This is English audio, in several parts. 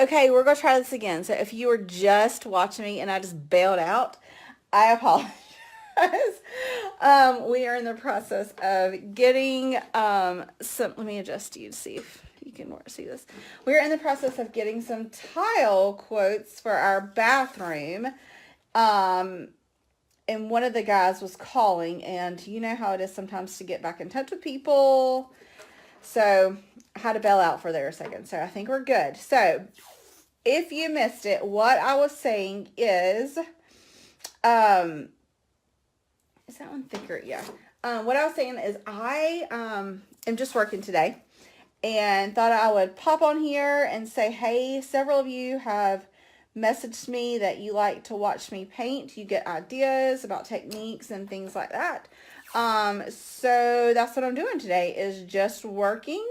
Okay, we're gonna try this again. So if you were just watching me and I just bailed out, I apologize. We are in the process of getting some. Let me adjust you to see if you can see this. We're in the process of getting some tile quotes for our bathroom. Um, and one of the guys was calling, and you know how it is sometimes to get back in touch with people. So I had to bail out for there a second. So I think we're good. So if you missed it, what I was saying um, is that one thicker? Yeah. What I was saying is I am just working today and thought I would pop on here and say, hey, several of you have messaged me that you like to watch me paint. You get ideas about techniques and things like that. So that's what I'm doing today is just working.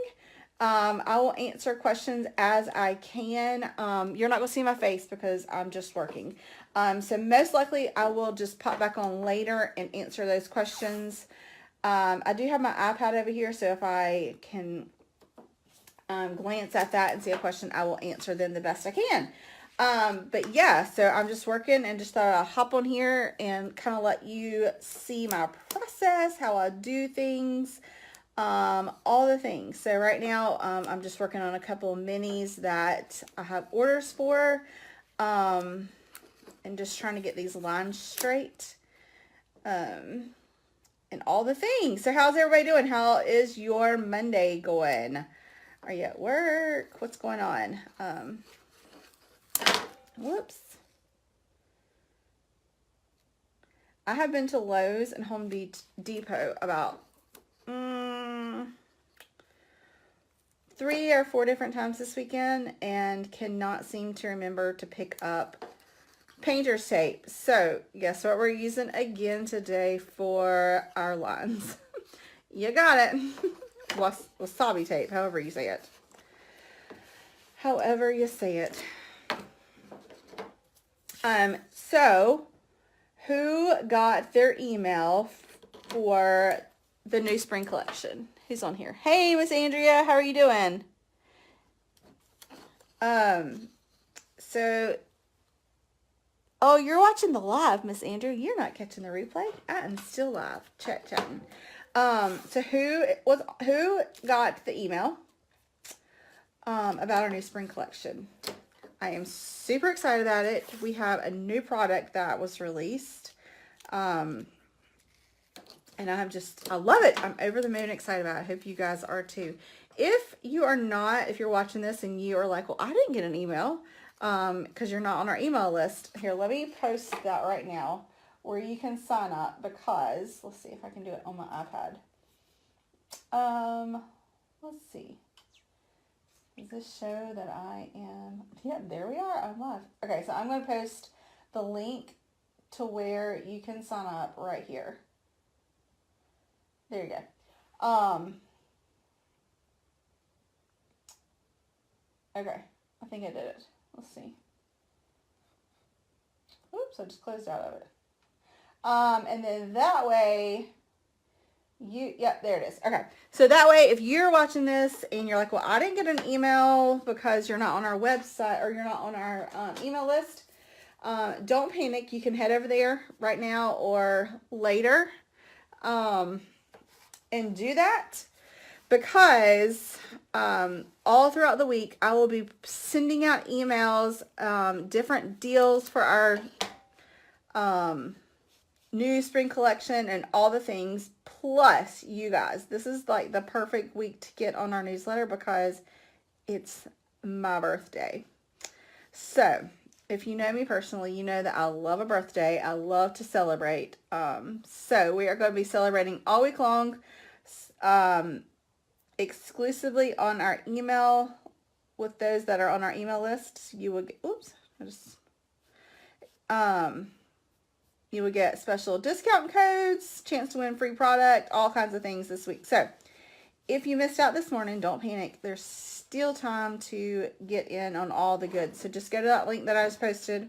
I will answer questions as I can. You're not going to see my face because I'm just working. So most likely I will just pop back on later and answer those questions. I do have my iPad over here, so if I can glance at that and see a question, I will answer them the best I can. But yeah, so I'm just working and just thought I'd hop on here and kind of let you see my process, how I do things, all the things. So right now, I'm just working on a couple of minis that I have orders for, and just trying to get these lines straight, and all the things. So how's everybody doing? How is your Monday going? Are you at work? What's going on? Whoops. I have been to Lowe's and Home Depot about 3 or 4 different times this weekend and cannot seem to remember to pick up painter's tape. So guess what we're using again today for our lines? You got it. Wasabi tape, however you say it. However you say it. So who got their email for the new spring collection? Who's on here? Hey, Miss Andrea, how are you doing? So, oh, you're watching the live, Miss Andrea. You're not catching the replay. I am still live, chatting. So who got the email about our new spring collection? I am super excited about it. We have a new product that was released. And I love it. I'm over the moon excited about it. I hope you guys are too. If you're watching this and you are like, well, I didn't get an email, because you're not on our email list. Here, let me post that right now where you can sign up because, let's see if I can do it on my iPad. Let's see. Does this show that I am? Yeah, there we are. I'm live. Okay, so I'm going to post the link to where you can sign up right here. There you go. Okay, I think I did it. Let's see. Oops, I just closed out of it. And then that way, yep, there it is. Okay, so that way, if you're watching this and you're like, well, I didn't get an email because you're not on our website or you're not on our email list, don't panic. You can head over there right now or later, and do that because all throughout the week, I will be sending out emails, different deals for our new spring collection and all the things. Plus, you guys, this is like the perfect week to get on our newsletter because it's my birthday. So, if you know me personally, you know that I love a birthday. I love to celebrate. So we are going to be celebrating all week long, exclusively on our email. With those that are on our email list, you will get, you would get special discount codes, chance to win free product, all kinds of things this week. So if you missed out this morning, don't panic. There's still time to get in on all the goods. So just go to that link that I just posted.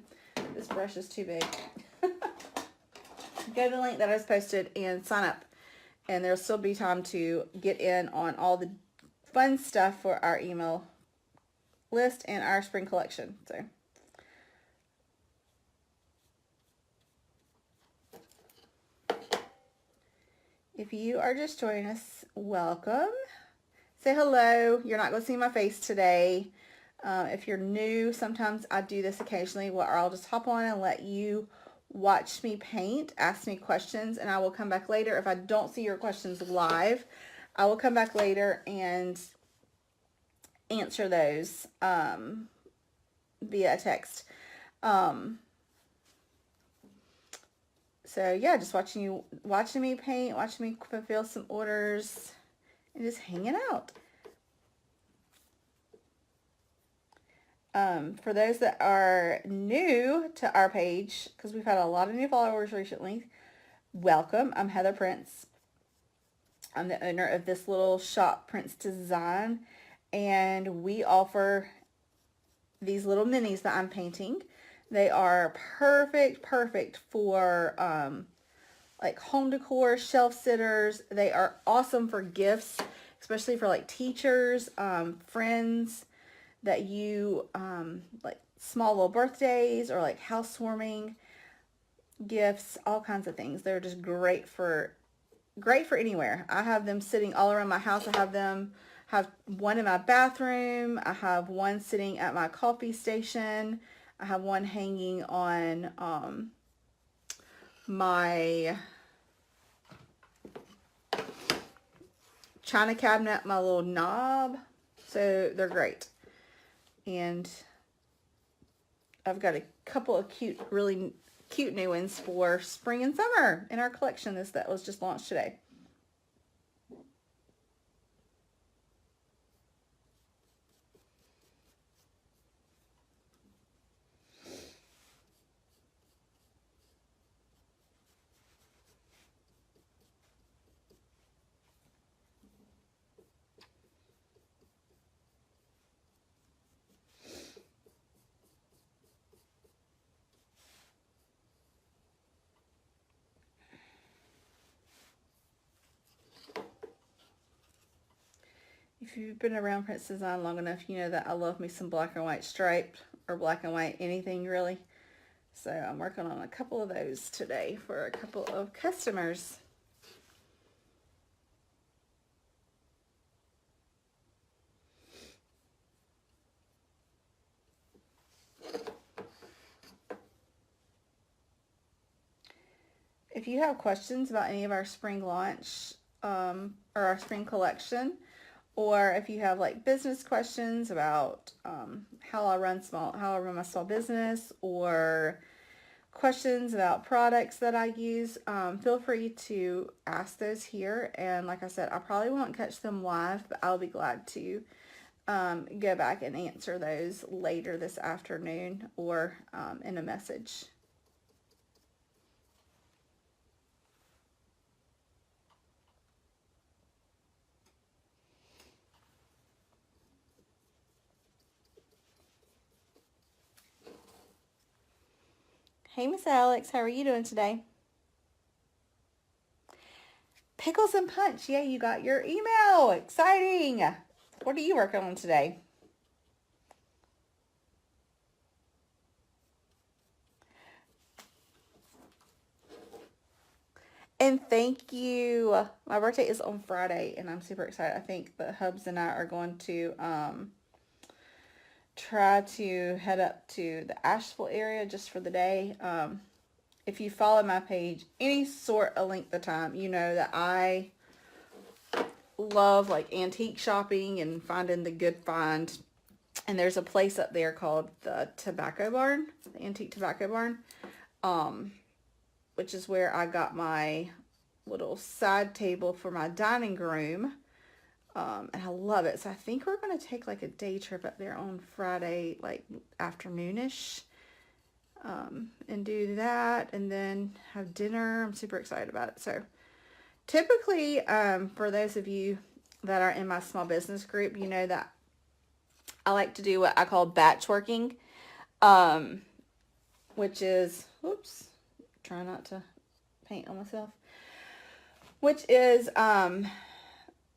This brush is too big. Go to the link that I just posted and sign up. And there'll still be time to get in on all the fun stuff for our email list and our spring collection. So if you are just joining us, welcome. Say hello. You're not going to see my face today. If you're new, sometimes I do this occasionally where I'll just hop on and let you watch me paint, ask me questions, and I will come back later. If I don't see your questions live, I will come back later and answer those via text. So yeah, just watching me paint, watching me fulfill some orders, and just hanging out. For those that are new to our page, because we've had a lot of new followers recently, welcome. I'm Heather Prince. I'm the owner of this little shop, Prince Design, and we offer these little minis that I'm painting. They are perfect for like home decor, shelf sitters. They are awesome for gifts, especially for like teachers, friends that you like small little birthdays or like housewarming gifts, all kinds of things. They're just great for anywhere. I have them sitting all around my house. I have one in my bathroom. I have one sitting at my coffee station. I have one hanging on my china cabinet, my little knob. So they're great. And I've got a couple of really cute new ones for spring and summer in our collection that was just launched today. If you've been around Prince Design long enough, you know that I love me some black and white striped or black and white anything really. So I'm working on a couple of those today for a couple of customers. If you have questions about any of our spring launch or our spring collection, or if you have like business questions about how I run my small business, or questions about products that I use, feel free to ask those here. And like I said, I probably won't catch them live, but I'll be glad to go back and answer those later this afternoon or in a message. Hey, Miss Alex, how are you doing today? Pickles and Punch. Yeah, you got your email. Exciting. What are you working on today? And thank you. My birthday is on Friday, and I'm super excited. I think the Hubs and I are going to try to head up to the Asheville area just for the day. If you follow my page any sort of length of time, you know that I love like antique shopping and finding the good find. And there's a place up there called the Tobacco Barn, the Antique Tobacco Barn, which is where I got my little side table for my dining room. And I love it. So I think we're going to take like a day trip up there on Friday, like afternoonish, and do that and then have dinner. I'm super excited about it. So typically, for those of you that are in my small business group, you know that I like to do what I call batch working, which is, oops, try not to paint on myself, which is,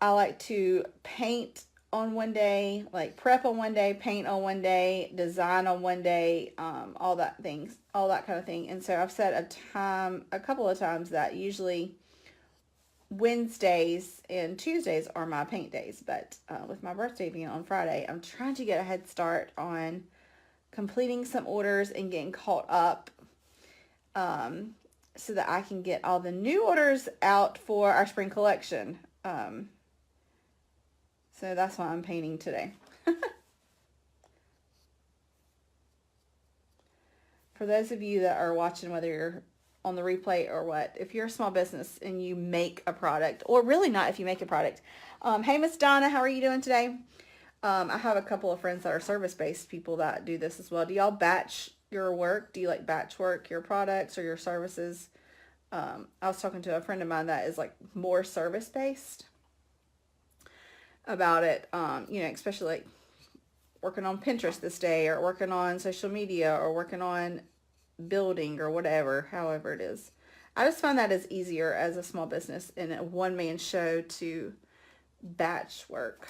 I like to paint on one day, like prep on one day, paint on one day, design on one day, all that kind of thing. And so I've set a couple of times that usually Wednesdays and Tuesdays are my paint days. But with my birthday being on Friday, I'm trying to get a head start on completing some orders and getting caught up, so that I can get all the new orders out for our spring collection. So that's why I'm painting today. For those of you that are watching, whether you're on the replay or what, if you're a small business and you make a product, or really not if you make a product. Hey, Miss Donna, how are you doing today? I have a couple of friends that are service-based people that do this as well. Do y'all batch your work? Do you like batch work your products or your services? I was talking to a friend of mine that is like more service-based about it, especially like working on Pinterest this day, or working on social media, or working on building, or whatever, however it is. I just find that is easier as a small business in a one-man show to batch work.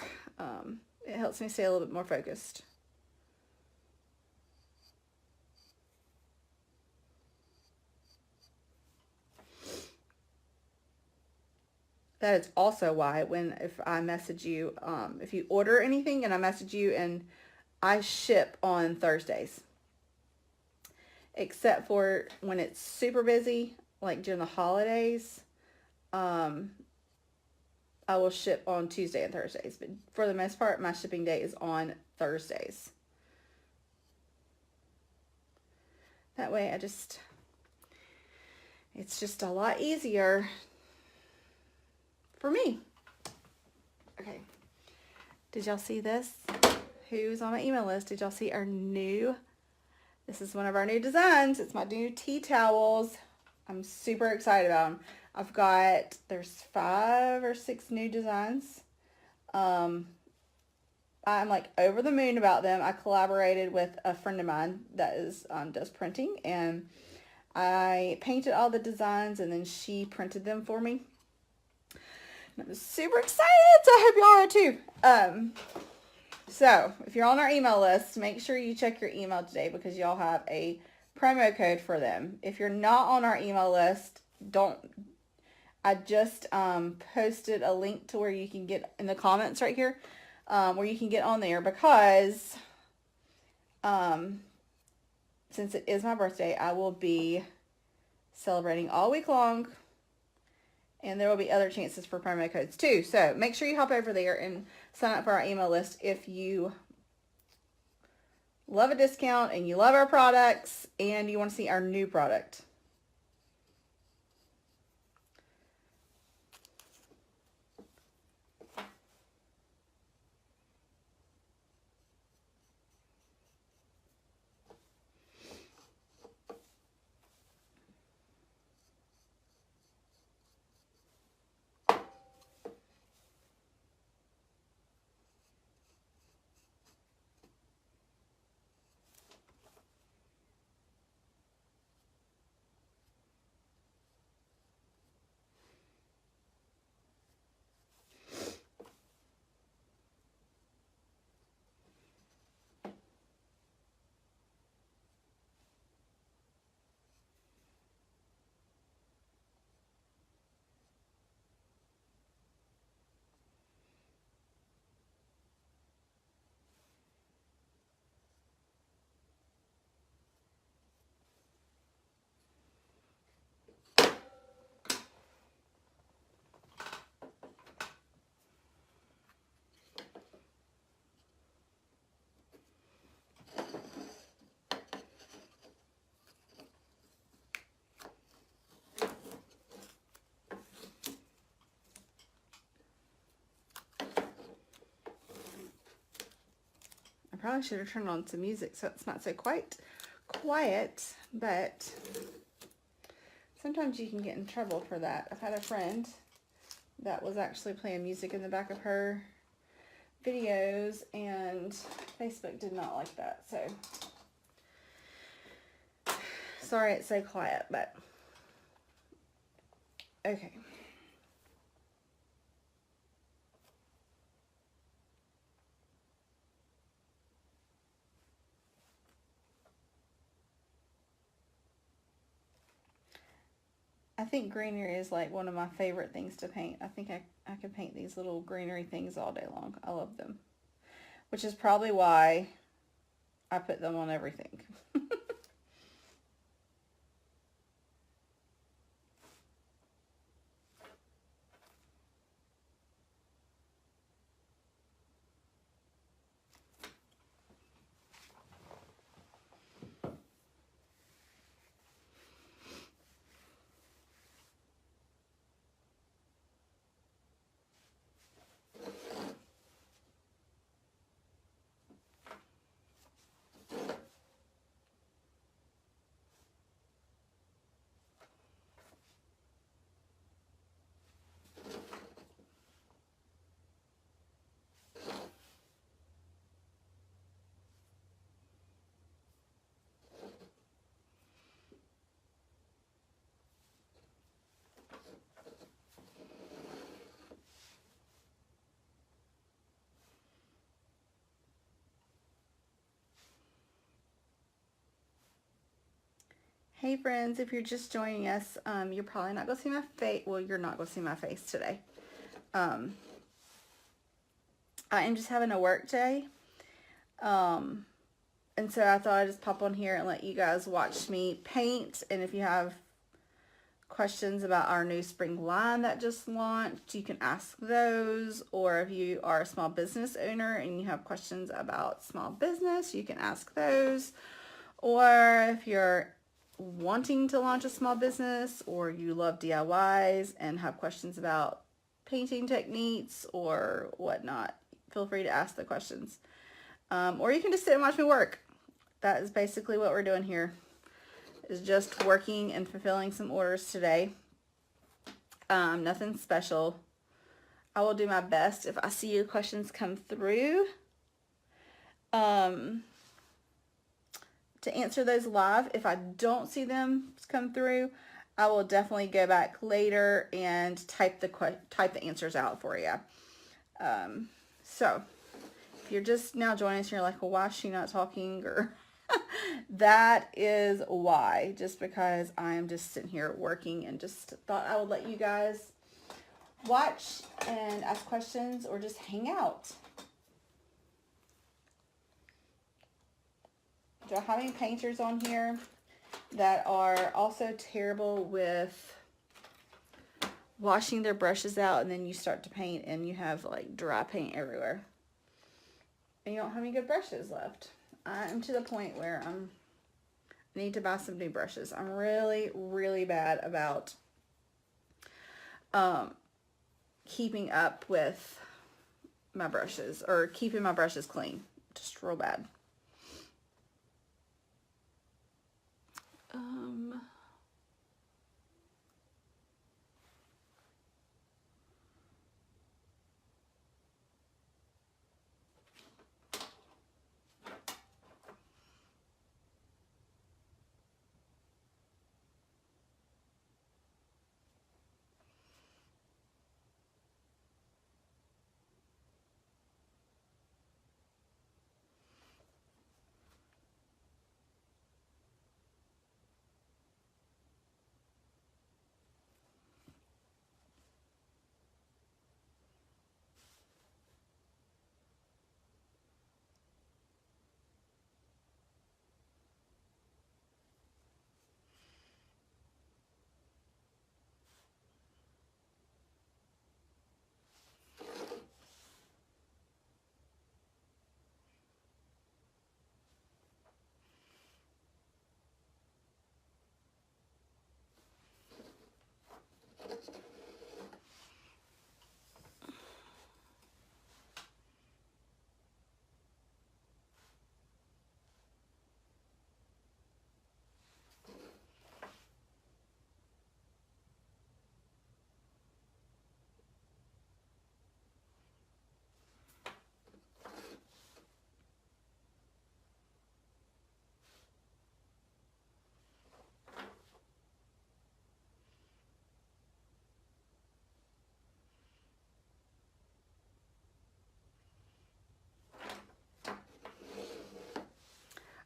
It helps me stay a little bit more focused. That is also why if I message you, if you order anything and I message you, and I ship on Thursdays, except for when it's super busy, like during the holidays, I will ship on Tuesday and Thursdays. But for the most part, my shipping day is on Thursdays. That way it's just a lot easier for me. Okay. Did y'all see this? Who's on my email list? Did y'all see this is one of our new designs. It's my new tea towels. I'm super excited about them. There's 5 or 6 new designs. I'm like over the moon about them. I collaborated with a friend of mine that does printing, and I painted all the designs, and then she printed them for me. And I'm super excited, so I hope y'all are too. So if you're on our email list, make sure you check your email today, because y'all have a promo code for them. If you're not on our email list, I just posted a link to where you can get in the comments right here, where you can get on there, because since it is my birthday, I will be celebrating all week long, and there will be other chances for promo codes too. So make sure you hop over there and sign up for our email list if you love a discount and you love our products and you want to see our new product. Probably should have turned on some music so it's not so quite quiet, but sometimes you can get in trouble for that. I've had a friend that was actually playing music in the back of her videos, and Facebook did not like that. So sorry it's so quiet, but okay. I think greenery is like one of my favorite things to paint. I think I could paint these little greenery things all day long. I love them. Which is probably why I put them on everything. Hey friends, if you're just joining us, you're probably not going to see my face. Well, you're not going to see my face today. I am just having a work day. And so I thought I'd just pop on here and let you guys watch me paint. And if you have questions about our new spring line that just launched, you can ask those. Or if you are a small business owner and you have questions about small business, you can ask those. Or if you're wanting to launch a small business, or you love DIYs and have questions about painting techniques or whatnot, feel free to ask the questions. Or you can just sit and watch me work. That is basically what we're doing here, is just working and fulfilling some orders today. Nothing special. I will do my best if I see your questions come through to answer those live. If I don't see them come through, I will definitely go back later and type the answers out for you. So if you're just now joining us and you're like, well, why is she not talking? Or that is why, just because I am just sitting here working and just thought I would let you guys watch and ask questions or just hang out. Do I have any painters on here that are also terrible with washing their brushes out and then you start to paint and you have like dry paint everywhere and you don't have any good brushes left? I'm to the point where I need to buy some new brushes. I'm really, really bad about keeping up with my brushes or keeping my brushes clean. Just real bad.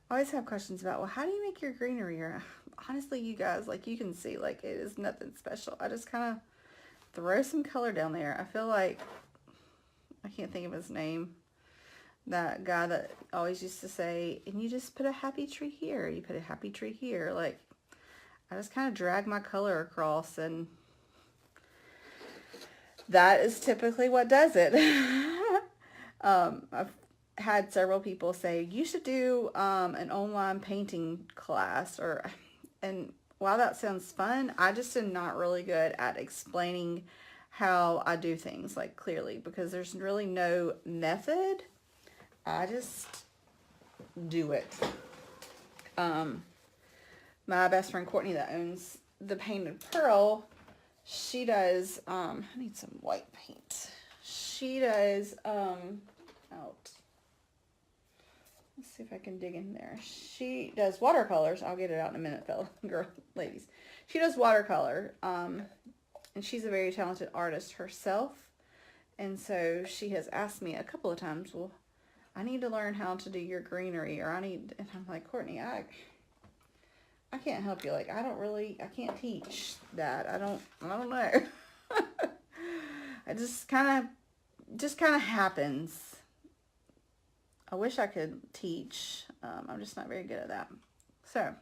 I always have questions about, well, how do you make your greenery? Or honestly, you guys, like you can see, like it is nothing special. I just kind of throw some color down there. I feel like, I can't think of his name. That guy that always used to say, and you just put a happy tree here. You put a happy tree here. Like, I just kind of drag my color across, and that is typically what does it. I've had several people say, you should do an online painting class, and while that sounds fun, I just am not really good at explaining how I do things, like, clearly, because there's really no method. I just do it. My best friend Courtney that owns the Painted Pearl, she does, I need some white paint. She does, out. Let's see if I can dig in there. She does watercolors. I'll get it out in a minute, ladies. She does watercolor, and she's a very talented artist herself. And so she has asked me a couple of times, well, I need to learn how to do your greenery, or and I'm like, Courtney, I can't help you. Like, I can't teach that. I don't know. It just kind of happens. I wish I could teach. I'm just not very good at that. So,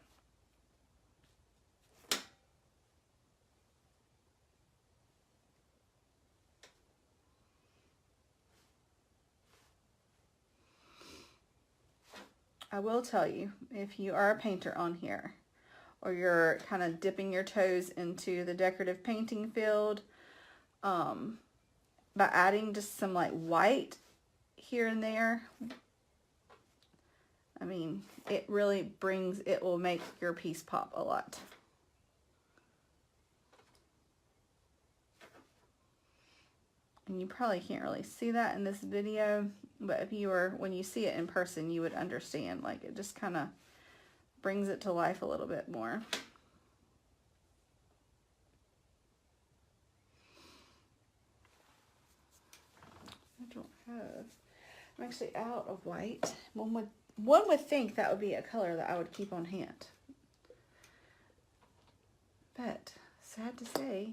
I will tell you, if you are a painter on here, or you're kind of dipping your toes into the decorative painting field, by adding just some like white here and there, I mean, it will make your piece pop a lot. And you probably can't really see that in this video, but when you see it in person, you would understand. Like, it just kind of brings it to life a little bit more. I'm actually out of white. One would think that would be a color that I would keep on hand. But, sad to say,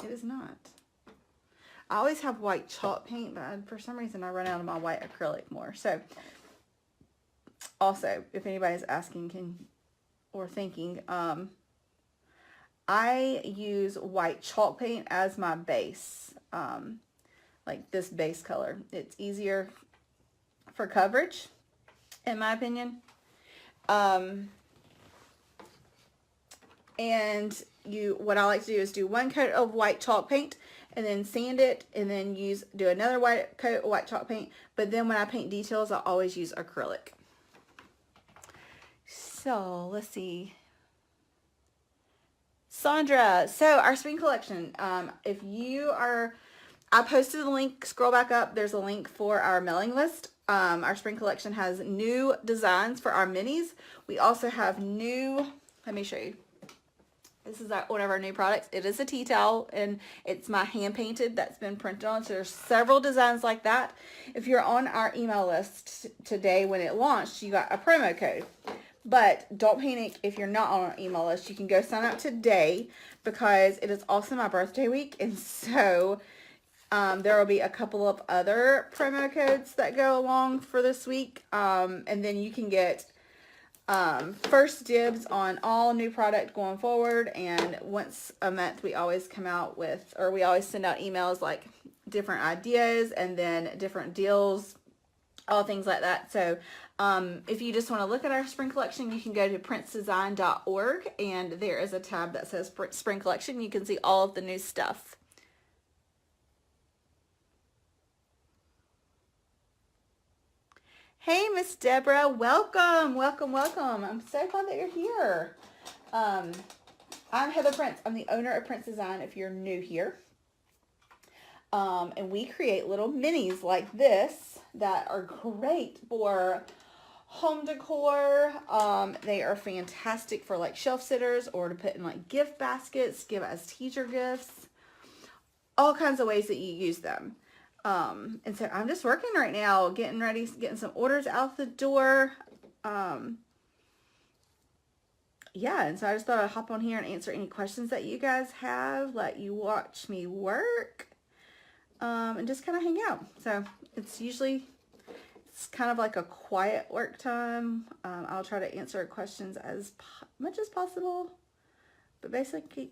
it is not. I always have white chalk paint, but for some reason I run out of my white acrylic more. So, also, if anybody's asking or thinking, I use white chalk paint as my base. Like this base color. It's easier for coverage, in my opinion. And what I like to do is do one coat of white chalk paint and then sand it, and then do another coat of white chalk paint. But then when I paint details, I always use acrylic. So let's see. Sandra, so our spring collection, if you are, I posted a link, scroll back up, there's a link for our mailing list. Our spring collection has new designs for our minis. We also have let me show you. This is one of our new products. It is a tea towel, and it's my hand painted that's been printed on. So there's several designs like that. If you're on our email list today when it launched, you got a promo code. But don't panic if you're not on our email list. You can go sign up today because it is also my birthday week. And so there will be a couple of other promo codes that go along for this week. And then you can get first dibs on all new product going forward. And once a month, we always send out emails like different ideas and then different deals, all things like that. So if you just want to look at our spring collection, you can go to princedesign.org, and there is a tab that says spring collection. You can see all of the new stuff. Hey, Miss Deborah, welcome, welcome, welcome. I'm so glad that you're here. I'm Heather Prince. I'm the owner of Prince Design if you're new here. And we create little minis like this that are great for home decor. They are fantastic for like shelf sitters or to put in like gift baskets, give as teacher gifts, all kinds of ways that you use them. And so I'm just working right now, getting some orders out the door. yeah, and so I just thought I'd hop on here and answer any questions that you guys have, let you watch me work, and just kind of hang out. So it's kind of like a quiet work time. I'll try to answer questions as much as possible, but basically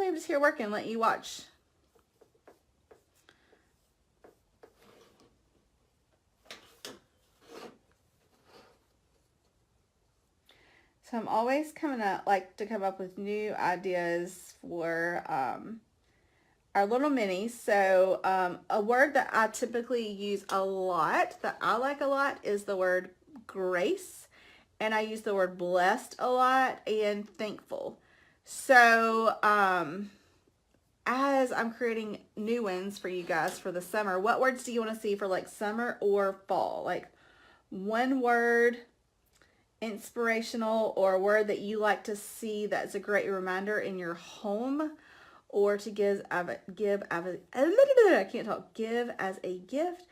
I'm just here working, let you watch. So I'm always like to come up with new ideas for our little minis. So a word that I typically use a lot, that I like a lot, is the word grace. And I use the word blessed a lot, and thankful. So as I'm creating new ones for you guys for the summer, what words do you want to see for like summer or fall? Like one word, inspirational, or a word that you like to see that's a great reminder in your home, or to give as a gift,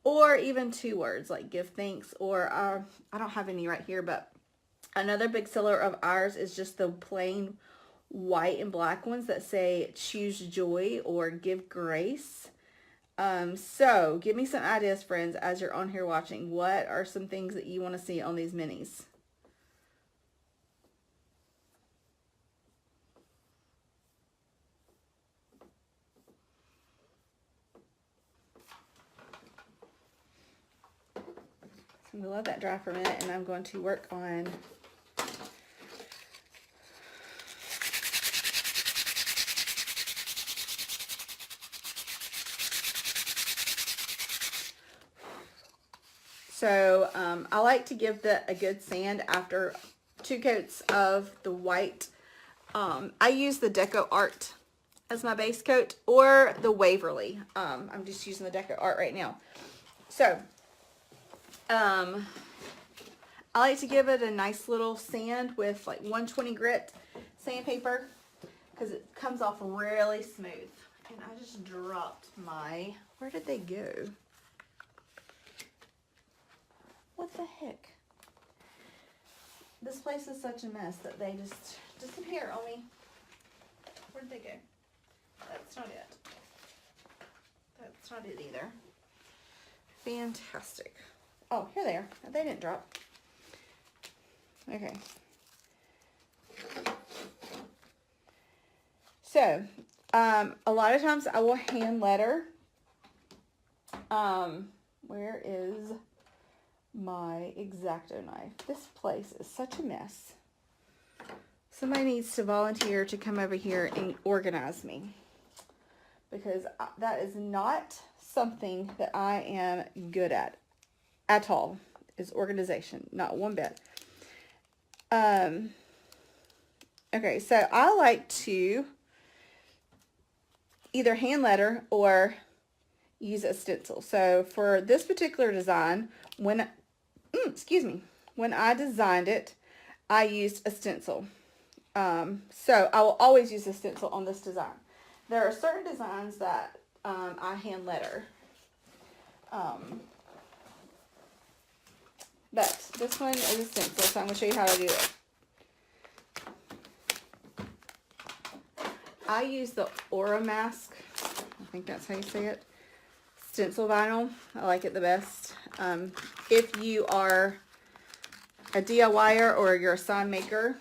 or even two words like give thanks, or I don't have any right here, but another big seller of ours is just the plain white and black ones that say choose joy or give grace. So give me some ideas, friends, as you're on here watching. What are some things that you want to see on these minis? I'm going to let that dry for a minute, and I'm going to work on so I like to give a good sand after 2 coats of the white. I use the Deco Art as my base coat, or the Waverly. I'm just using the Deco Art right now. So I like to give it a nice little sand with like 120 grit sandpaper, because it comes off really smooth. And I just dropped my, where did they go? What the heck? This place is such a mess that they just disappear on me. Where did they go? That's not it. That's not it either. Fantastic. Oh, here they are. They didn't drop. Okay. So, a lot of times I will hand letter. Where is my X-Acto knife? This place is such a mess. Somebody needs to volunteer to come over here and organize me, because that is not something that I am good at all, is organization. Not one bit. Okay, so I like to either hand letter or use a stencil. So for this particular design, when I designed it, I used a stencil. So I will always use a stencil on this design. There are certain designs that I hand letter. But this one is a stencil, so I'm going to show you how to do it. I use the Aura Mask, I think that's how you say it, stencil vinyl. I like it the best. If you are a DIYer or you're a sign maker,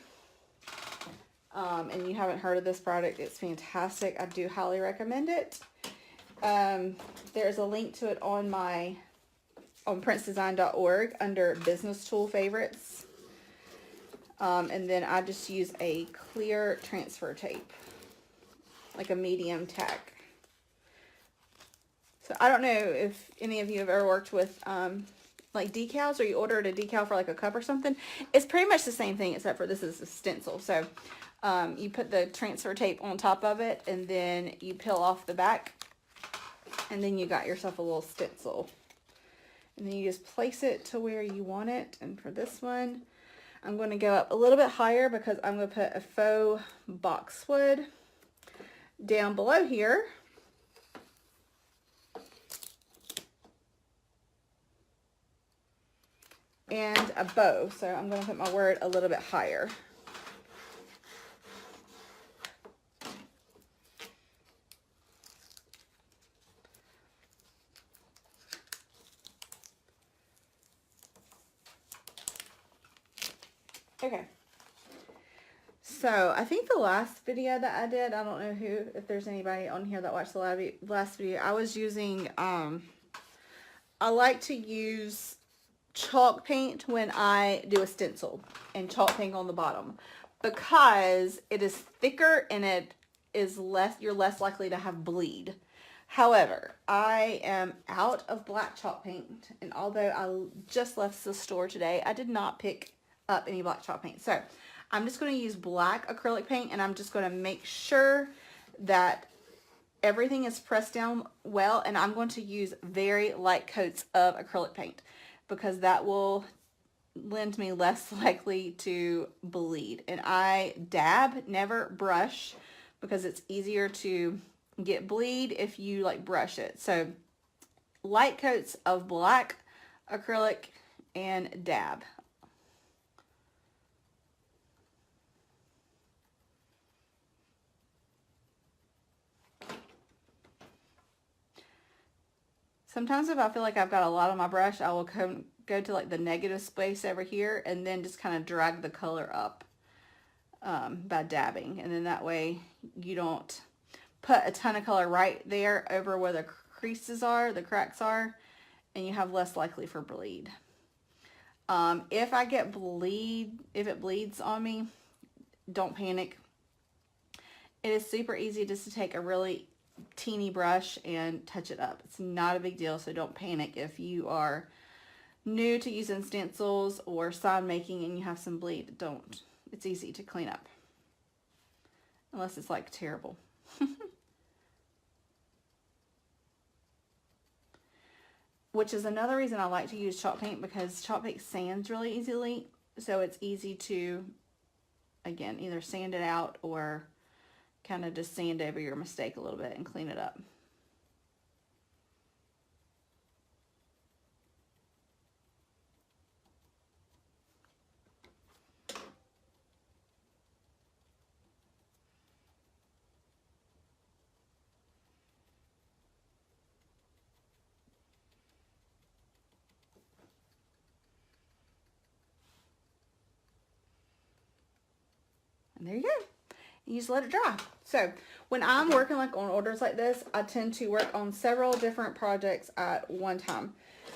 and you haven't heard of this product, it's fantastic. I do highly recommend it. There's a link to it on princedesign.org under business tool favorites. And then I just use a clear transfer tape, like a medium tack. So I don't know if any of you have ever worked with like decals, or you ordered a decal for like a cup or something. It's pretty much the same thing, except for this is a stencil. So you put the transfer tape on top of it, and then you peel off the back, and then you got yourself a little stencil. And then you just place it to where you want it. And for this one, I'm going to go up a little bit higher, because I'm going to put a faux boxwood down below here. And a bow. So I'm going to put my word a little bit higher. Okay. So I think the last video that I did, I don't know if there's anybody on here that watched the last video, I was using, I like to use chalk paint when I do a stencil and chalk paint on the bottom because it is thicker and it is you're less likely to have bleed. However, I am out of black chalk paint, and although I just left the store today, I did not pick up any black chalk paint. So I'm just going to use black acrylic paint, and I'm just going to make sure that everything is pressed down well, and I'm going to use very light coats of acrylic paint because that will lend me less likely to bleed. And I dab, never brush, because it's easier to get bleed if you like brush it. So light coats of black acrylic and dab. Sometimes if I feel like I've got a lot on my brush, I will go to like the negative space over here and then just kind of drag the color up by dabbing. And then that way you don't put a ton of color right there over where the creases are, the cracks are, and you have less likely for bleed. If it bleeds on me, don't panic. It is super easy just to take a really teeny brush and touch it up. It's not a big deal, so don't panic if you are new to using stencils or sign making and you have some bleed. Don't. It's easy to clean up. Unless it's like terrible. Which is another reason I like to use chalk paint, because chalk paint sands really easily. So it's easy to, again, either sand it out or kind of just sand over your mistake a little bit and clean it up. And there you go. You just let it dry. So when I'm working like on orders like this, I tend to work on several different projects at one time.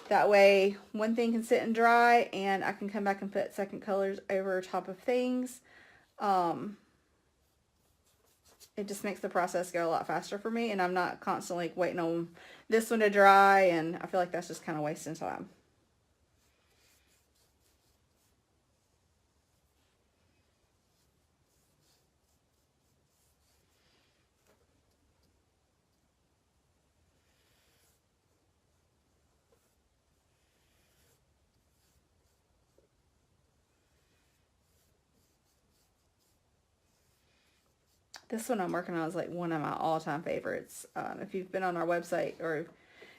That way one thing can sit and dry and I can come back and put second colors over top of things. It just makes the process go a lot faster for me, and I'm not constantly waiting on this one to dry, and I feel like that's just kind of wasting time. This one I'm working on is like one of my all-time favorites. If you've been on our website or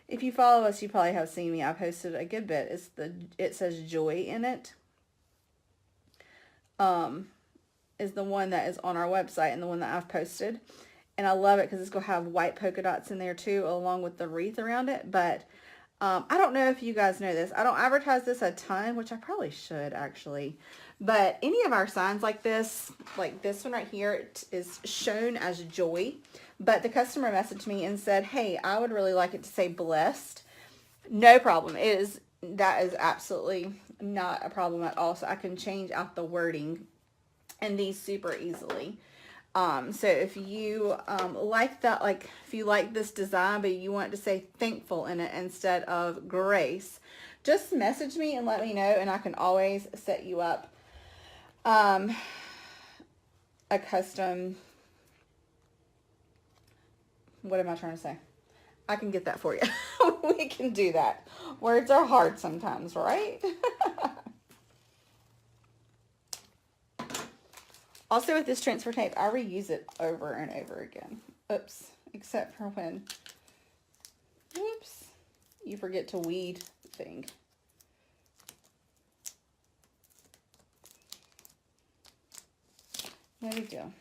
if you follow us, you probably have seen me. I posted a good bit. It says Joy in it. Is the one that is on our website and the one that I've posted. And I love it because it's going to have white polka dots in there too, along with the wreath around it. But I don't know if you guys know this. I don't advertise this a ton, which I probably should actually. But any of our signs like this one right here, it is shown as Joy. But the customer messaged me and said, hey, I would really like it to say blessed. No problem. That is absolutely not a problem at all. So I can change out the wording in these super easily. So if you like that, like if you like this design, but you want to say thankful in it instead of grace, just message me and let me know, and I can always set you up a custom, what am I trying to say? I can get that for you. We can do that. Words are hard sometimes, right? Also with this transfer tape, I reuse it over and over again. Oops. Except for when, whoops, you forget to weed the thing. No big deal.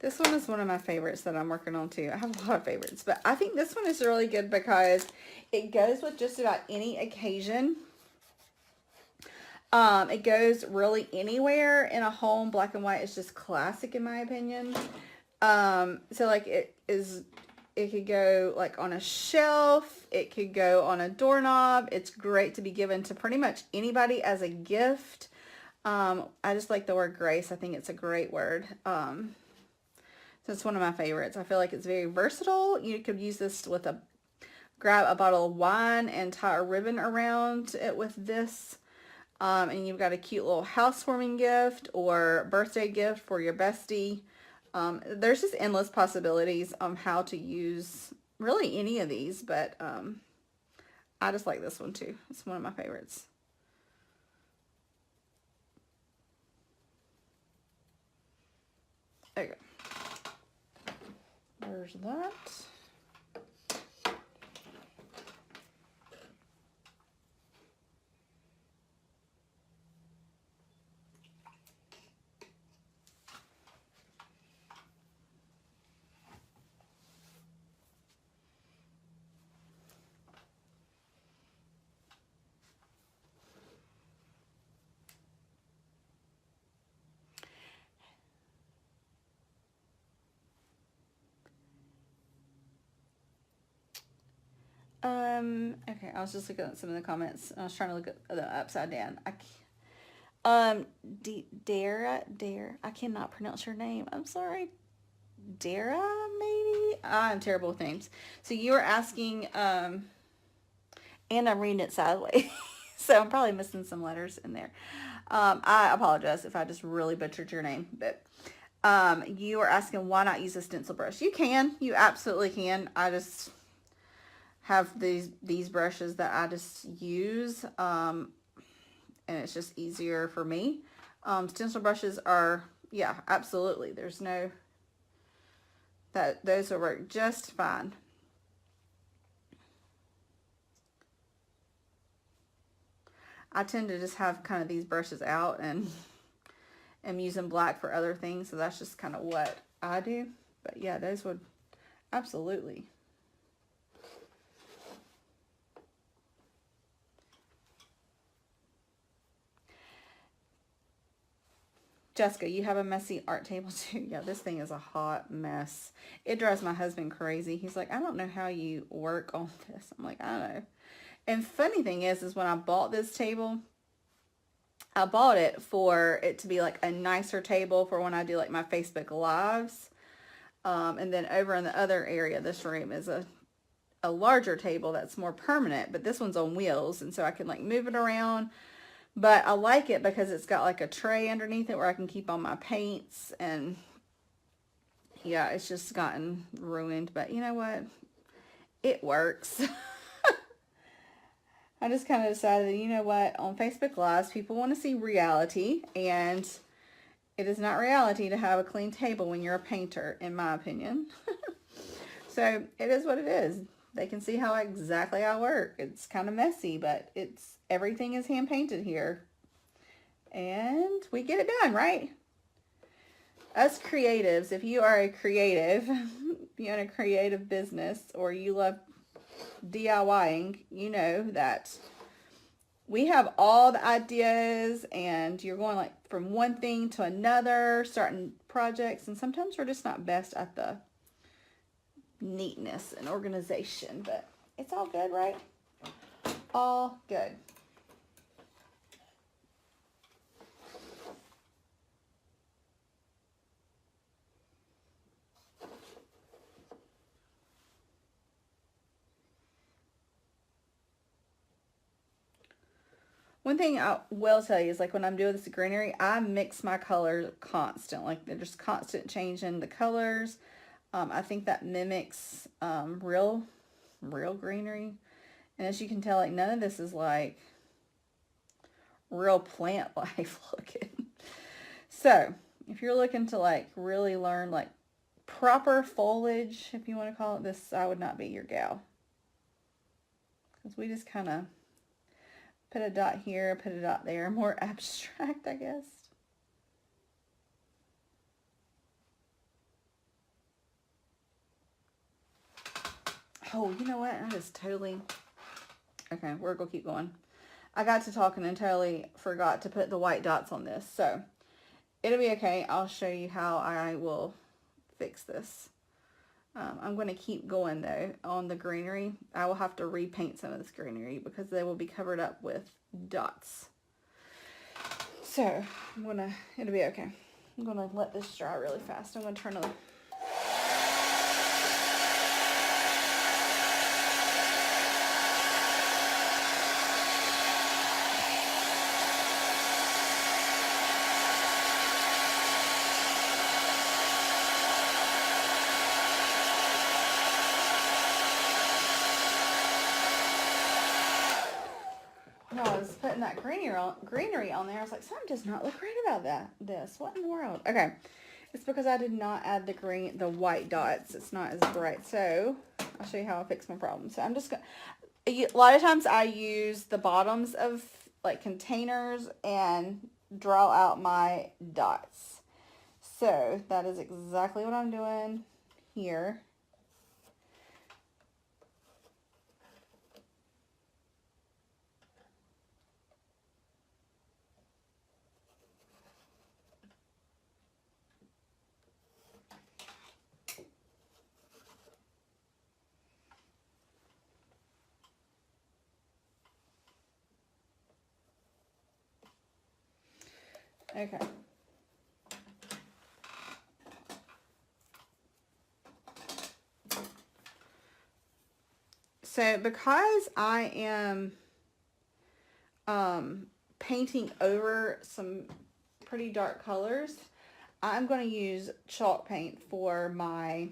This one is one of my favorites that I'm working on too. I have a lot of favorites, but I think this one is really good because it goes with just about any occasion. It goes really anywhere in a home. Black and white is just classic in my opinion. So like it could go like on a shelf. It could go on a doorknob. It's great to be given to pretty much anybody as a gift. I just like the word grace. I think it's a great word. So it's one of my favorites. I feel like it's very versatile. You could use this with grab a bottle of wine and tie a ribbon around it with this. And you've got a cute little housewarming gift or birthday gift for your bestie. There's just endless possibilities on how to use really any of these, but I just like this one too. It's one of my favorites. There you go. There's that. Okay, I was just looking at some of the comments. I was trying to look at the upside down. Dara, I cannot pronounce your name. I'm sorry. Dara, maybe? I'm terrible with names. So you were asking, and I'm reading it sideways. So I'm probably missing some letters in there. I apologize if I just really butchered your name, but you were asking why not use a stencil brush. You can. You absolutely can. I just have these brushes that I just use, and it's just easier for me. Stencil brushes are, yeah, absolutely. There's no, those will work just fine. I tend to just have kind of these brushes out and am using black for other things, so that's just kind of what I do. But yeah, those would absolutely. Jessica, you have a messy art table too. Yeah, this thing is a hot mess. It drives my husband crazy. He's like, I don't know how you work on this. I'm like, I don't know. And funny thing is when I bought this table, I bought it for it to be like a nicer table for when I do like my Facebook Lives. And then over in the other area, this room is a larger table that's more permanent, but this one's on wheels. And so I can like move it around. But I like it because it's got like a tray underneath it where I can keep all my paints. And yeah, it's just gotten ruined. But you know what? It works. I just kind of decided, you know what? On Facebook Lives, people want to see reality. And it is not reality to have a clean table when you're a painter, in my opinion. So it is what it is. They can see how exactly I work. It's kind of messy, but everything is hand painted here. And we get it done, right? Us creatives, if you are a creative, if you own a creative business or you love DIYing, you know that we have all the ideas and you're going like from one thing to another, starting projects, and sometimes we're just not best at the neatness and organization, but it's all good, right? All good. One thing I will tell you is like when I'm doing this greenery, I mix my colors constant. Like they're just constant changing the colors. I think that mimics real greenery. And as you can tell, like none of this is like real plant life looking. So if you're looking to like really learn like proper foliage, if you want to call it this, I would not be your gal. Because we just kind of put a dot here, put a dot there, more abstract, I guess. Oh, you know what? I just totally... Okay, we're going to keep going. I got to talking and totally forgot to put the white dots on this. So, it'll be okay. I'll show you how I will fix this. I'm going to keep going, though, on the greenery. I will have to repaint some of this greenery because they will be covered up with dots. So, it'll be okay. I'm going to let this dry really fast. I'm going to turn the... When I was putting that greenery on there, I was like, something does not look right about this. What in the world? Okay. It's because I did not add the white dots. It's not as bright. So, I'll show you how I fix my problem. So, I'm just going to... A lot of times I use the bottoms of like containers and draw out my dots. So that is exactly what I'm doing here. Okay. So because I am painting over some pretty dark colors, I'm going to use chalk paint for my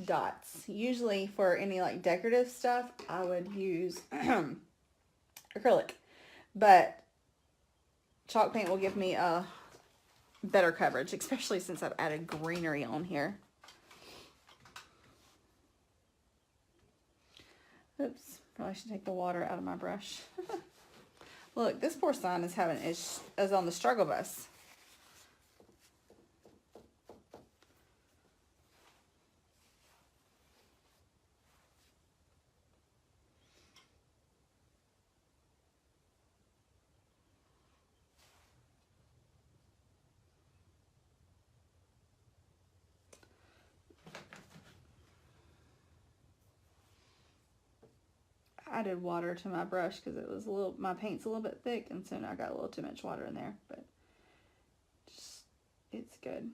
dots. Usually for any like decorative stuff, I would use acrylic, but chalk paint will give me a better coverage, especially since I've added greenery on here. Oops, probably should take the water out of my brush. Look, this poor son is is on the struggle bus. I added water to my brush because it was my paint's a little bit thick, and so now I got a little too much water in there, but it's good.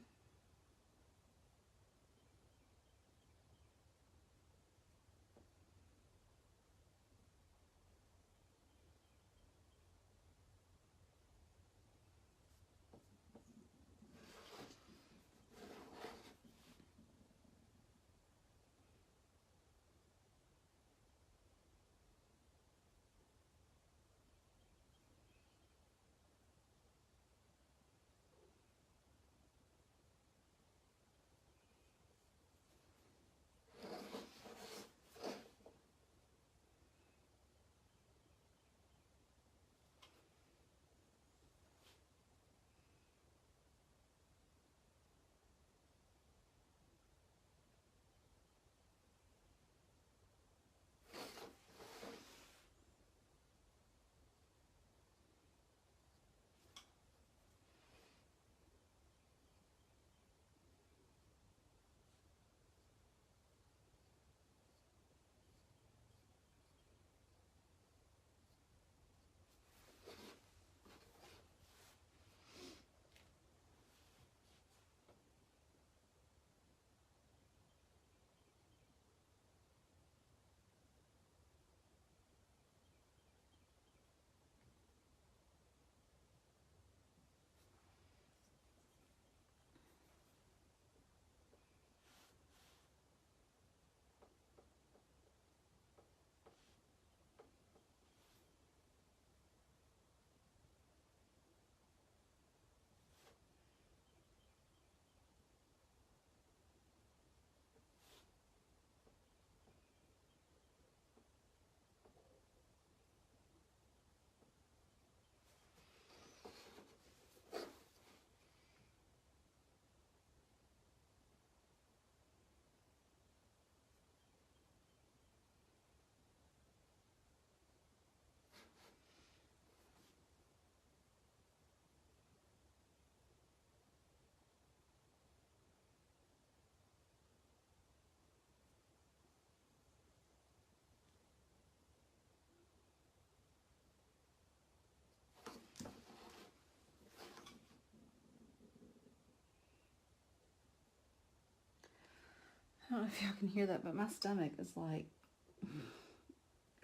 I don't know if y'all can hear that, but my stomach is like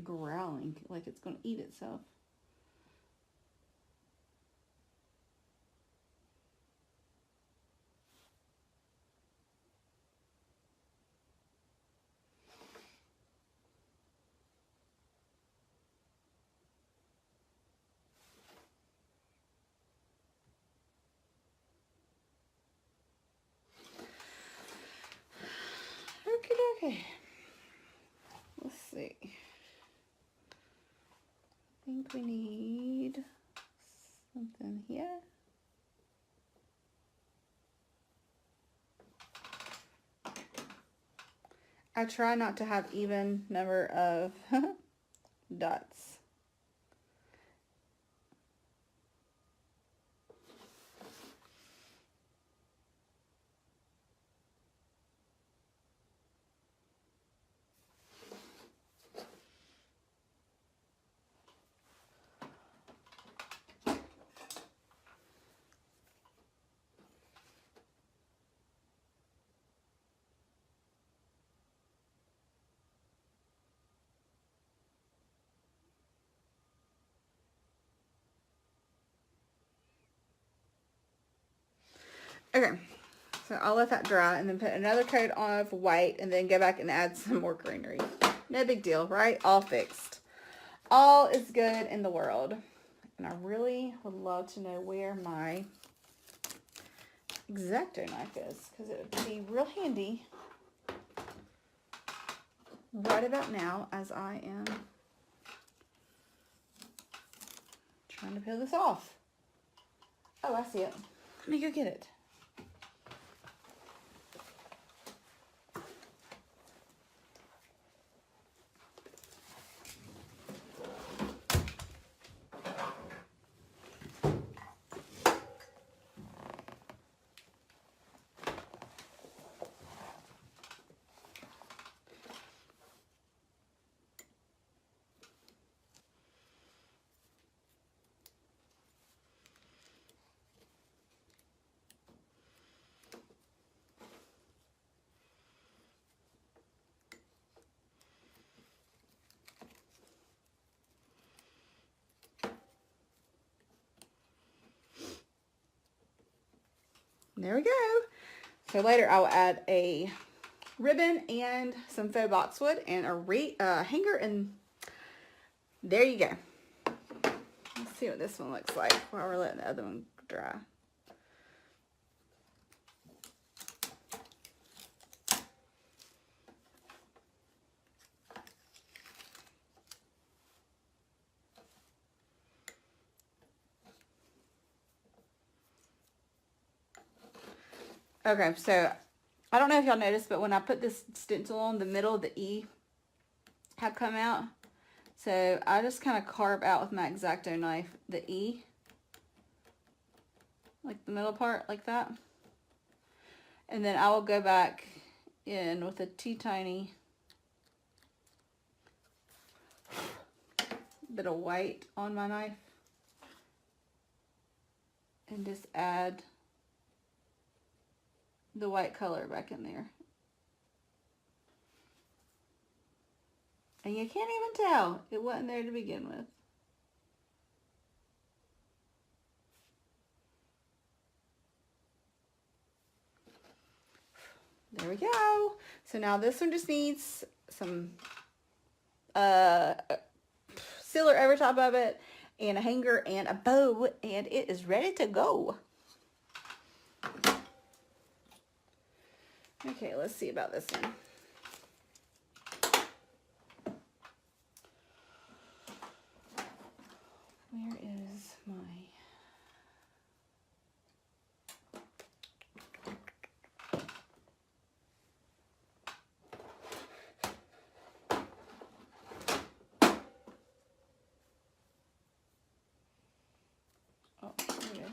growling, like it's going to eat itself. Okay. Let's see. I think we need something here. I try not to have even number of dots. Okay, so I'll let that dry and then put another coat of white and then go back and add some more greenery. No big deal, right? All fixed. All is good in the world. And I really would love to know where my X-Acto knife is, because it would be real handy right about now as I am trying to peel this off. Oh, I see it. Let me go get it. There we go. So later I will add a ribbon and some faux boxwood and a hanger, and there you go. Let's see what this one looks like while we're letting the other one dry. Okay, so I don't know if y'all noticed, but when I put this stencil on, the middle of the E had come out. So I just kind of carve out with my X-Acto knife the E, like the middle part, like that. And then I will go back in with a teeny bit of white on my knife and just add the white color back in there. And you can't even tell it wasn't there to begin with. There we go. So now this one just needs some sealer over top of it and a hanger and a bow, and it is ready to go. Okay, let's see about this one. Where is my... Oh, here it is.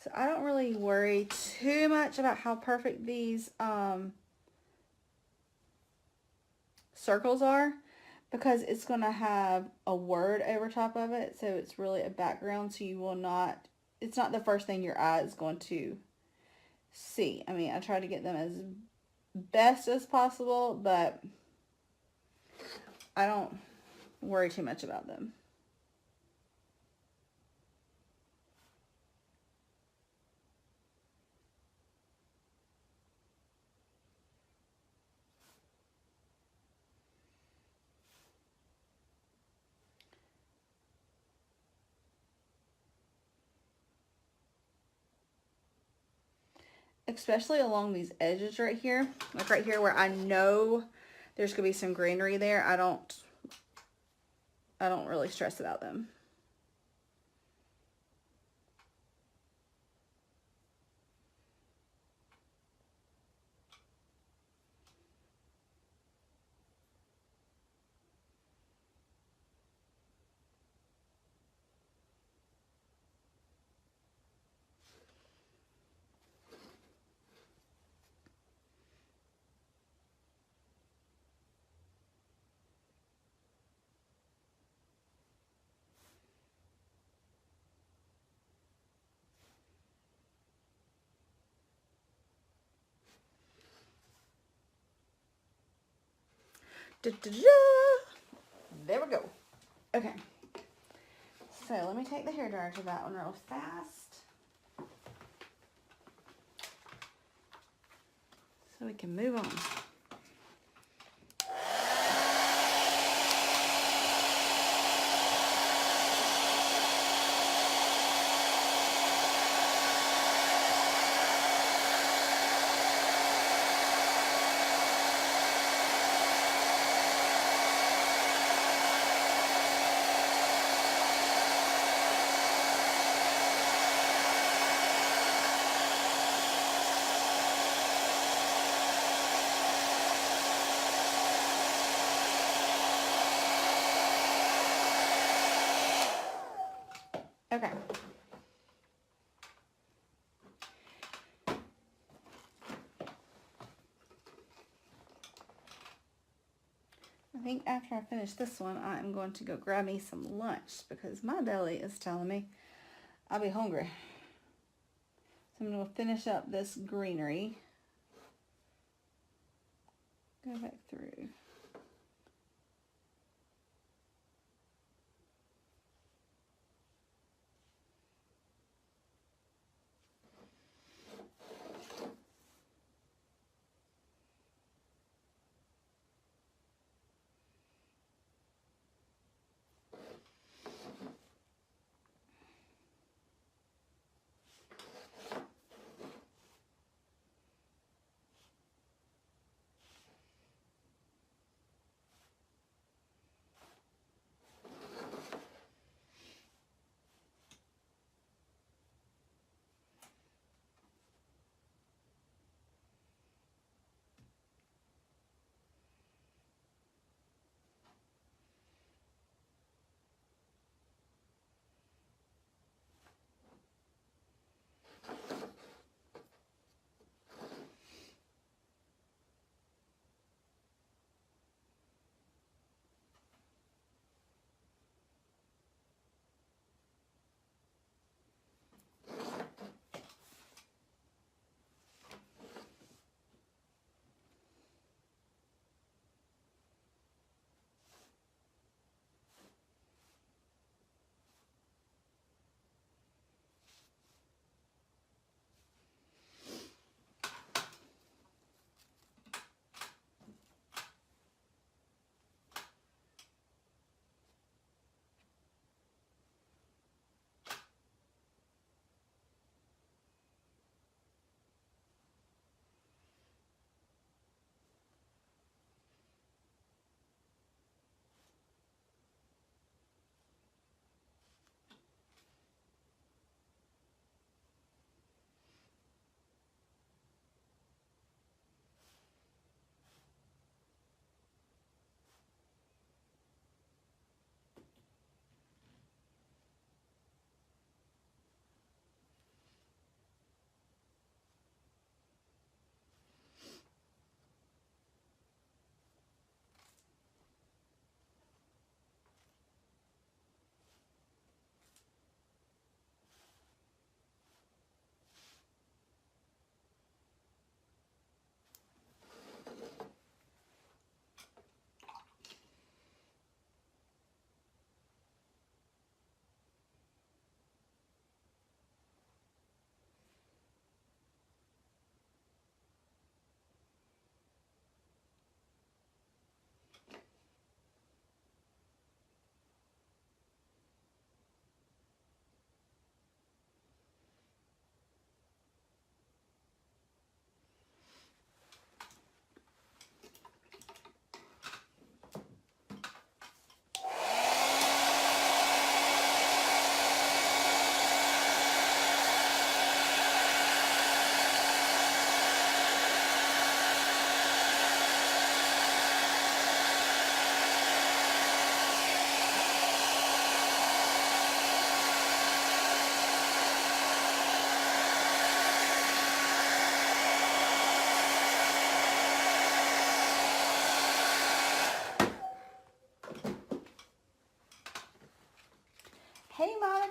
So I don't really worry too much about how perfect these circles are, because it's going to have a word over top of it. So it's really a background. So you will not, it's not the first thing your eye is going to see. I mean, I try to get them as best as possible, but I don't worry too much about them. Especially along these edges right here. Like right here where I know there's going to be some greenery there. I don't really stress about them. Da, da, da. There we go. Okay. So let me take the hairdryer to that one real fast, so we can move on. Okay. I think after I finish this one, I'm going to go grab me some lunch because my belly is telling me I'll be hungry. So I'm going to finish up this greenery. Go back through.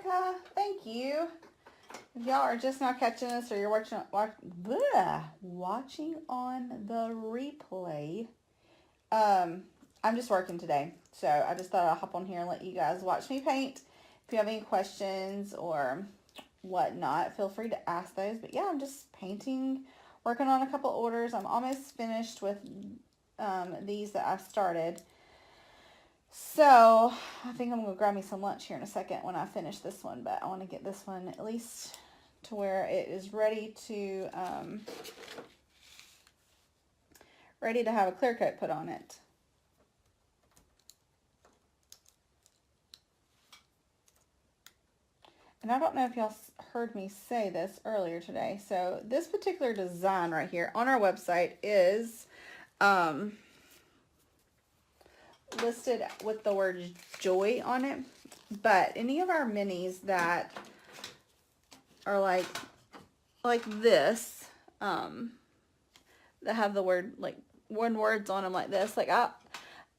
Monica. Thank you. If y'all are just now catching us or you're watching on the replay, I'm just working today. So I just thought I'd hop on here and let you guys watch me paint. If you have any questions or whatnot, feel free to ask those. But yeah, I'm just painting, working on a couple orders. I'm almost finished with these that I've started. So I think I'm going to grab me some lunch here in a second when I finish this one. But I want to get this one at least to where it is ready to have a clear coat put on it. And I don't know if y'all heard me say this earlier today. So this particular design right here on our website is listed with the word joy on it. But any of our minis that are like this, that have the word, like, one words on them like this, like,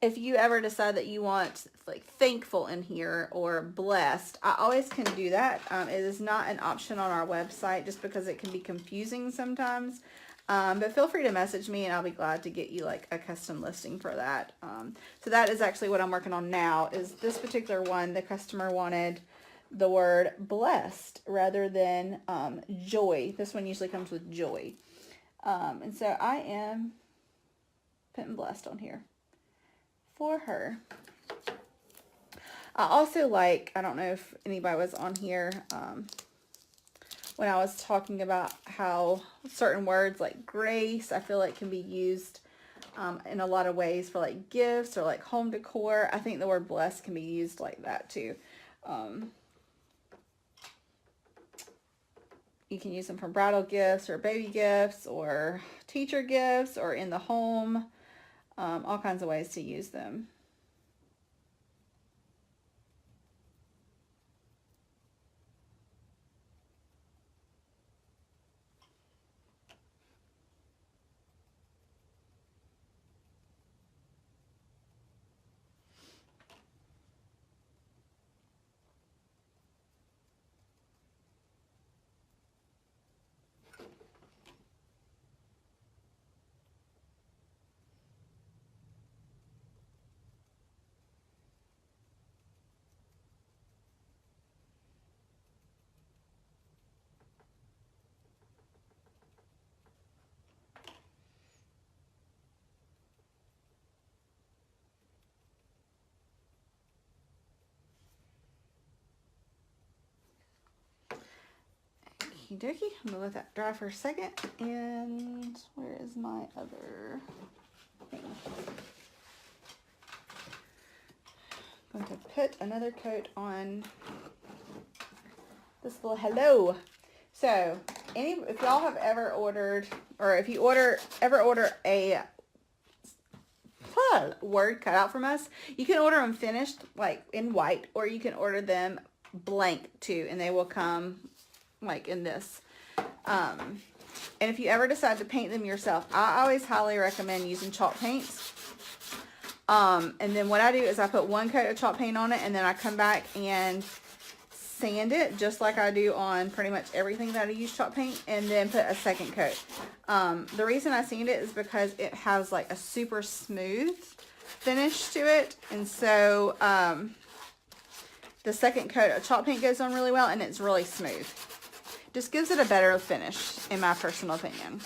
if you ever decide that you want like thankful in here or blessed, I always can do that. It is not an option on our website just because it can be confusing sometimes. But feel free to message me and I'll be glad to get you like a custom listing for that. So that is actually what I'm working on now, is this particular one. The customer wanted the word blessed rather than joy. This one usually comes with joy. And so I am putting blessed on here for her. I also like, I don't know if anybody was on here when I was talking about how certain words like grace, I feel like can be used in a lot of ways for like gifts or like home decor. I think the word blessed can be used like that too. You can use them for bridal gifts or baby gifts or teacher gifts or in the home. All kinds of ways to use them. Okie dokie. I'm going to let that dry for a second. And where is my other thing? I'm going to put another coat on this little hello. So, if y'all have ever ordered, or if you ever order a word cut out from us, you can order them finished, like in white, or you can order them blank too, and they will come like in this. And if you ever decide to paint them yourself, I always highly recommend using chalk paints. And then what I do is I put one coat of chalk paint on it, and then I come back and sand it just like I do on pretty much everything that I use chalk paint, and then put a second coat. The reason I sand it is because it has like a super smooth finish to it, and so the second coat of chalk paint goes on really well, and it's really smooth. Just gives it a better finish, in my personal opinion.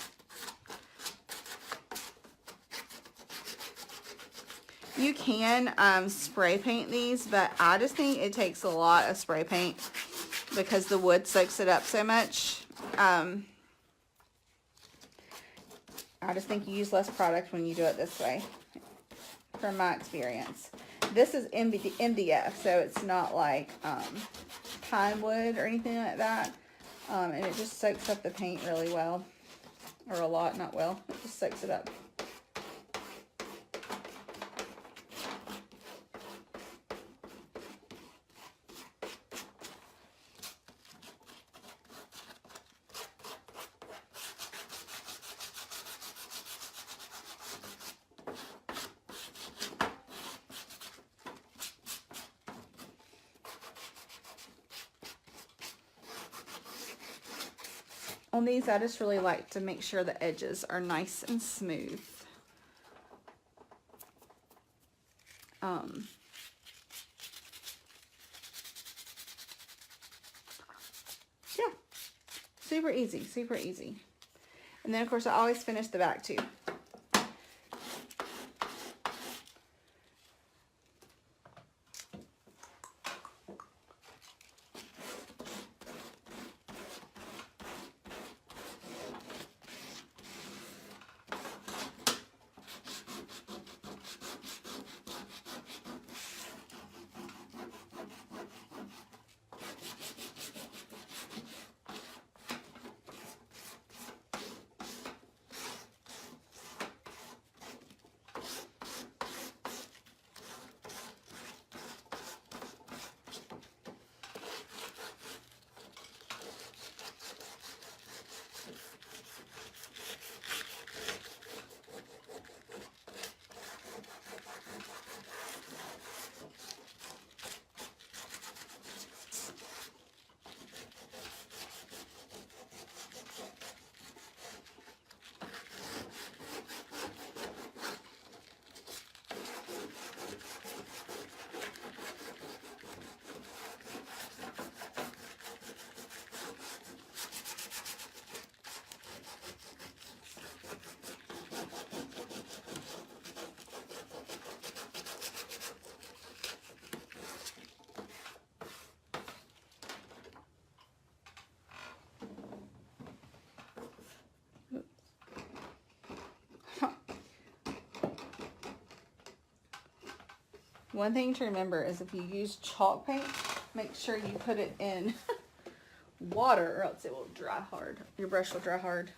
You can spray paint these, but I just think it takes a lot of spray paint because the wood soaks it up so much. I just think you use less product when you do it this way, from my experience. This is MDF, so it's not like pine wood or anything like that. And it just soaks up the paint really well. Or a lot, not well. It just soaks it up. On these, I just really like to make sure the edges are nice and smooth. Yeah, super easy, super easy. And then, of course, I always finish the back, too. One thing to remember is if you use chalk paint, make sure you put it in water or else it will dry hard. Your brush will dry hard,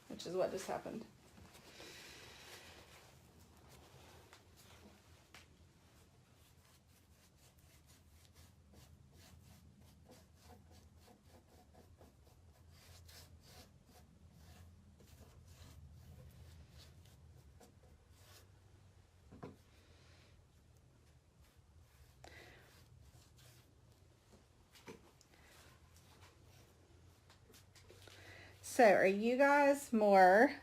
which is what just happened. So are you guys more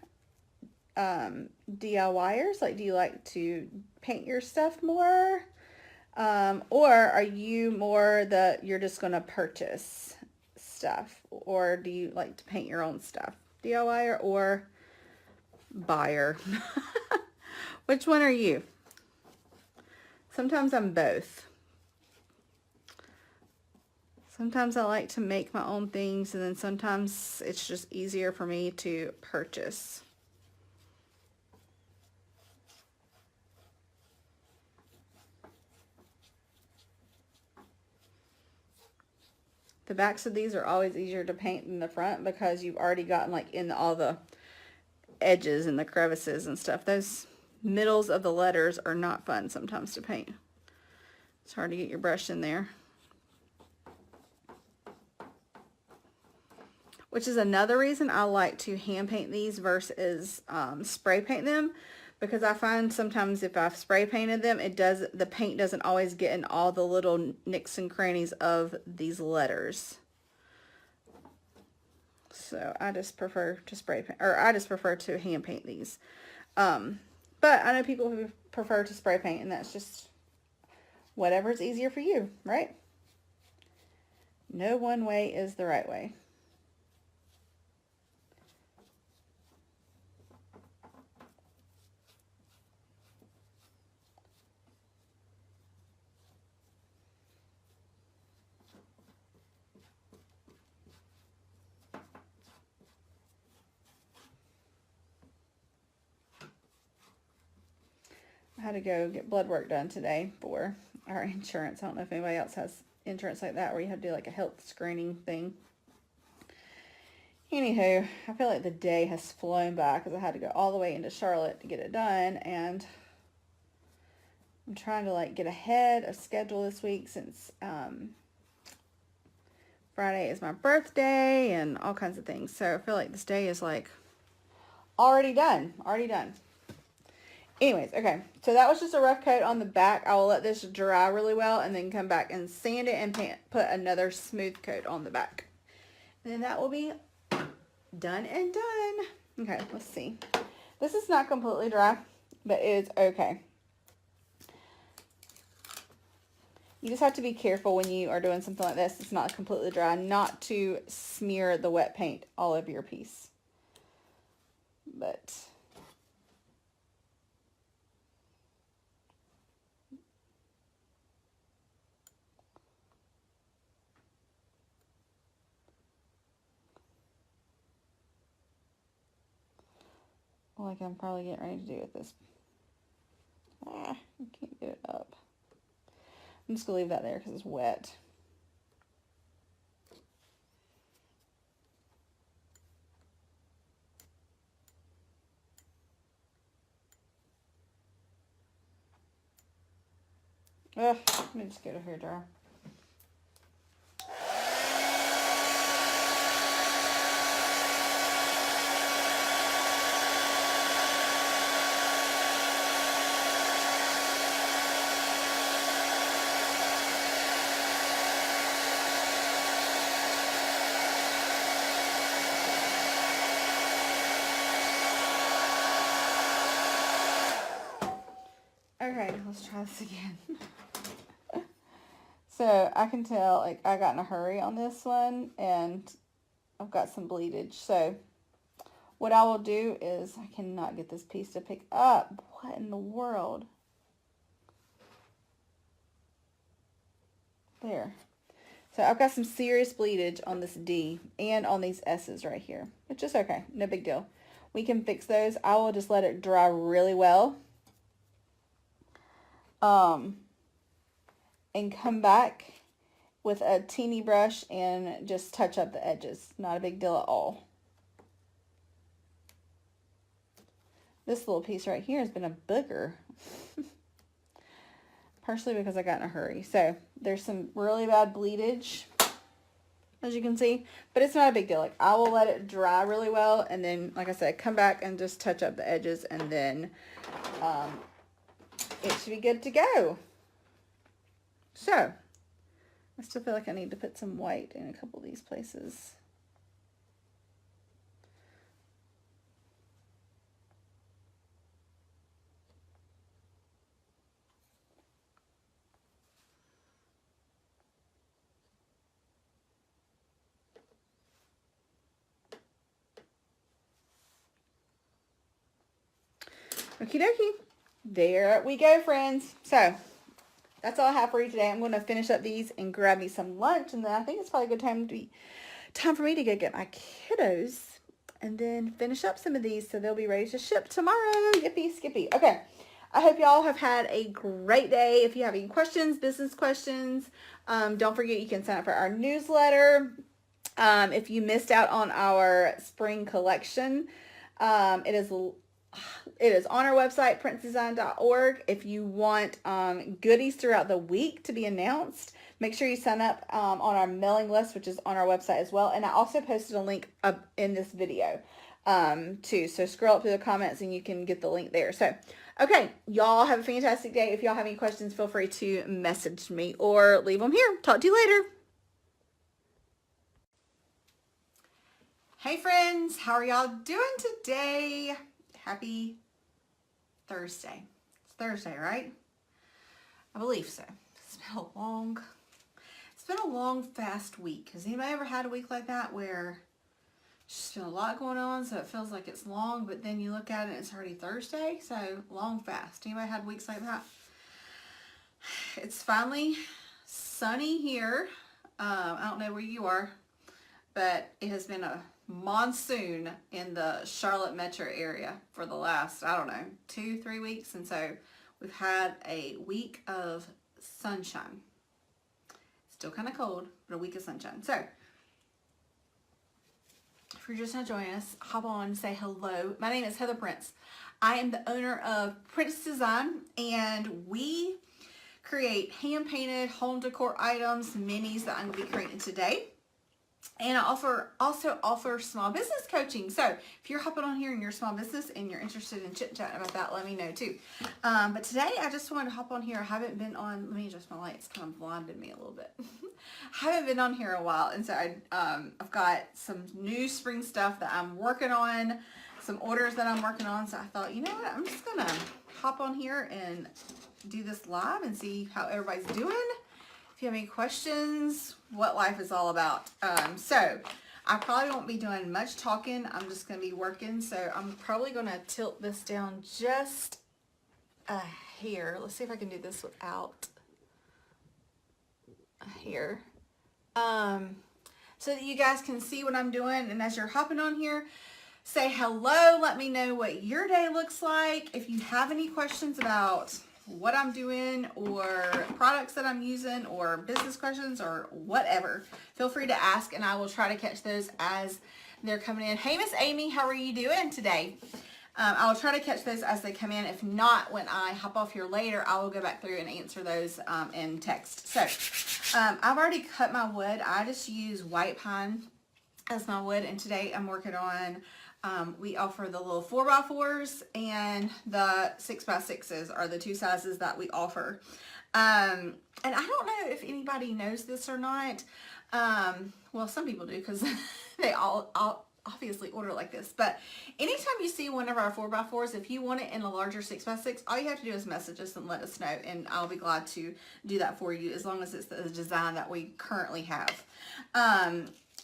DIYers? Like, do you like to paint your stuff more? Or are you more you're just going to purchase stuff? Or do you like to paint your own stuff? DIYer or buyer? Which one are you? Sometimes I'm both. Sometimes I like to make my own things, and then sometimes it's just easier for me to purchase. The backs of these are always easier to paint than the front because you've already gotten like in all the edges and the crevices and stuff. Those middles of the letters are not fun sometimes to paint. It's hard to get your brush in there. Which is another reason I like to hand paint these versus spray paint them, because I find sometimes if I've spray painted them, the paint doesn't always get in all the little nicks and crannies of these letters. So I just prefer to spray paint, or I just prefer to hand paint these. But I know people who prefer to spray paint, and that's just whatever's easier for you, right? No one way is the right way. I had to go get blood work done today for our insurance. I don't know if anybody else has insurance like that where you have to do like a health screening thing. Anywho, I feel like the day has flown by because I had to go all the way into Charlotte to get it done, and I'm trying to like get ahead of schedule this week since Friday is my birthday and all kinds of things. So I feel like this day is like already done. Anyways, okay, so that was just a rough coat on the back. I will let this dry really well and then come back and sand it and put another smooth coat on the back. And then that will be Done and done. Okay, let's see. This is not completely dry, but it's okay. You just have to be careful when you are doing something like this. It's not completely dry, not to smear the wet paint all over your piece. But like I'm probably getting ready to do with this. I can't get it up. I'm just gonna leave that there because it's wet. Ugh, let me just get a hairdryer. Okay, let's try this again. So I can tell, like, I got in a hurry on this one, and I've got some bleedage. So what I will do is, I cannot get this piece to pick up. What in the world? There. So I've got some serious bleedage on this D and on these S's right here, which is okay. No big deal. We can fix those. I will just let it dry really well. And come back with a teeny brush and just touch up the edges. Not a big deal at all. This little piece right here has been a booger. Partially because I got in a hurry. So there's some really bad bleedage, as you can see, but it's not a big deal. Like, I will let it dry really well, and then, like I said, come back and just touch up the edges, and then it should be good to go. So I still feel like I need to put some white in a couple of these places. Okie dokie. There we go, friends. So that's all I have for you today. I'm going to finish up these and grab me some lunch, and then I think it's probably a good time for me to go get my kiddos and then finish up some of these so they'll be ready to ship tomorrow. Yippee skippy. Okay. I hope y'all have had a great day. If you have any questions, business questions, don't forget you can sign up for our newsletter. If you missed out on our spring collection, it is on our website, princedesign.org. If you want goodies throughout the week to be announced, make sure you sign up on our mailing list, which is on our website as well. And I also posted a link up in this video too. So scroll up through the comments and you can get the link there. So, okay, y'all have a fantastic day. If y'all have any questions, feel free to message me or leave them here. Talk to you later. Hey friends, how are y'all doing today? Happy Thursday. It's Thursday, right? I believe so. It's been a long, fast week. Has anybody ever had a week like that where there's just been a lot going on, so it feels like it's long, but then you look at it and it's already Thursday? So long, fast. Anybody had weeks like that? It's finally sunny here. I don't know where you are, but it has been a monsoon in the Charlotte metro area for the last, I don't know, 2-3 weeks. And so we've had a week of sunshine. Still kind of cold, but a week of sunshine. So if you're just now joining us, hop on, say hello. My name is Heather Prince. I am the owner of Prince Design, and we create hand-painted home decor items, minis that I'm going to be creating today. And I also offer small business coaching. So if you're hopping on here in your small business and you're interested in chit-chatting about that, let me know too. But today I just wanted to hop on here. I haven't been on, let me adjust my light. It's kind of blinded me a little bit. I haven't been on here a while. And so I've got some new spring stuff that I'm working on, some orders that I'm working on. So I thought, you know what, I'm just going to hop on here and do this live and see how everybody's doing. If you have any questions, what life is all about. So I probably won't be doing much talking. I'm just going to be working. So I'm probably going to tilt this down just a hair. Let's see if I can do this without a hair. So that you guys can see what I'm doing. And as you're hopping on here, say hello. Let me know what your day looks like. If you have any questions about what I'm doing or products that I'm using or business questions or whatever, feel free to ask and I will try to catch those as they're coming in. Hey, Miss Amy, how are you doing today? I will try to catch those as they come in. If not, when I hop off here later, I will go back through and answer those in text. So I've already cut my wood. I just use white pine as my wood, and today I'm working on we offer the little 4x4s and the 6x6s are the two sizes that we offer. And I don't know if anybody knows this or not. Well, some people do because they all obviously order like this. But anytime you see one of our 4x4s, if you want it in a larger 6x6, all you have to do is message us and let us know. And I'll be glad to do that for you as long as it's the design that we currently have.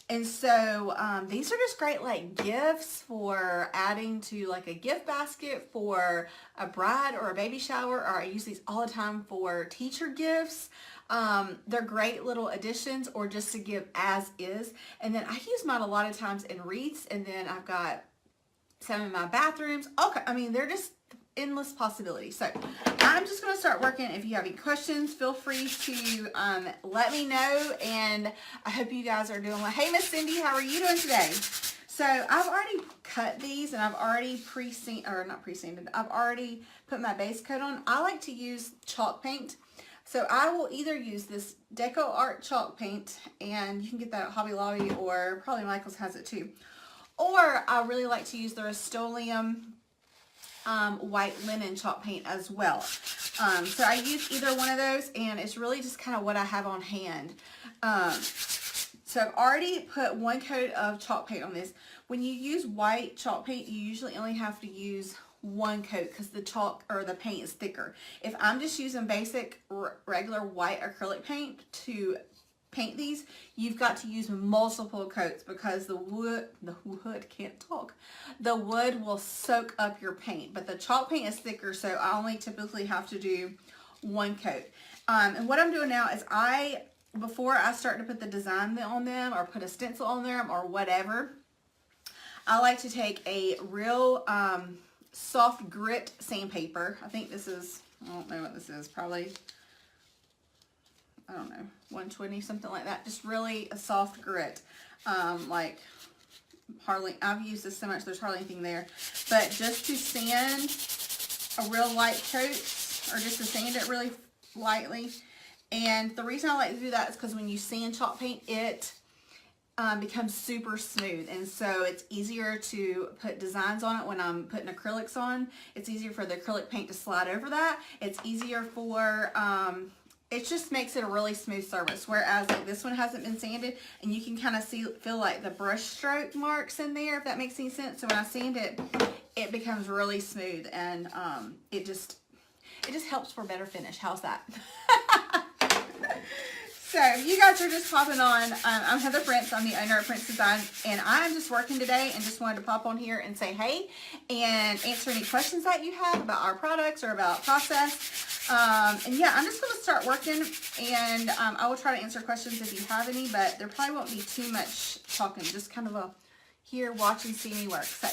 And so these are just great like gifts for adding to like a gift basket for a bride or a baby shower, or I use these all the time for teacher gifts. They're great little additions or just to give as is. And then I use mine a lot of times in wreaths, and then I've got some in my bathrooms. Okay, I mean, they're just endless possibilities. So I'm just going to start working. If you have any questions, feel free to let me know, and I hope you guys are doing well. Hey, Miss Cindy, how are you doing today? So I've already cut these and I've already I've already put my base coat on. I like to use chalk paint. So I will either use this Deco Art chalk paint, and you can get that at Hobby Lobby, or probably Michael's has it too. Or I really like to use the Rust-Oleum white linen chalk paint as well. So I use either one of those, and it's really just kind of what I have on hand. So I've already put one coat of chalk paint on this. When you use white chalk paint, you usually only have to use one coat because the chalk or the paint is thicker. If I'm just using basic regular white acrylic paint to paint these, you've got to use multiple coats because the wood will soak up your paint. But the chalk paint is thicker, so I only typically have to do one coat. And what I'm doing now is before I start to put the design on them or put a stencil on them or whatever, I like to take a real soft grit sandpaper. I think this is, I don't know what this is, probably, I don't know, 120, something like that. Just really a soft grit. Like hardly, I've used this so much, there's hardly anything there. But just to sand a real light coat, or just to sand it really lightly. And the reason I like to do that is because when you sand chalk paint, it becomes super smooth, and so it's easier to put designs on it when I'm putting acrylics on. It's easier for the acrylic paint to slide over that. It's easier for it just makes it a really smooth surface, whereas like this one hasn't been sanded, and you can kind of feel like the brush stroke marks in there, if that makes any sense. So when I sand it, it becomes really smooth, and it just helps for a better finish. How's that? So you guys are just popping on. I'm Heather Prince. I'm the owner of Prince Design, and I'm just working today and just wanted to pop on here and say hey and answer any questions that you have about our products or about process. And yeah, I'm just going to start working, and I will try to answer questions if you have any, but there probably won't be too much talking, just kind of a here, watch and see me work. So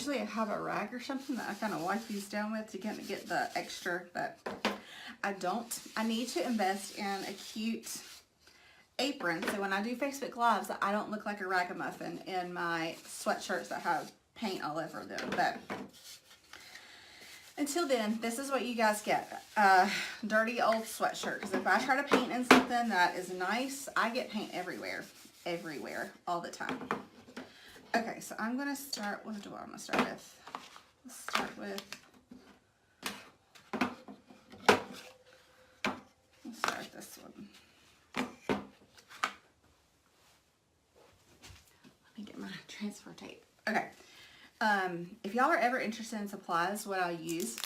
usually I have a rag or something that I kind of wipe these down with to kind of get the extra, but I don't. I need to invest in a cute apron so when I do Facebook Lives, I don't look like a ragamuffin in my sweatshirts that have paint all over them. But until then, this is what you guys get. Dirty old sweatshirt. Because if I try to paint in something that is nice, I get paint everywhere. Everywhere. All the time. Okay, so I'm going to start, what do I want to start with? Let's start with, let's start this one. Let me get my transfer tape. Okay. If y'all are ever interested in supplies, what I use,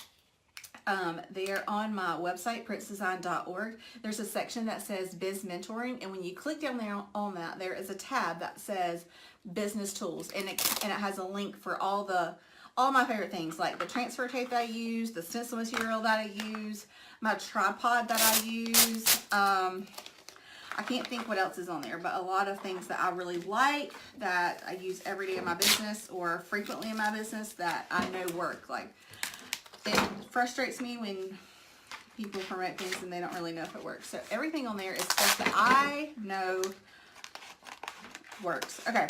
they're on my website, princedesign.org. There's a section that says Biz Mentoring, and when you click down there on that, there is a tab that says Business Tools, and it has a link for all my favorite things, like the transfer tape that I use, the stencil material that I use, my tripod that I use. I can't think what else is on there, but a lot of things that I really like that I use every day in my business or frequently in my business that I know work. Like, it frustrates me when people promote things and they don't really know if it works. So everything on there is stuff that I know works. Okay,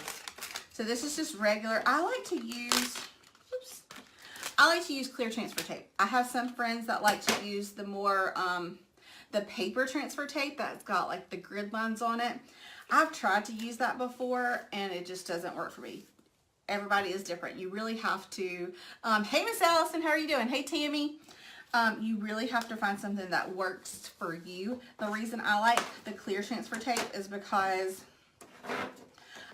so this is just regular. I like to use clear transfer tape. I have some friends that like to use the more the paper transfer tape that's got like the grid lines on it. I've tried to use that before and it just doesn't work for me. Everybody is different. You really have to, hey Miss Allison, how are you doing? Hey Tammy. You really have to find something that works for you. The reason I like the clear transfer tape is because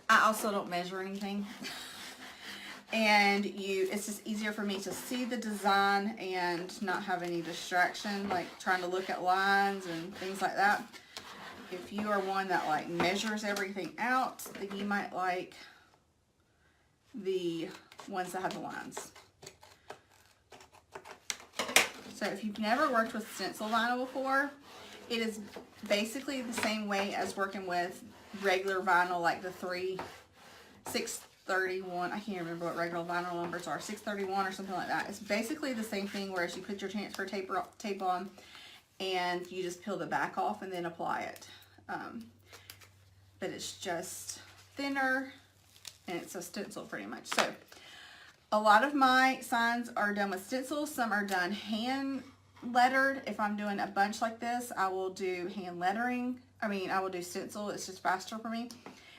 I also don't measure anything. And it's just easier for me to see the design and not have any distraction, like trying to look at lines and things like that. If you are one that like measures everything out, then you might like the ones that have the lines. So if you've never worked with stencil vinyl before, it is basically the same way as working with regular vinyl, like the 631, I can't remember what regular vinyl numbers are, 631 or something like that. It's basically the same thing, whereas you put your transfer tape on and you just peel the back off and then apply it. But it's just thinner and it's a stencil pretty much. So a lot of my signs are done with stencil. Some are done hand lettered. If I'm doing a bunch like this, I will do hand lettering. I will do stencil. It's just faster for me.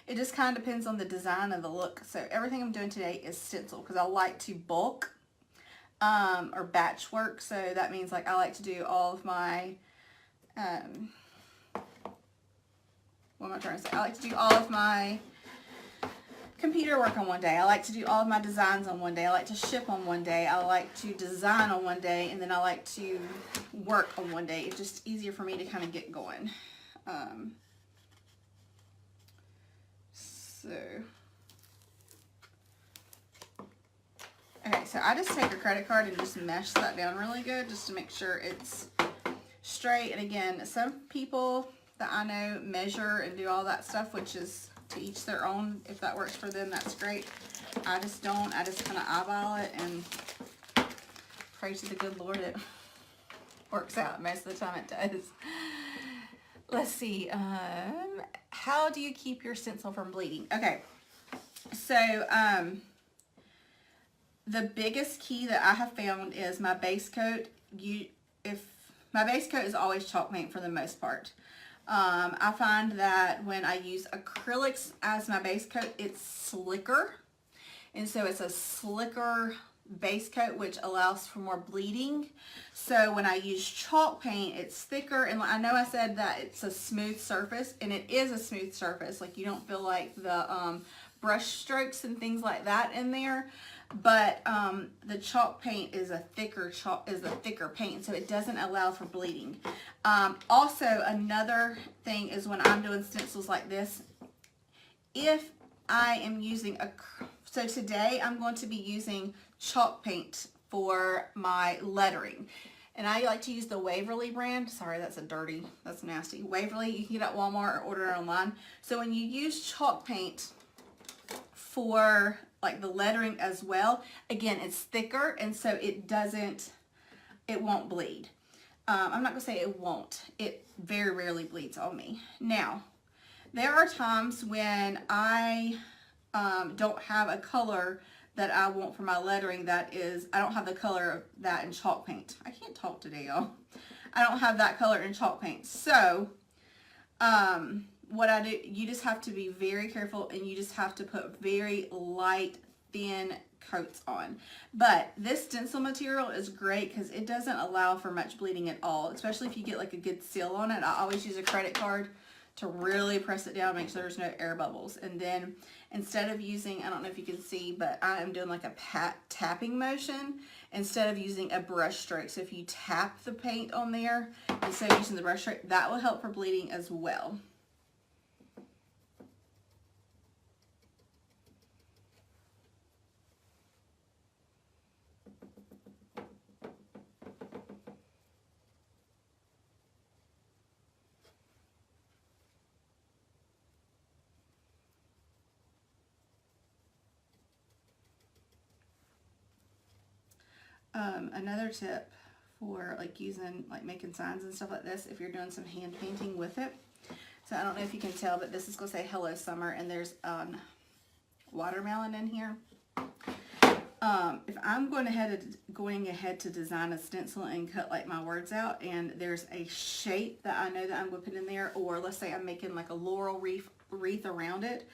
It just kind of depends on the design and the look. So everything I'm doing today is stencil because I like to bulk or batch work. So that means like I like to do all of my, what am I trying to say? I like to do all of my computer work on one day. I like to do all of my designs on one day. I like to ship on one day. I like to design on one day, and then I like to work on one day. It's just easier for me to kind of get going. Okay, so I just take a credit card and just mesh that down really good just to make sure it's straight. And again, some people that I know measure and do all that stuff, which is to each their own. If that works for them, that's great. I just don't. I just kind of eyeball it and pray to the good Lord it works out. Most of the time it does. Let's see. How do you keep your stencil from bleeding? Okay, so the biggest key that I have found is my base coat. My base coat is always chalk paint for the most part. I find that when I use acrylics as my base coat, it's slicker. And so it's a slicker base coat, which allows for more bleeding. So when I use chalk paint, it's thicker. And I know I said that it's a smooth surface, and it is a smooth surface. Like, you don't feel like the brush strokes and things like that in there. But the chalk paint is a thicker paint, so it doesn't allow for bleeding. Also, another thing is when I'm doing stencils like this, if I am using so today I'm going to be using chalk paint for my lettering. And I like to use the Waverly brand. Sorry, that's nasty. Waverly, you can get it at Walmart or order it online. So when you use chalk paint for like the lettering as well. Again, it's thicker, and so it won't bleed. I'm not gonna say it won't. It very rarely bleeds on me. Now, there are times when I don't have a color that I want for my lettering I don't have the color of that in chalk paint. I can't talk today, y'all. I don't have that color in chalk paint. So, what I do, you just have to be very careful, and you just have to put very light, thin coats on. But this stencil material is great because it doesn't allow for much bleeding at all, especially if you get like a good seal on it. I always use a credit card to really press it down, make sure there's no air bubbles. And then instead of using, I don't know if you can see, but I am doing like a tapping motion instead of using a brush stroke. So if you tap the paint on there instead of using the brush stroke, that will help for bleeding as well. Another tip for like making signs and stuff like this, if you're doing some hand painting with it. So I don't know if you can tell, but this is going to say Hello Summer, and there's watermelon in here. If I'm going ahead to design a stencil and cut like my words out, and there's a shape that I know that I'm going to put in there, or let's say I'm making like a laurel wreath around it,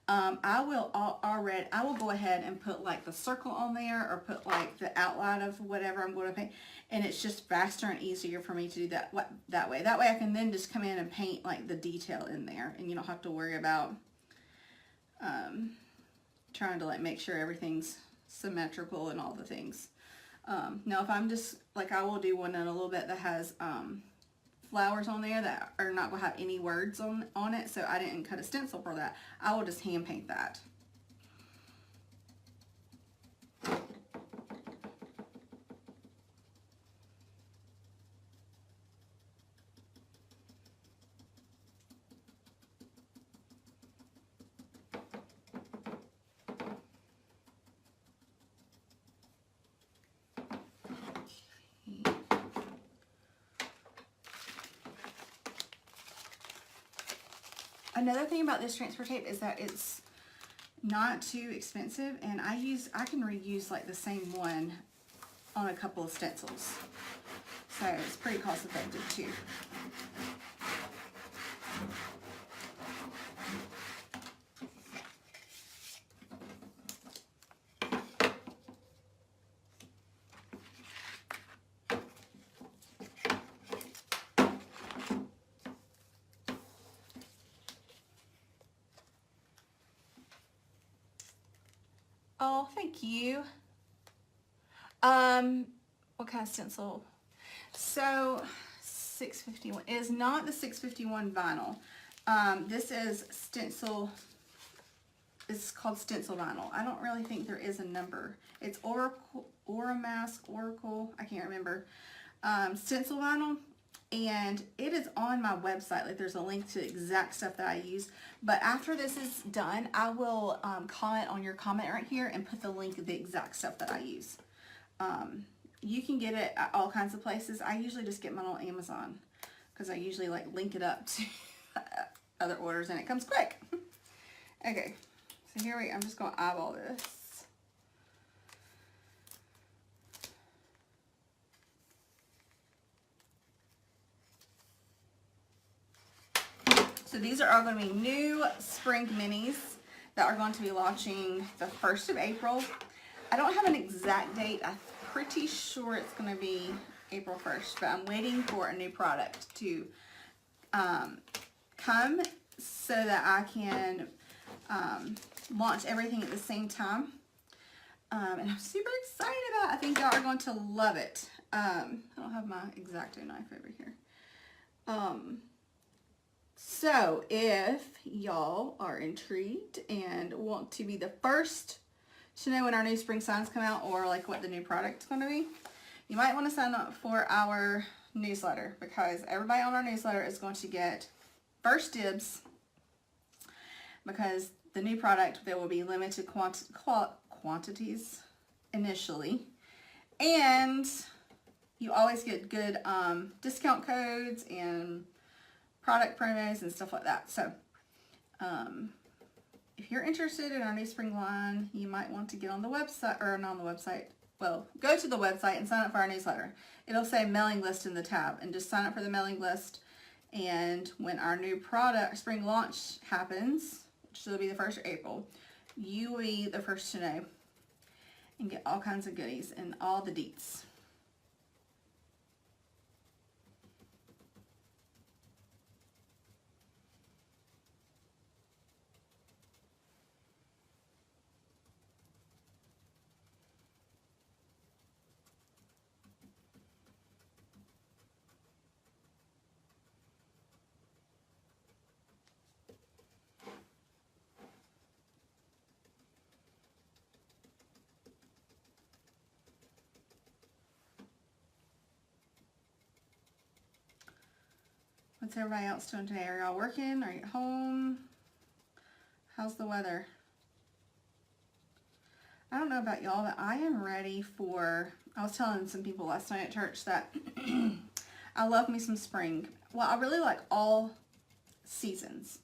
I will go ahead and put like the circle on there, or put like the outline of whatever I'm going to paint, and it's just faster and easier for me to do that way. That way I can then just come in and paint like the detail in there, and you don't have to worry about trying to like make sure everything's symmetrical and all the things. Now if I'm just like, I will do one in a little bit that has flowers on there that are not going to have any words on it, so I didn't cut a stencil for that. I will just hand paint that. Another thing about this transfer tape is that it's not too expensive, and I can reuse like the same one on a couple of stencils, so it's pretty cost effective too. Oh, thank you. What kind of stencil? So 651 is not the 651 vinyl. This is stencil. It's called stencil vinyl. I don't really think there is a number. It's Oracle, I can't remember. Stencil vinyl. And it is on my website. Like, there's a link to the exact stuff that I use. But after this is done, I will comment on your comment right here and put the link of the exact stuff that I use. You can get it at all kinds of places. I usually just get mine on Amazon because I usually like link it up to other orders, and it comes quick. Okay, so here I'm just going to eyeball this. So these are all going to be new spring minis that are going to be launching the 1st of April. I don't have an exact date. I'm pretty sure it's going to be April 1st, but I'm waiting for a new product to come so that I can launch everything at the same time. And I'm super excited about it. I think y'all are going to love it. I don't have my X-Acto knife over here. So if y'all are intrigued and want to be the first to know when our new spring signs come out, or like what the new product's going to be, you might want to sign up for our newsletter, because everybody on our newsletter is going to get first dibs, because the new product, there will be limited quantities initially. And you always get good discount codes and product promos and stuff like that. So if you're interested in our new spring line, you might want to get on the website, or not on the website. Well, go to the website and sign up for our newsletter. It'll say mailing list in the tab, and just sign up for the mailing list. And when our new product spring launch happens, which will be the 1st of April, you will be the first to know and get all kinds of goodies and all the deets. What's everybody else doing today? Are y'all working? Are you at home? How's the weather? I don't know about y'all, but I am ready for, I was telling some people last night at church that I love me some spring. Well, I really like all seasons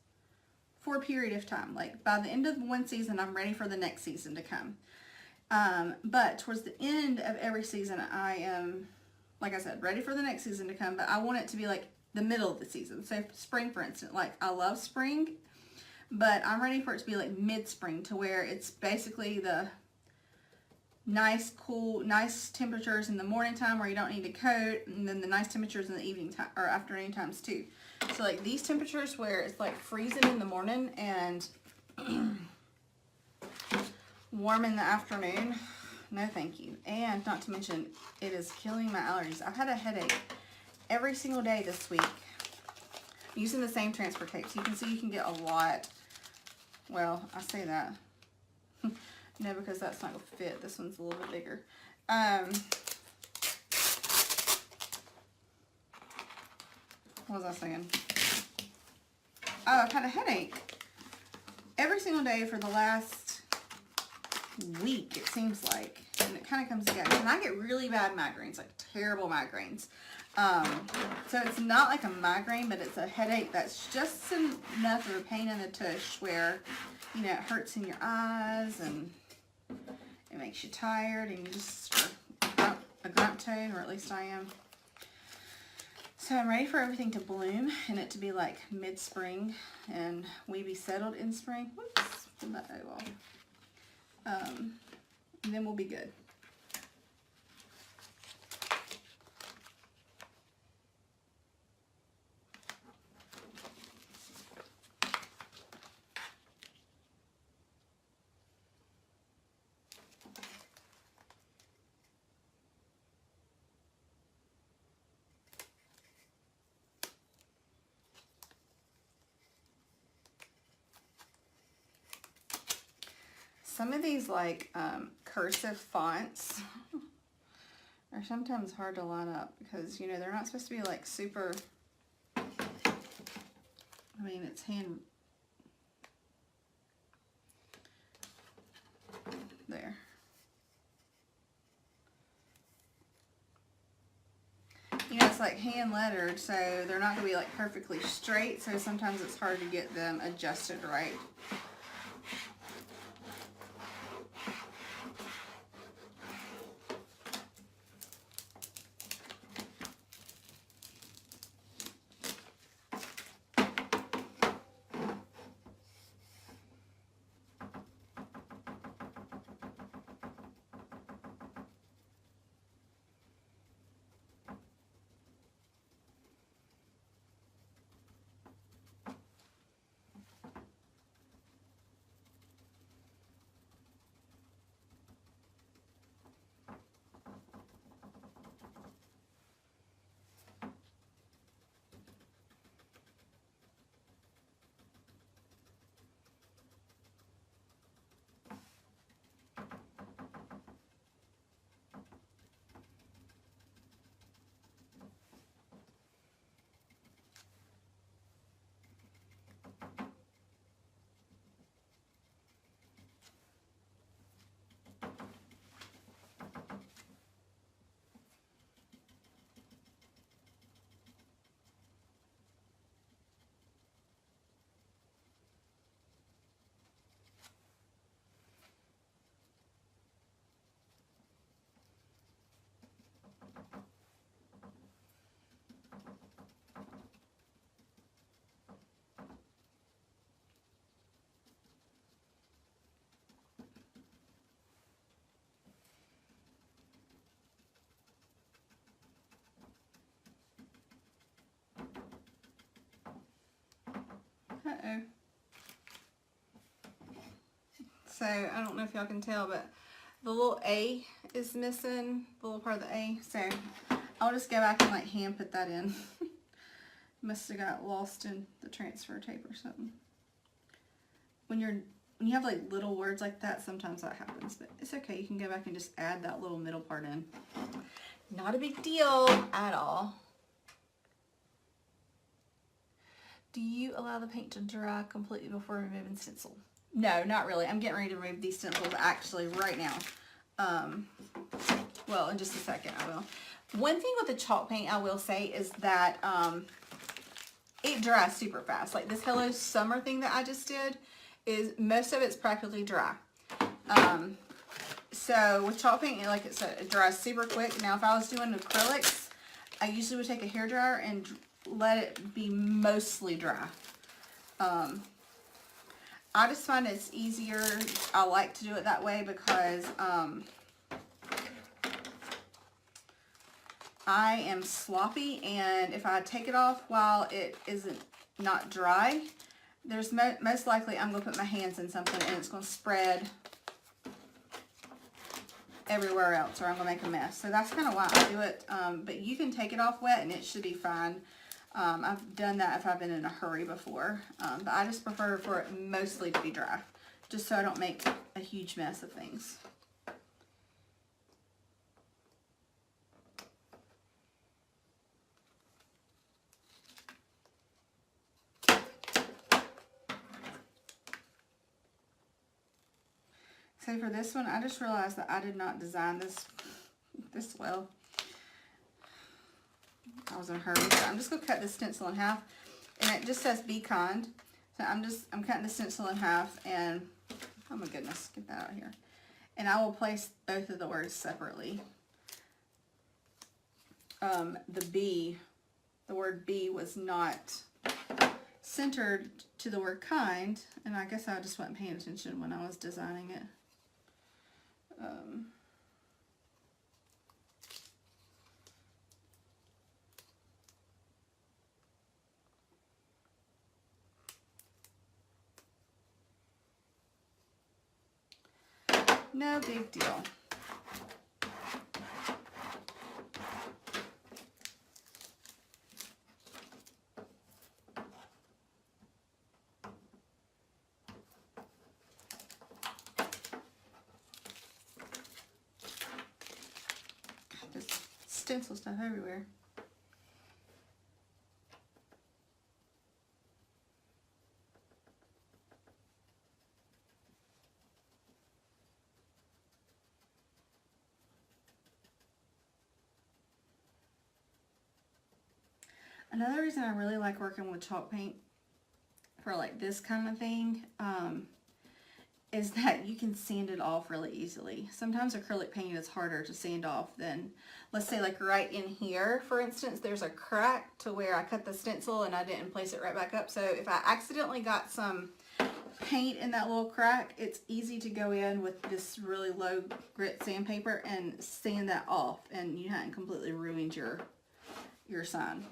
for a period of time. Like by the end of one season, I'm ready for the next season to come. But towards the end of every season, I am, like I said, ready for the next season to come, but I want it to be like the middle of the season. So spring, for instance, like I love spring, but I'm ready for it to be like mid-spring, to where it's basically the nice, cool, nice temperatures in the morning time where you don't need a coat, and then the nice temperatures in the evening time or afternoon times too. So like these temperatures where it's like freezing in the morning and warm in the afternoon, no thank you. And not to mention, it is killing my allergies. I've had a headache every single day this week using the same transfer tape. So you can see you can get a lot. Well, I say that. No, because that's not going to fit. This one's a little bit bigger. What was I saying? Oh, I've had a headache every single day for the last week, it seems like. And it kind of comes together. And I get really bad migraines, like terrible migraines. So it's not like a migraine, but it's a headache that's just enough of a pain in the tush where, you know, it hurts in your eyes and it makes you tired and you just a grunt toad, or at least I am. So I'm ready for everything to bloom and it to be like mid-spring and we be settled in spring. Whoops, put that O off. And then we'll be good. Some of these like cursive fonts are sometimes hard to line up because, you know, they're not supposed to be like super, I mean, it's hand, there. You know, it's like hand lettered, so they're not going to be like perfectly straight, so sometimes it's hard to get them adjusted right. So I don't know if y'all can tell, but the little A is missing, the little part of the A. So I'll just go back and like hand put that in. Must have got lost in the transfer tape or something. When you have like little words like that, sometimes that happens, but it's okay. You can go back and just add that little middle part in. Not a big deal at all. Do you allow the paint to dry completely before removing stencil? No, not really. I'm getting ready to remove these stencils actually right now. Well, in just a second I will. One thing with the chalk paint I will say is that it dries super fast. Like this Hello Summer thing that I just did, is most of it's practically dry. So with chalk paint, like I said, it dries super quick. Now if I was doing acrylics, I usually would take a hairdryer and let it be mostly dry. I just find it's easier. I like to do it that way because I am sloppy, and if I take it off while it isn't not dry, there's most likely I'm going to put my hands in something and it's going to spread everywhere else, or I'm going to make a mess. So that's kind of why I do it. But you can take it off wet and it should be fine. I've done that if I've been in a hurry before. But I just prefer for it mostly to be dry, just so I don't make a huge mess of things. So for this one, I just realized that I did not design this well. I was in a hurry, so I'm just going to cut this stencil in half, and it just says be kind. So I'm cutting the stencil in half, and oh my goodness, get that out of here. And I will place both of the words separately. The word be was not centered to the word kind, and I guess I just wasn't paying attention when I was designing it. No big deal. There's stencil stuff everywhere. Another reason I really like working with chalk paint for like this kind of thing is that you can sand it off really easily. Sometimes acrylic paint is harder to sand off than, let's say like right in here, for instance, there's a crack to where I cut the stencil and I didn't place it right back up. So if I accidentally got some paint in that little crack, it's easy to go in with this really low grit sandpaper and sand that off, and you hadn't completely ruined your sign.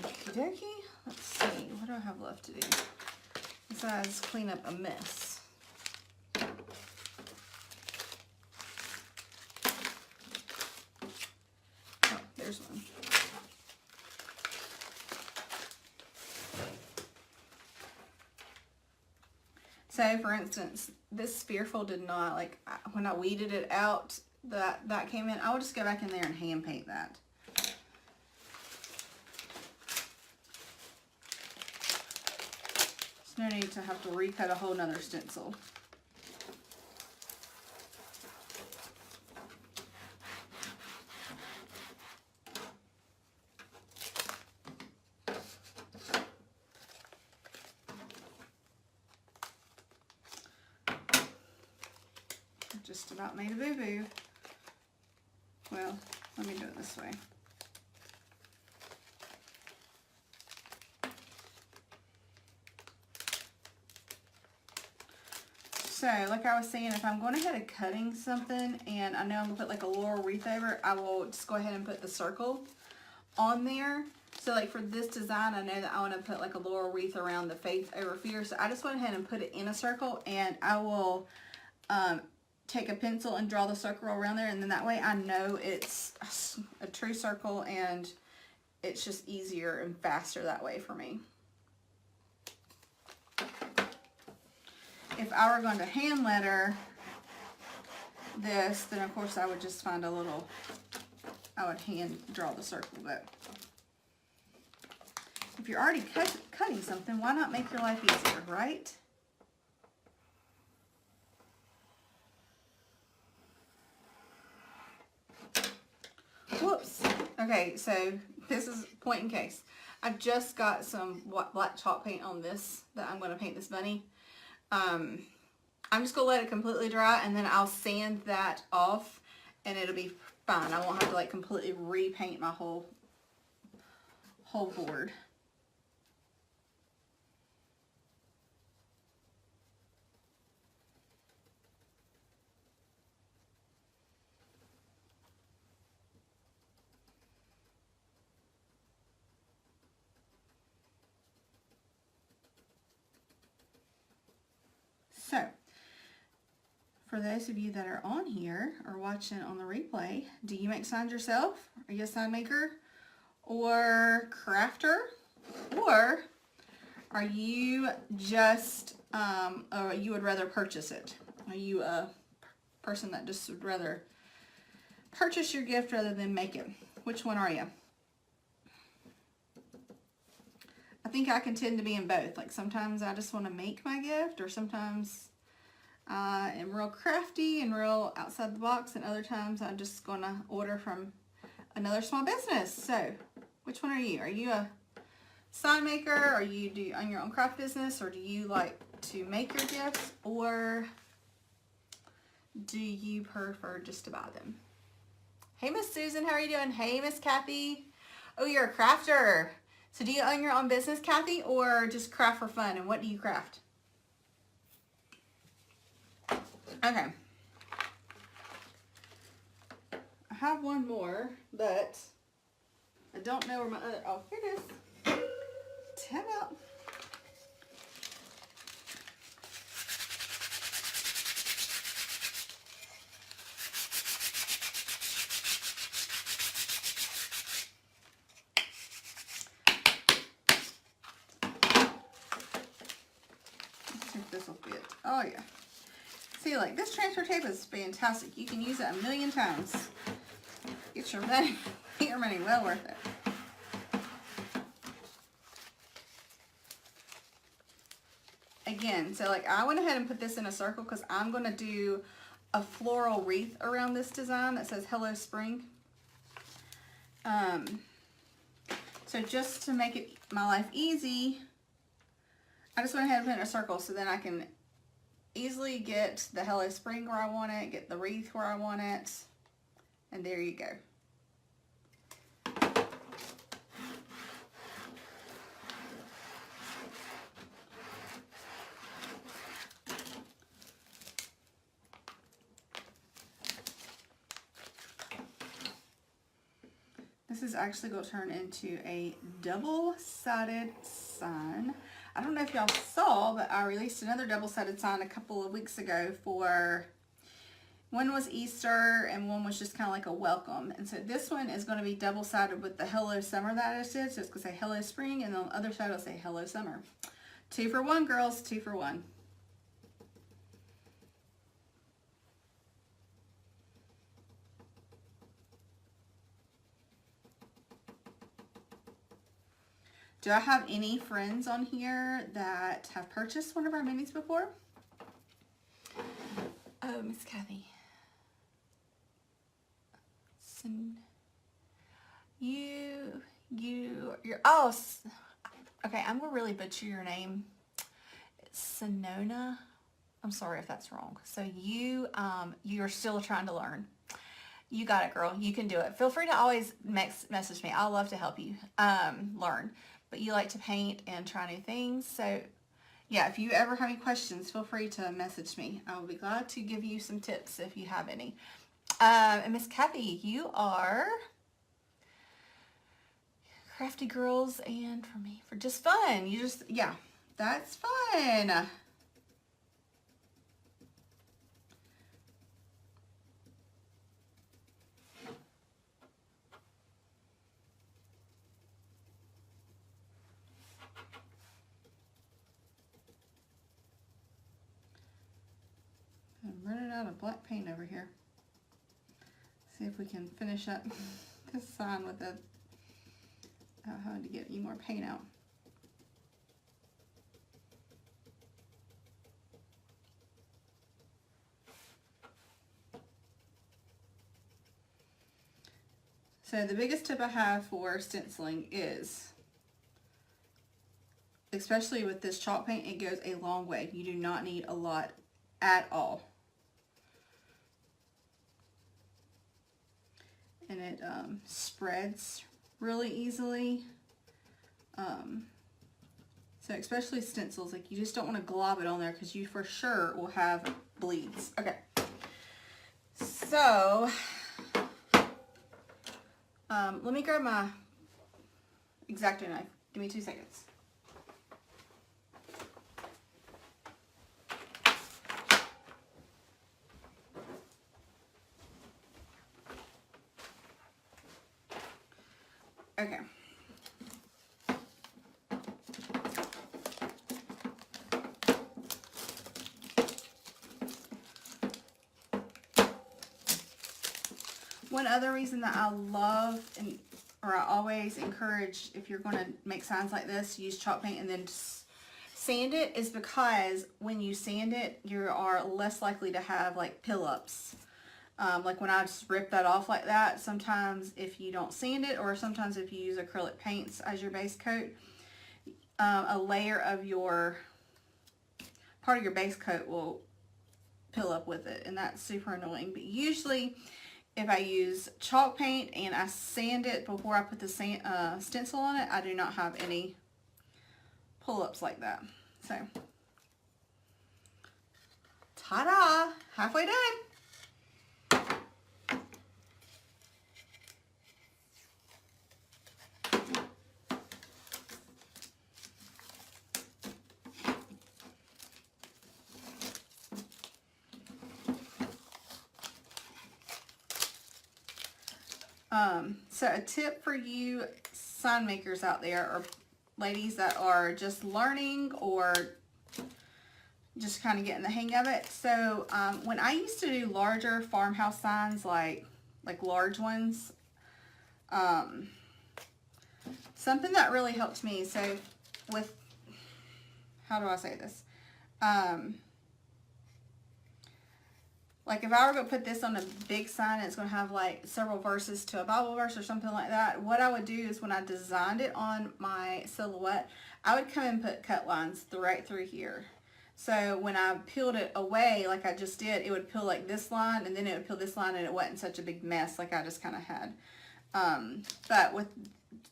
Okie dokie. Let's see, what do I have left to do besides clean up a mess? Oh, there's one. So for instance, this spearful did not, like when I weeded it out, that came in. I will just go back in there and hand paint that. No need to have to recut a whole nother stencil. just about made a boo-boo. Well, let me do it this way. So, like I was saying, if I'm going ahead and cutting something and I know I'm going to put like a laurel wreath over it, I will just go ahead and put the circle on there. So like for this design, I know that I want to put like a laurel wreath around the faith over fear. So I just went ahead and put it in a circle, and I will take a pencil and draw the circle around there. And then that way I know it's a true circle, and it's just easier and faster that way for me. If I were going to hand letter this, then of course I would just find a little, I would hand draw the circle. But if you're already cutting something, why not make your life easier, right? Whoops. Okay, so this is point in case. I've just got some black chalk paint on this that I'm going to paint this bunny. I'm just going to let it completely dry, and then I'll sand that off, and it'll be fine. I won't have to like completely repaint my whole board. So, for those of you that are on here or watching on the replay, do you make signs yourself? Are you a sign maker or crafter? Or are you just, or you would rather purchase it? Are you a person that just would rather purchase your gift rather than make it? Which one are you? I think I can tend to be in both. Like sometimes I just want to make my gift, or sometimes I am real crafty and real outside the box, and other times I'm just going to order from another small business. So which one are you? Are you a sign maker, or you do own your own craft business, or do you like to make your gifts, or do you prefer just to buy them? Hey, Miss Susan, how are you doing? Hey, Miss Kathy. Oh, you're a crafter. So do you own your own business, Kathy, or just craft for fun? And what do you craft? Okay. I have one more, but I don't know where my other, oh, here it is. Tab out. This will fit. Oh yeah. See, like this transfer tape is fantastic. You can use it a million times. Get your money well worth it. Again, so like I went ahead and put this in a circle because I'm going to do a floral wreath around this design that says Hello Spring. So just to make it my life easy, I just went ahead and put it in a circle so then I can easily get the Hello Spring where I want it, get the wreath where I want it, and there you go. This is actually going to turn into a double-sided sign. I don't know if y'all saw, but I released another double-sided sign a couple of weeks ago for, one was Easter and one was just kind of like a welcome. And so this one is going to be double-sided with the Hello Summer that I did. So it's going to say Hello Spring, and on the other side it'll say Hello Summer. 2 for 1, girls, 2 for 1. Do I have any friends on here that have purchased one of our minis before? Oh, Miss Kathy. You're, oh, okay, I'm going to really butcher your name. It's Sonona. I'm sorry if that's wrong. So you're still trying to learn. You got it, girl. You can do it. Feel free to always message me. I love to help you learn. But you like to paint and try new things. So yeah, if you ever have any questions, feel free to message me. I will be glad to give you some tips if you have any. And Miss Kathy, you are Crafty Girls, and for me, for just fun. You just, yeah, that's fun. I'm running out of black paint over here. See if we can finish up this sign without having to get any more paint out. So the biggest tip I have for stenciling is, especially with this chalk paint, it goes a long way. You do not need a lot at all. And it spreads really easily. So especially stencils, like you just don't want to glob it on there because you for sure will have bleeds. Okay. So let me grab my X-Acto knife. Give me 2 seconds. Okay. One other reason that I love or I always encourage, if you're going to make signs like this, use chalk paint and then sand it, is because when you sand it, you are less likely to have like pill-ups. Like when I just rip that off like that, sometimes if you don't sand it, or sometimes if you use acrylic paints as your base coat, a layer of part of your base coat will pill up with it, and that's super annoying. But usually if I use chalk paint and I sand it before I put the stencil on it, I do not have any pull-ups like that. So, ta-da! Halfway done. So a tip for you sign makers out there, or ladies that are just learning or just kind of getting the hang of it. So when I used to do larger farmhouse signs, like large ones, something that really helped me, so with, how do I say this? Like if I were going to put this on a big sign, it's going to have like several verses to a Bible verse or something like that. What I would do is when I designed it on my silhouette, I would come and put cut lines right through here. So when I peeled it away, like I just did, it would peel like this line, and then it would peel this line, and it wasn't such a big mess like I just kind of had. But with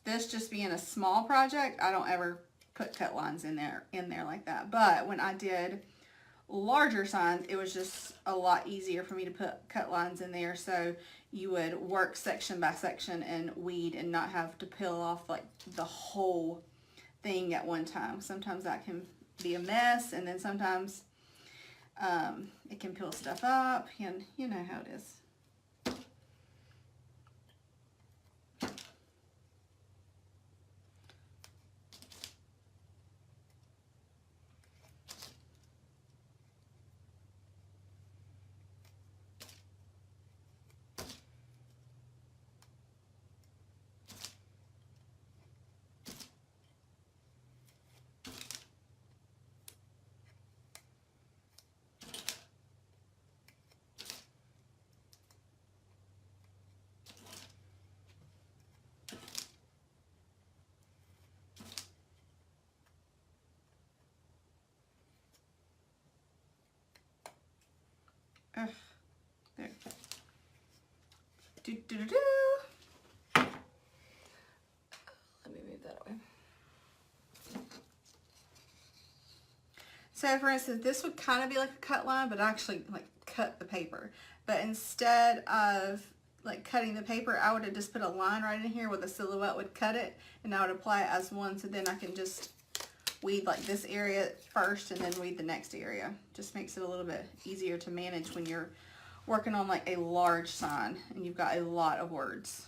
this just being a small project, I don't ever put cut lines in there like that. But when I did larger signs, it was just a lot easier for me to put cut lines in there, so you would work section by section and weed and not have to peel off like the whole thing at one time. Sometimes that can be a mess, and then sometimes it can peel stuff up, and you know how it is. Ugh. There. Do, do, do, do. Let me move that away. So for instance, this would kind of be like a cut line, but actually like cut the paper. But instead of like cutting the paper, I would have just put a line right in here where the silhouette would cut it, and I would apply it as one, so then I can just weed like this area first and then weed the next area. Just makes it a little bit easier to manage when you're working on like a large sign and you've got a lot of words.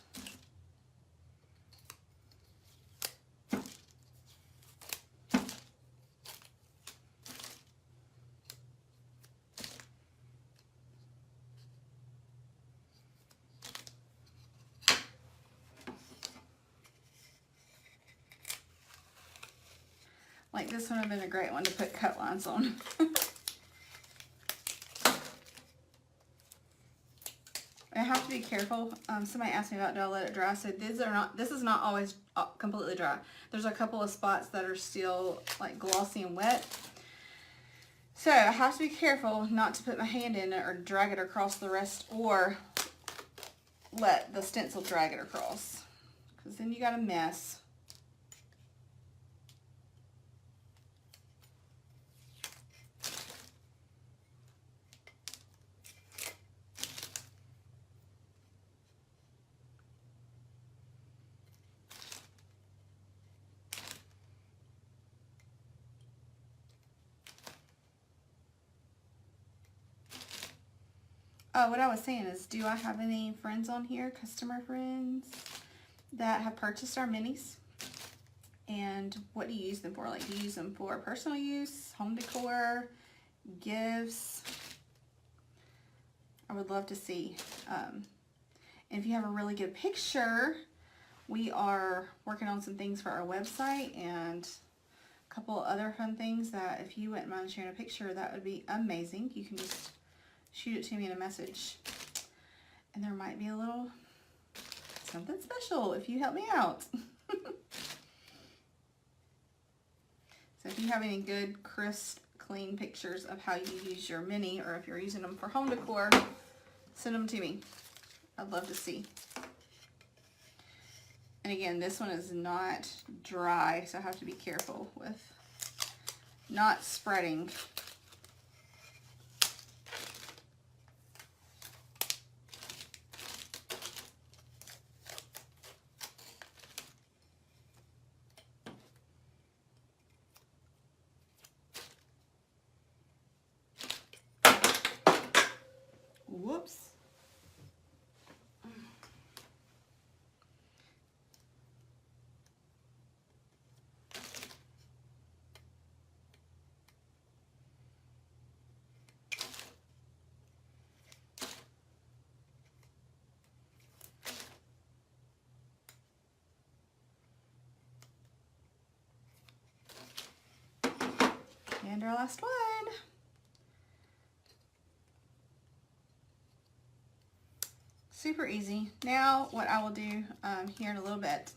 Like this one would have been a great one to put cut lines on. I have to be careful. Somebody asked me about, do I let it dry? So this is not always completely dry. There's a couple of spots that are still like glossy and wet. So I have to be careful not to put my hand in it or drag it across the rest, or let the stencil drag it across, because then you got a mess. Oh, what I was saying is, do I have any friends on here, customer friends, that have purchased our minis? And what do you use them for? Like, do you use them for personal use, home decor, gifts? I would love to see. And if you have a really good picture, we are working on some things for our website and a couple other fun things that if you wouldn't mind sharing a picture, that would be amazing. You can just shoot it to me in a message, and there might be a little something special if you help me out. So if you have any good, crisp, clean pictures of how you use your mini, or if you're using them for home decor, send them to me. I'd love to see. And again, this one is not dry, so I have to be careful with not spreading. Whoops. And our last one. Super easy. Now what I will do here in a little bit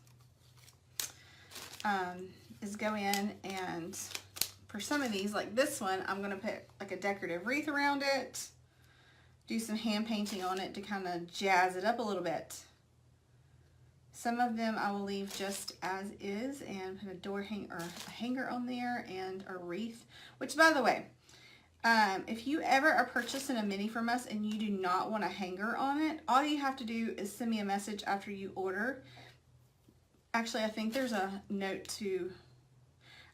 is go in, and for some of these, like this one, I'm going to put like a decorative wreath around it, do some hand painting on it to kind of jazz it up a little bit. Some of them I will leave just as is and put a door hanger on there and a wreath, which, by the way, if you ever are purchasing a mini from us and you do not want a hanger on it, all you have to do is send me a message after you order. Actually, I think there's a note to,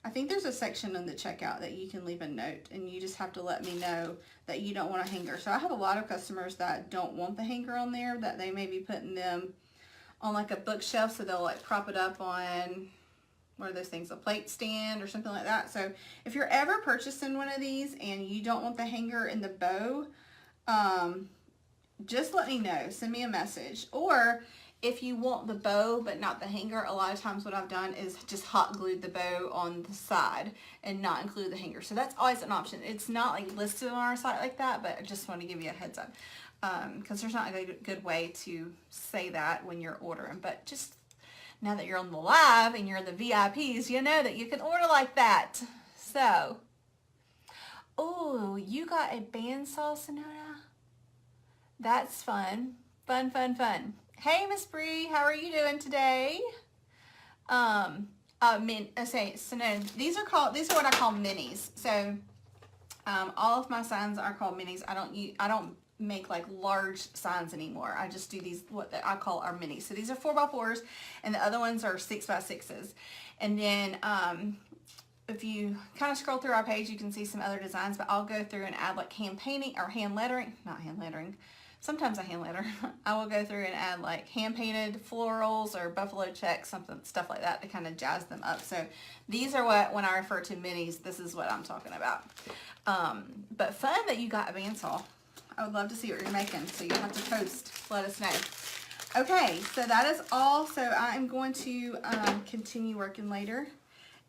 I think there's a section in the checkout that you can leave a note, and you just have to let me know that you don't want a hanger. So I have a lot of customers that don't want the hanger on there, that they may be putting them on like a bookshelf, so they'll like prop it up on, what are those things, a plate stand or something like that. So if you're ever purchasing one of these and you don't want the hanger in the bow, just let me know. Send me a message. Or if you want the bow but not the hanger, a lot of times what I've done is just hot glued the bow on the side and not include the hanger. So that's always an option. It's not like listed on our site like that, but I just want to give you a heads up. Because there's not a good way to say that when you're ordering. But just now that you're on the live and you're the VIPs, you know that you can order like that. So, oh, you got a bandsaw, Sonora? That's fun. Fun, fun, fun. Hey, Miss Bree, how are you doing today? So no, these are what I call minis. So, all of my signs are called minis. I don't make like large signs anymore. I just do these, I call our minis. So these are 4x4s and the other ones are 6x6s. And then, if you kind of scroll through our page, you can see some other designs, but I'll go through and add like hand painting or hand lettering, not hand lettering. Sometimes I hand letter. I will go through and add like hand painted florals or buffalo checks, stuff like that to kind of jazz them up. So these are when I refer to minis, this is what I'm talking about. But fun that you got a bandsaw. I would love to see what you're making. So you'll have to post, let us know. Okay, so that is all. So I'm going to continue working later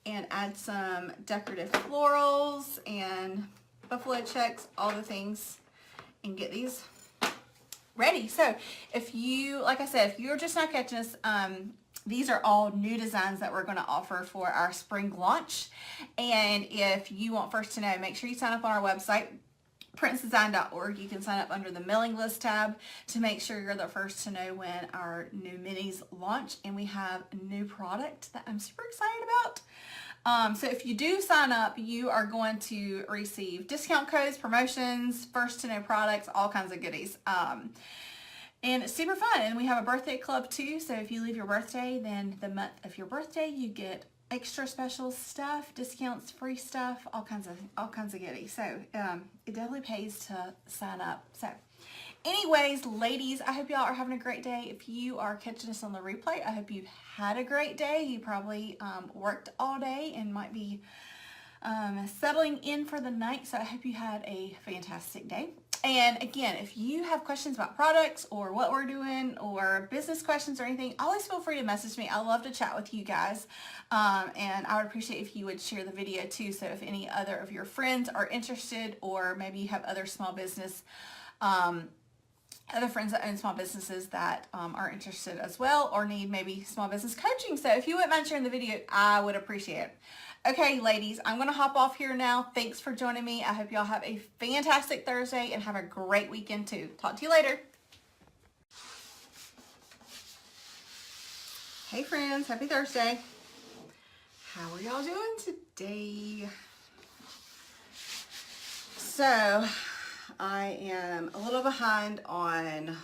and add some decorative florals and buffalo checks, all the things, and get these ready. So if you, like I said, if you're just not catching us, these are all new designs that we're going to offer for our spring launch. And if you want first to know, make sure you sign up on our website, princedesign.org. You can sign up under the mailing list tab to make sure you're the first to know when our new minis launch. And we have a new product that I'm super excited about. So if you do sign up, you are going to receive discount codes, promotions, first to know products, all kinds of goodies. And it's super fun. And we have a birthday club too. So if you leave your birthday, then the month of your birthday, you get extra special stuff, discounts, free stuff, all kinds of goodies. So it definitely pays to sign up. So anyways, ladies, I hope y'all are having a great day. If you are catching us on the replay, I hope you've had a great day. You probably worked all day and might be settling in for the night. So I hope you had a fantastic day. And again, if you have questions about products or what we're doing or business questions or anything, always feel free to message me. I love to chat with you guys. And I would appreciate if you would share the video too. So if any other of your friends are interested, or maybe you have other small business, other friends that own small businesses that are interested as well, or need maybe small business coaching. So if you wouldn't mind sharing the video, I would appreciate it. Okay, ladies, I'm going to hop off here now. Thanks for joining me. I hope y'all have a fantastic Thursday and have a great weekend too. Talk to you later. Hey friends, happy Thursday. How are y'all doing today? So I am a little behind on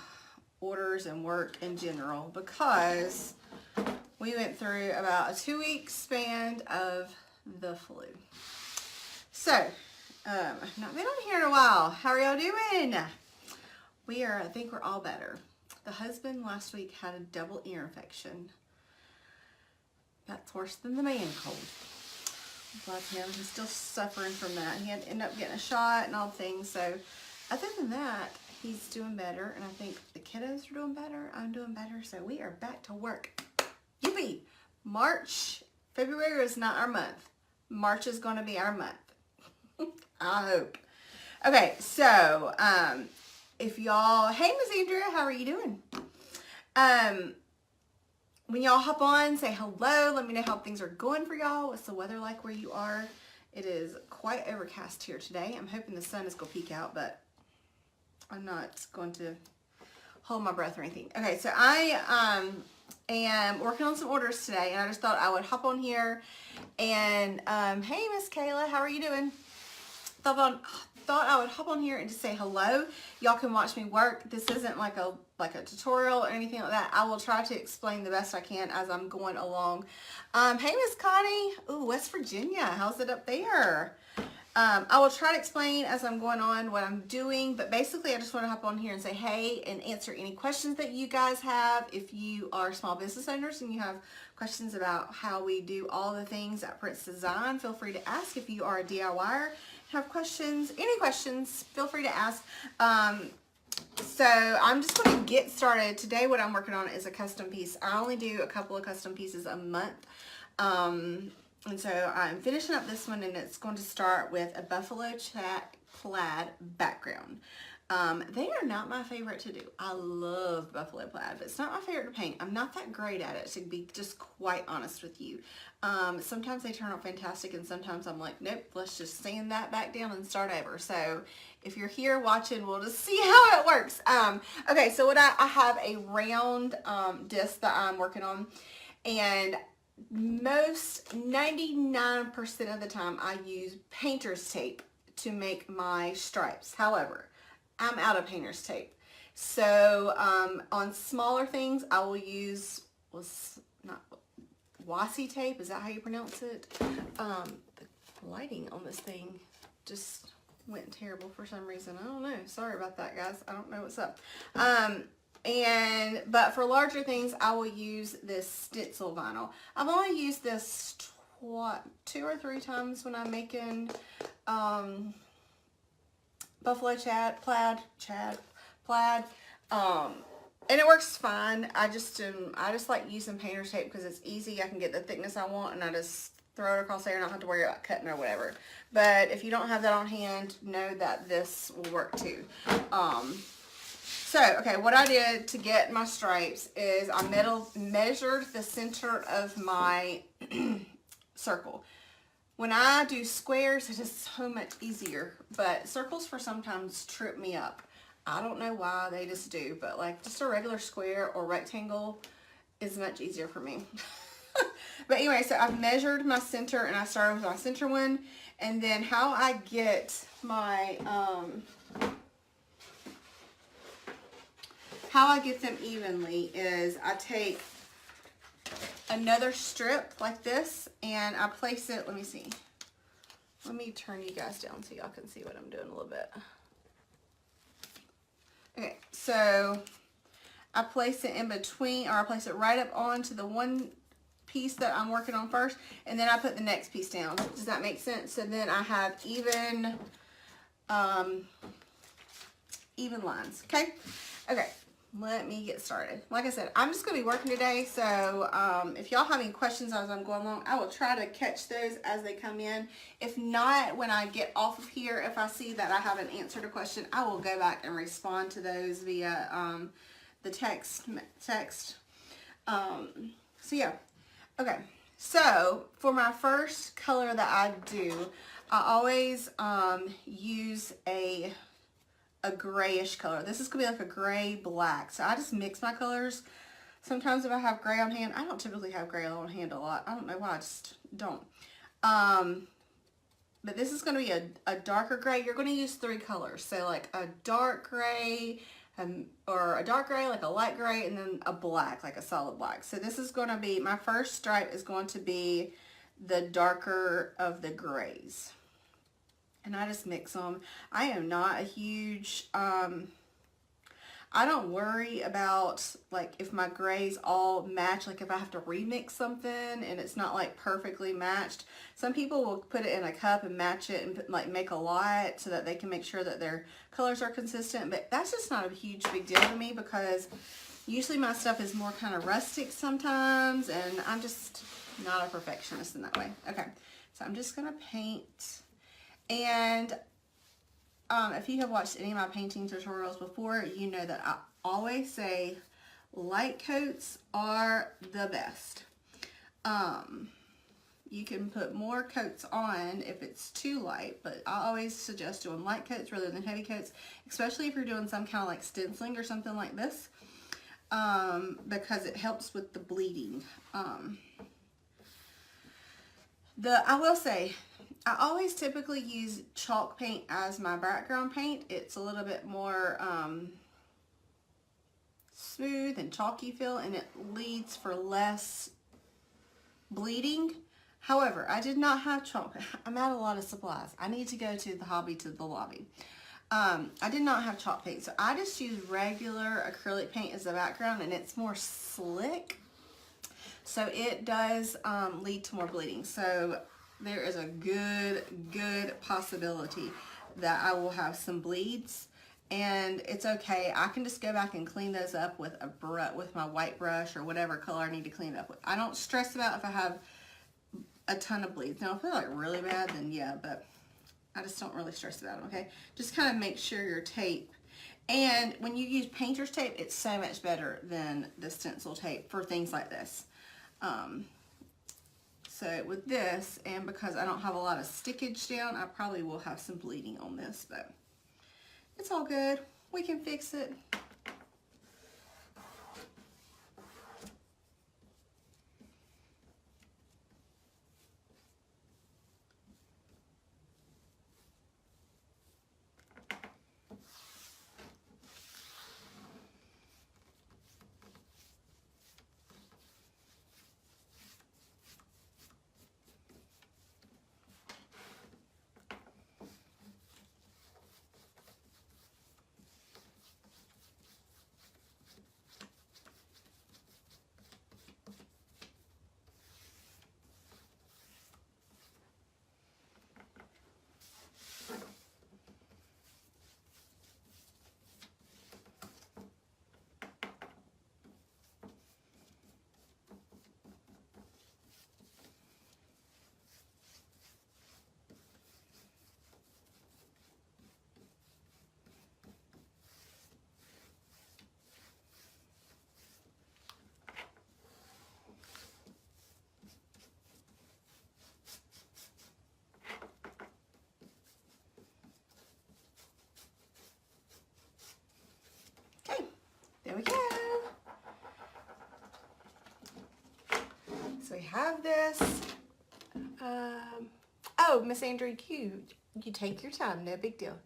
orders and work in general because we went through about a 2-week span of the flu. So, I've not been on here in a while. How are y'all doing? I think we're all better. The husband last week had a double ear infection. That's worse than the man cold. Bless him. He's still suffering from that. He had to end up getting a shot and all things. So, other than that, he's doing better. And I think the kiddos are doing better. I'm doing better. So, we are back to work. Yippee! February is not our month. March is going to be our month. I hope. Okay, so if y'all, hey Miss Andrea, how are you doing? When y'all hop on, say hello. Let me know how things are going for y'all. What's the weather like where you are? It is quite overcast here today. I'm hoping the sun is going to peek out, but I'm not going to hold my breath or anything. Okay, so I am working on some orders today, and I just thought I would hop on here and hey Miss Kayla, how are you doing? Thought I would hop on here and just say hello. Y'all can watch me work. This isn't like a tutorial or anything like that. I will try to explain the best I can as I'm going along. Hey Miss Connie, ooh, West Virginia, how's it up there? I will try to explain as I'm going on what I'm doing, but basically I just want to hop on here and say hey and answer any questions that you guys have. If you are small business owners and you have questions about how we do all the things at Prince Design, feel free to ask. If you are a DIYer, have questions, any questions, feel free to ask. So I'm just going to get started. Today what I'm working on is a custom piece. I only do a couple of custom pieces a month. And so I'm finishing up this one, and it's going to start with a buffalo plaid background. They are not my favorite to do. I love buffalo plaid, but it's not my favorite to paint. I'm not that great at it, to be just quite honest with you. Sometimes they turn out fantastic, and sometimes I'm like, nope, let's just sand that back down and start over. So if you're here watching, we'll just see how it works. Okay, so what I have a round disc that I'm working on, and most 99% of the time I use painter's tape to make my stripes. However, I'm out of painter's tape. So on smaller things, I will use, not washi tape, is that how you pronounce it? The lighting on this thing just went terrible for some reason. I don't know. Sorry about that, guys. I don't know what's up. But for larger things, I will use this stencil vinyl. I've only used this 2 or 3 times when I'm making buffalo plaid, and it works fine. I just like using painter's tape because it's easy. I can get the thickness I want, and I just throw it across there and I don't have to worry about cutting or whatever. But if you don't have that on hand, know that this will work too. Okay, what I did to get my stripes is I measured the center of my circle. When I do squares, it is so much easier, but circles for sometimes trip me up. I don't know why, they just do, but like just a regular square or rectangle is much easier for me. But anyway, so I've measured my center, and I started with my center one, and then how I get my, how I get them evenly is I take another strip like this, and I place it, let me see. Let me turn you guys down so y'all can see what I'm doing a little bit. Okay, so I place it in between, or I place it right up onto the one piece that I'm working on first, and then I put the next piece down. Does that make sense? So then I have even lines. Okay. Let me get started. Like I said, I'm just going to be working today, so if y'all have any questions as I'm going along, I will try to catch those as they come in. If not, when I get off of here, if I see that I haven't answered a question, I will go back and respond to those via the text. So yeah. Okay, so for my first color that I do, I always use a grayish color. This is gonna be like a gray black. So I just mix my colors. Sometimes if I have gray on hand, I don't typically have gray on hand a lot. I don't know why, I just don't. But this is gonna be a darker gray. You're gonna use 3 colors. So like a dark gray, or a dark gray, like a light gray, and then a black, like a solid black. So this is gonna be, my first stripe is going to be the darker of the grays. And I just mix them. I am not a huge, I don't worry about like if my grays all match, like if I have to remix something and it's not like perfectly matched. Some people will put it in a cup and match it and like make a lot so that they can make sure that their colors are consistent. But that's just not a huge big deal to me, because usually my stuff is more kind of rustic sometimes, and I'm just not a perfectionist in that way. Okay, so I'm just gonna paint. And if you have watched any of my painting tutorials before, you know that I always say light coats are the best. You can put more coats on if it's too light, but I always suggest doing light coats rather than heavy coats, especially if you're doing some kind of like stenciling or something like this, because it helps with the bleeding. I will say, I always typically use chalk paint as my background paint. It's a little bit more smooth and chalky feel, and it leads for less bleeding. However, I did not have chalk. I'm out of a lot of supplies. I need to go to the lobby. I did not have chalk paint, so I just use regular acrylic paint as the background, and it's more slick. So it does lead to more bleeding. So there is a good possibility that I will have some bleeds, and it's okay. I can just go back and clean those up with with my white brush or whatever color I need to clean it up with. I don't stress about if I have a ton of bleeds. Now, if they're like really bad, then yeah, but I just don't really stress about them, okay? Just kind of make sure your tape, and when you use painter's tape, it's so much better than the stencil tape for things like this. So with this, and because I don't have a lot of stickage down, I probably will have some bleeding on this, but It's all good. We can fix it. Okay, there we go. So we have this. Oh, Miss Andrew, you take your time, no big deal.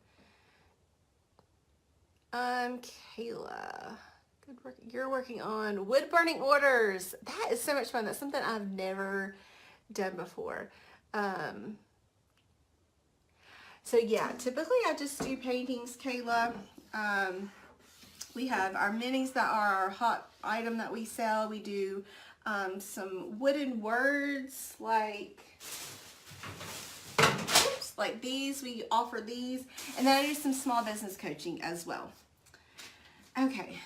Kayla, good work. You're working on wood burning orders. That is so much fun. That's something I've never done before. So yeah, typically I just do paintings, Kayla. We have our minis that are our hot item that we sell. We do some wooden words like these. We offer these, and then I do some small business coaching as well. Okay.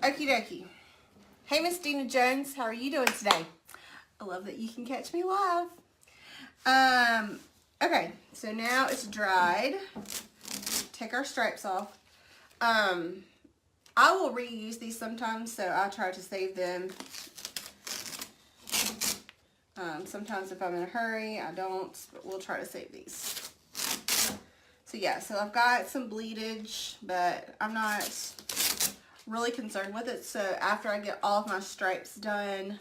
Okie dokie. Hey, Miss Dina Jones, how are you doing today? I love that you can catch me live. Okay, so now it's dried. Take our stripes off. I will reuse these sometimes, so I try to save them. Sometimes if I'm in a hurry, I don't, but we'll try to save these. So yeah, so I've got some bleedage, but I'm not really concerned with it. So after I get all of my stripes done,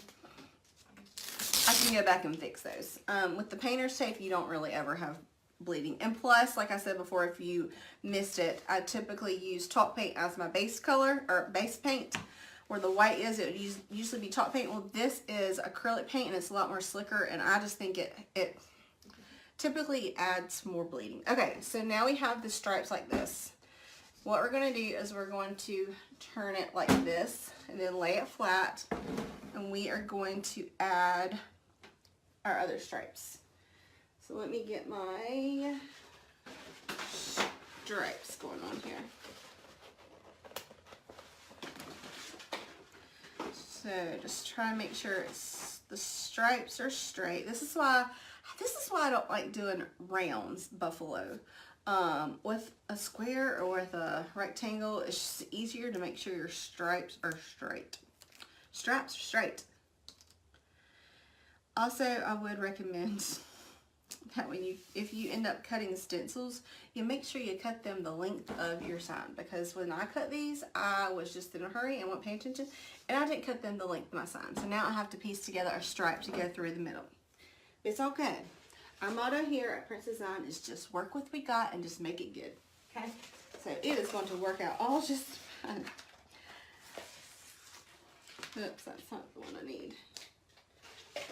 I can go back and fix those. With the painter's tape, you don't really ever have bleeding. And plus, like I said before, if you missed it, I typically use chalk paint as my base color, or base paint. Where the white is, it would usually be chalk paint. Well, this is acrylic paint, and it's a lot more slicker, and I just think it typically adds more bleeding. Okay, so now we have the stripes like this. What we're going to do is we're going to turn it like this and then lay it flat, and we are going to add our other stripes. So let me get my stripes going on here. So just try and make sure the stripes are straight. This is why I don't like doing rounds buffalo. With a square or with a rectangle, it's just easier to make sure your stripes are straight. Straps are straight. Also, I would recommend that if you end up cutting stencils, you make sure you cut them the length of your sign, because when I cut these, I was just in a hurry and wasn't paying attention, and I didn't cut them the length of my sign. So now I have to piece together a stripe to go through the middle. It's all good. Our motto here at Princess Design is just work with what we got and just make it good. Okay? So it is going to work out all just fine. Oops, that's not the one I need.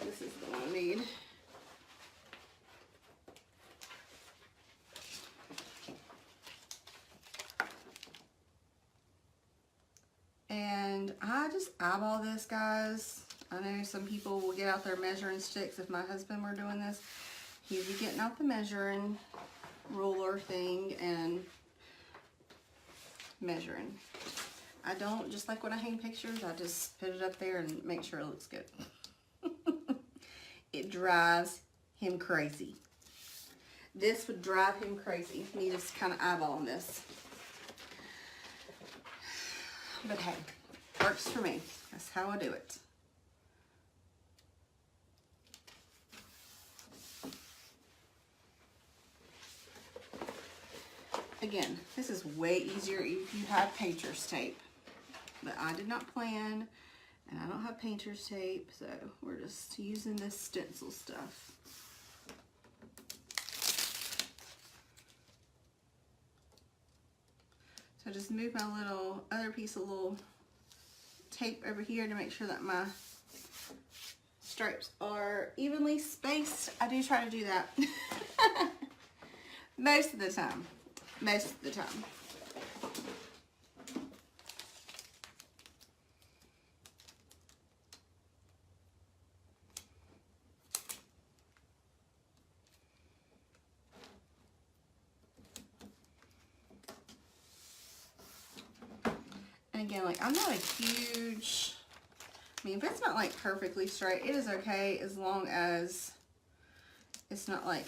This is the one I need. And I just eyeball this, guys. I know some people will get out their measuring sticks. If my husband were doing this, he'd be getting out the measuring ruler thing and measuring. I don't, just like when I hang pictures, I just put it up there and make sure it looks good. It drives him crazy. This would drive him crazy, me just kind of eyeballing this. But hey, works for me. That's how I do it. Again, this is way easier if you have painter's tape. But I did not plan, and I don't have painter's tape, so we're just using this stencil stuff. So just move my little other piece of little tape over here to make sure that my stripes are evenly spaced. I do try to do that most of the time. Most of the time. And again, like, I'm not a huge, I mean, if it's not like perfectly straight, it is okay as long as it's not like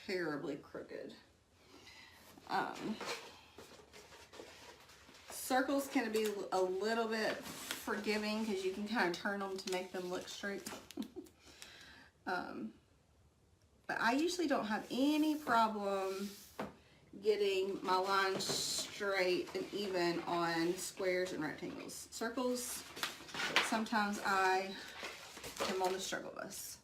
terribly crooked. Circles can be a little bit forgiving because you can kind of turn them to make them look straight. But I usually don't have any problem getting my lines straight and even on squares and rectangles. Circles, sometimes I am on the struggle bus.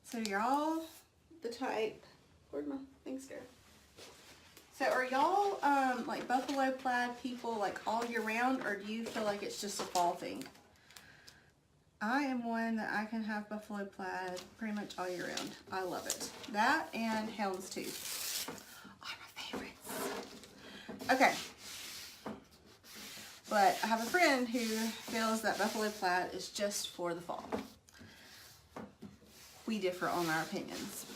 So y'all the type, where'd my things go? So are y'all like buffalo plaid people like all year round, or do you feel like it's just a fall thing? I am one that I can have buffalo plaid pretty much all year round. I love it. That and houndstooth are my favorites. Okay. But I have a friend who feels that buffalo plaid is just for the fall. We differ on our opinions.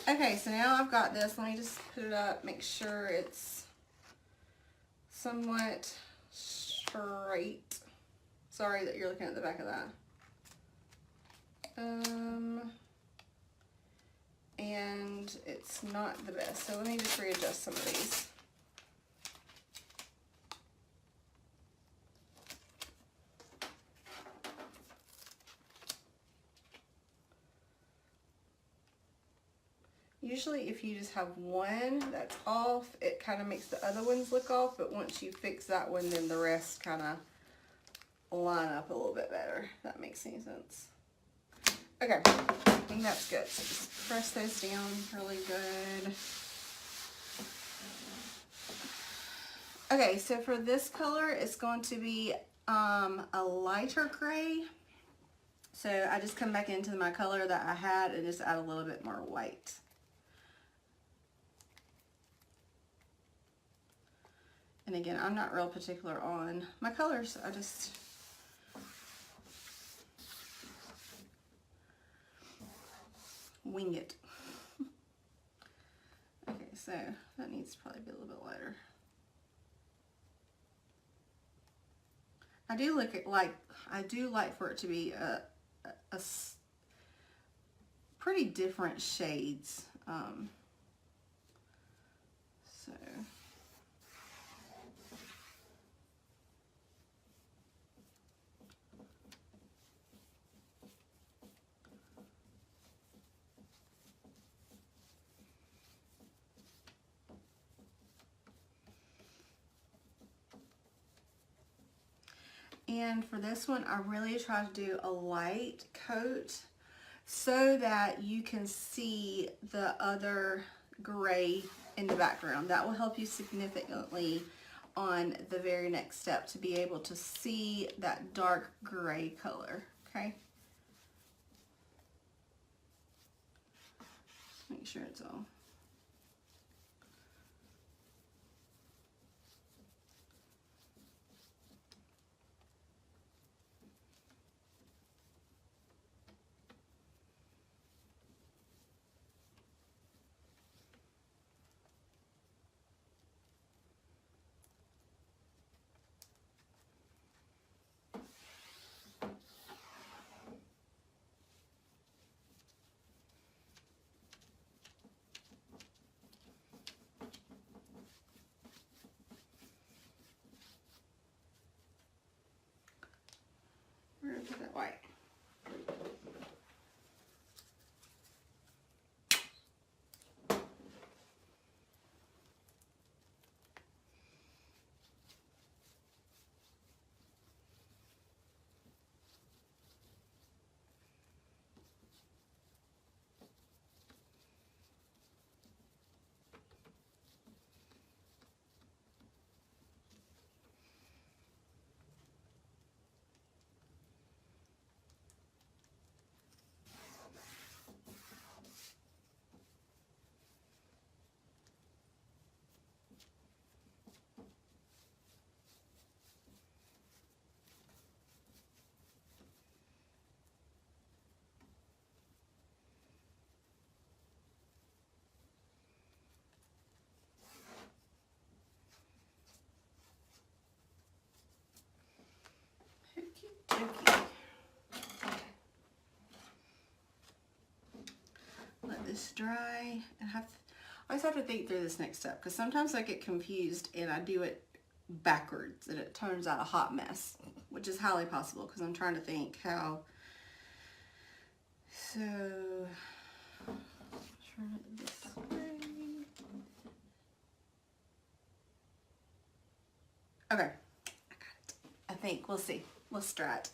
Okay, so now I've got this. Let me just put it up, make sure it's somewhat straight. Sorry that you're looking at the back of that. And it's not the best. So let me just readjust some of these. Usually if you just have one that's off, it kind of makes the other ones look off, but once you fix that one, then the rest kind of line up a little bit better, if that makes any sense. Okay, I think that's good. So just press those down really good. Okay, so for this color, it's going to be a lighter gray. So I just come back into my color that I had and just add a little bit more white. And again, I'm not real particular on my colors. I just wing it. Okay, so that needs to probably be a little bit lighter. I do like for it to be a pretty different shades. So and for this one, I really try to do a light coat so that you can see the other gray in the background. That will help you significantly on the very next step to be able to see that dark gray color, okay? Just make sure it's all. We're gonna put that white. Okey-dokey. Let this dry and I always have to think through this next step because sometimes I get confused and I do it backwards and it turns out a hot mess, which is highly possible because I'm trying to think how. So turn it this way. Okay, I got it. I think we'll see. Let's try it.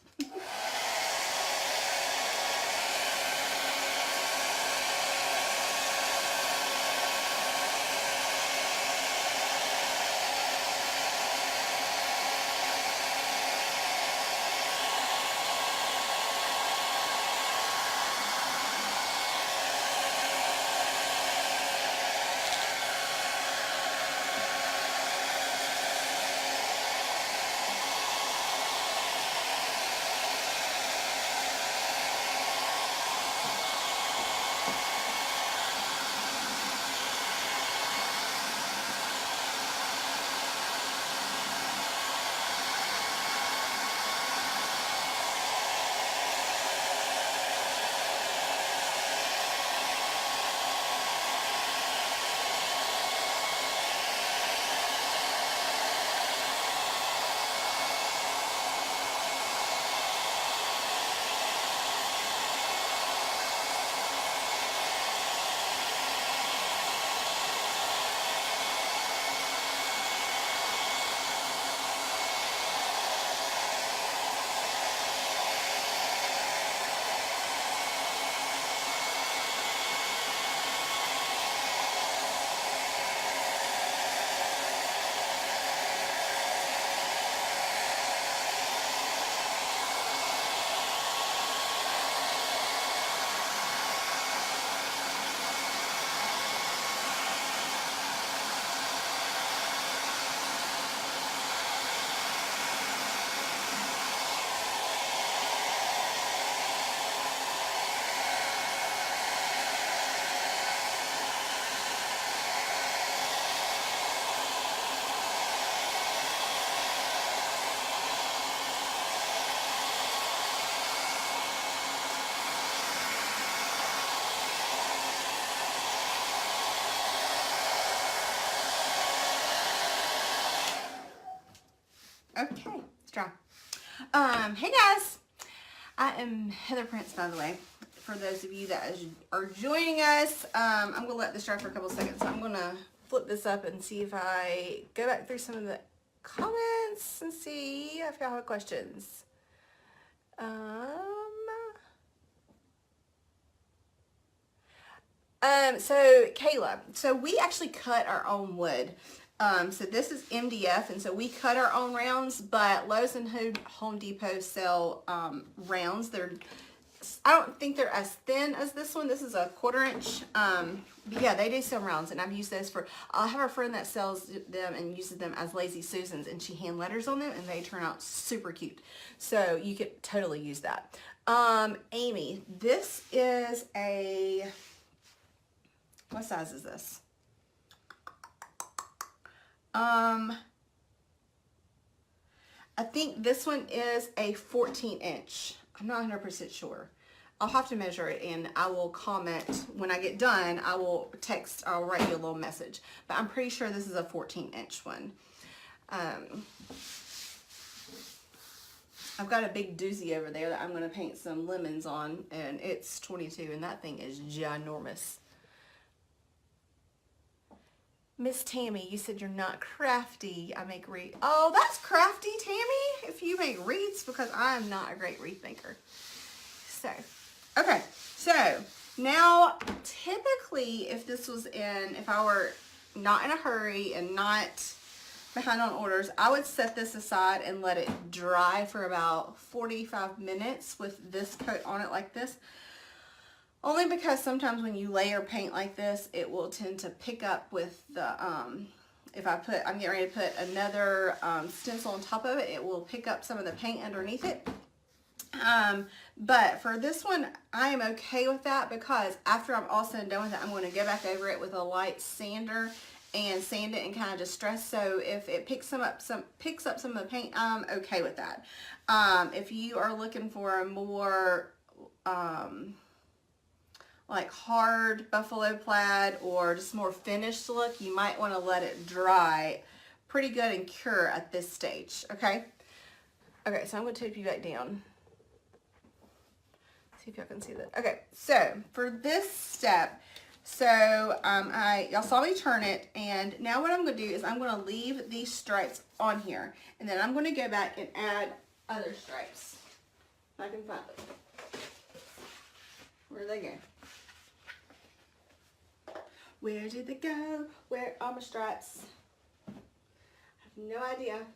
Okay, let's try. Hey guys, I am Heather Prince, by the way. For those of you that are joining us, I'm gonna let this dry for a couple seconds. So I'm gonna flip this up and see if I go back through some of the comments and see if y'all have questions. So Kayla, so we actually cut our own wood. So this is MDF, and so we cut our own rounds, but Lowe's and Home Depot sell rounds. I don't think they're as thin as this one. This is a 1/4 inch. But yeah, they do sell rounds, and I've used those I have a friend that sells them and uses them as Lazy Susans, and she hand letters on them, and they turn out super cute. So you could totally use that. Amy, this is what size is this? I think this one is a 14 inch. I'm not 100% sure. I'll have to measure it, and I will comment when I get done. I'll write you a little message, but I'm pretty sure this is a 14 inch one. I've got a big doozy over there that I'm going to paint some lemons on, and it's 22, and that thing is ginormous. Miss Tammy, you said you're not crafty. I make wreaths. Oh, that's crafty, Tammy, if you make wreaths, because I am not a great wreath maker. So, okay. So, now, typically, if I were not in a hurry and not behind on orders, I would set this aside and let it dry for about 45 minutes with this coat on it like this. Only because sometimes when you layer paint like this, it will tend to pick up with the, I'm getting ready to put another stencil on top of it, it will pick up some of the paint underneath it. But for this one, I am okay with that, because after I'm all said and done with it, I'm going to go back over it with a light sander and sand it and kind of distress. So if it picks up some of the paint, I'm okay with that. If you are looking for a more like hard buffalo plaid or just more finished look, you might want to let it dry pretty good and cure at this stage. Okay, so I'm going to tape you back down. See if y'all can see that. Okay, so for this step, y'all saw me turn it, and now what I'm going to do is I'm going to leave these stripes on here, and then I'm going to go back and add other stripes. If I can find them. Where they go? Where did they go? Where are my stripes? I have no idea.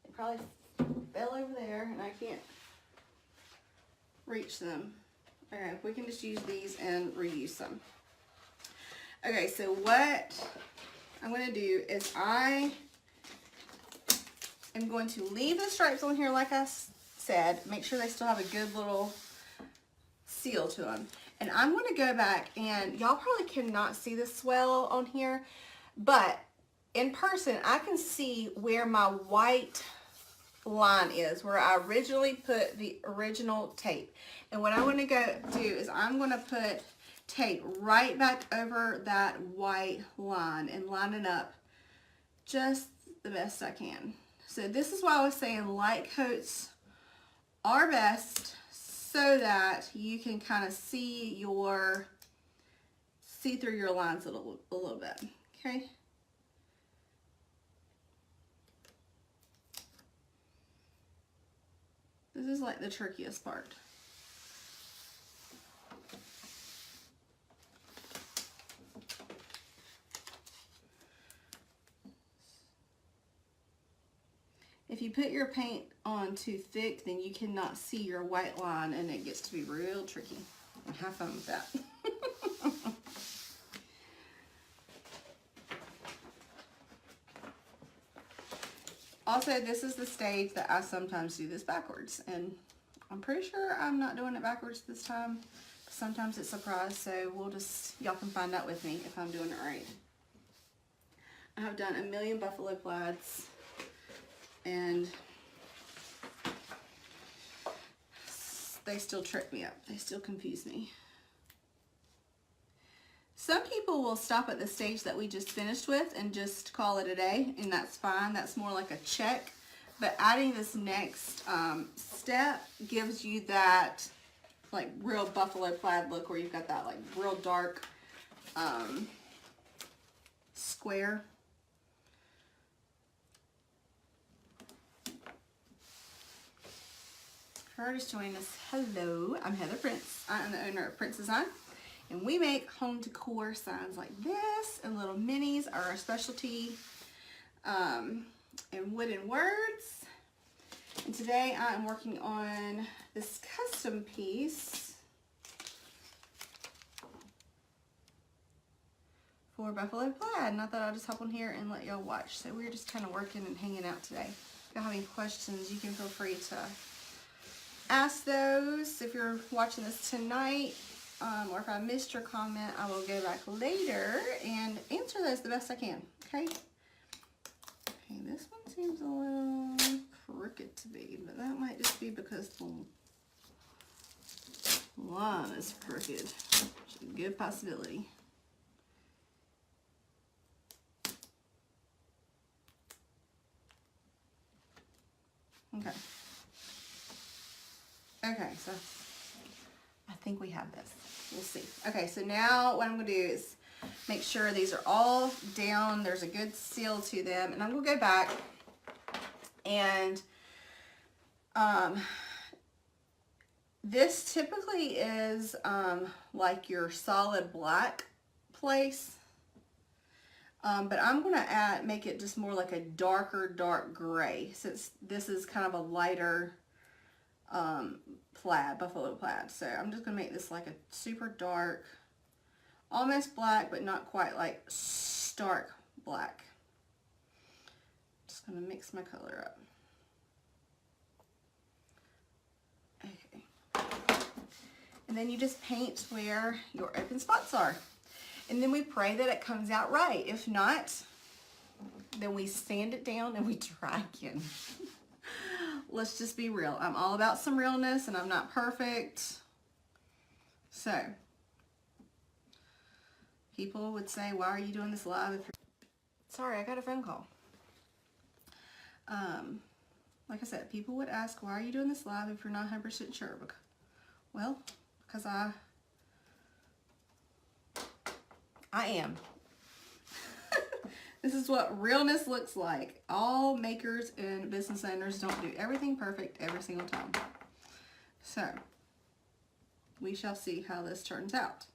They probably fell over there, and I can't reach them. Okay, we can just use these and reuse them. Okay, so what I'm going to do is I am going to leave the stripes on here like I said. Make sure they still have a good little seal to them. And I'm going to go back, and y'all probably cannot see the swell on here, but in person I can see where my white line is, where I originally put the original tape. And what I'm going to go do is I'm going to put tape right back over that white line and line it up just the best I can. So this is why I was saying light coats are best, so that you can kind of see through your lines a little bit. Okay. This is like the trickiest part. If you put your paint on too thick, then you cannot see your white line, and it gets to be real tricky. Have fun with that. Also, this is the stage that I sometimes do this backwards, and I'm pretty sure I'm not doing it backwards this time. Sometimes it's a surprise, so y'all can find out with me if I'm doing it right. I have done a million buffalo plaids, and they still trip me up. They still confuse me. Some people will stop at the stage that we just finished with and just call it a day, and that's fine. That's more like a check. But adding this next step gives you that like real buffalo plaid look where you've got that like real dark square. For her just joining us, hello, I'm Heather Prince. I am the owner of Prince Design, and we make home decor signs like this, and little minis are our specialty, and wooden words. And today I am working on this custom piece for Buffalo Plaid, and I thought I'll just hop on here and let y'all watch. So we're just kind of working and hanging out today. If y'all have any questions, you can feel free to ask those. If you're watching this tonight, or if I missed your comment, I will go back later and answer those the best I can, okay? Okay, this one seems a little crooked to be, but that might just be because the line is crooked, which is a good possibility. Okay. Okay, so I think we have this. We'll see. Okay, so now what I'm going to do is make sure these are all down. There's a good seal to them. And I'm going to go back and this typically is like your solid black place. But I'm going to make it just more like a dark gray, since this is kind of a lighter plaid, buffalo plaid. So I'm just going to make this like a super dark, almost black, but not quite like stark black. Just going to mix my color up. Okay. And then you just paint where your open spots are. And then we pray that it comes out right. If not, then we sand it down and we try again. Let's just be real. I'm all about some realness, and I'm not perfect. So, people would say, why are you doing this live? If you're... Sorry, I got a phone call. Like I said, people would ask, why are you doing this live if you're not 100% sure? Well, because I am. This is what realness looks like. All makers and business owners don't do everything perfect every single time. So, we shall see how this turns out.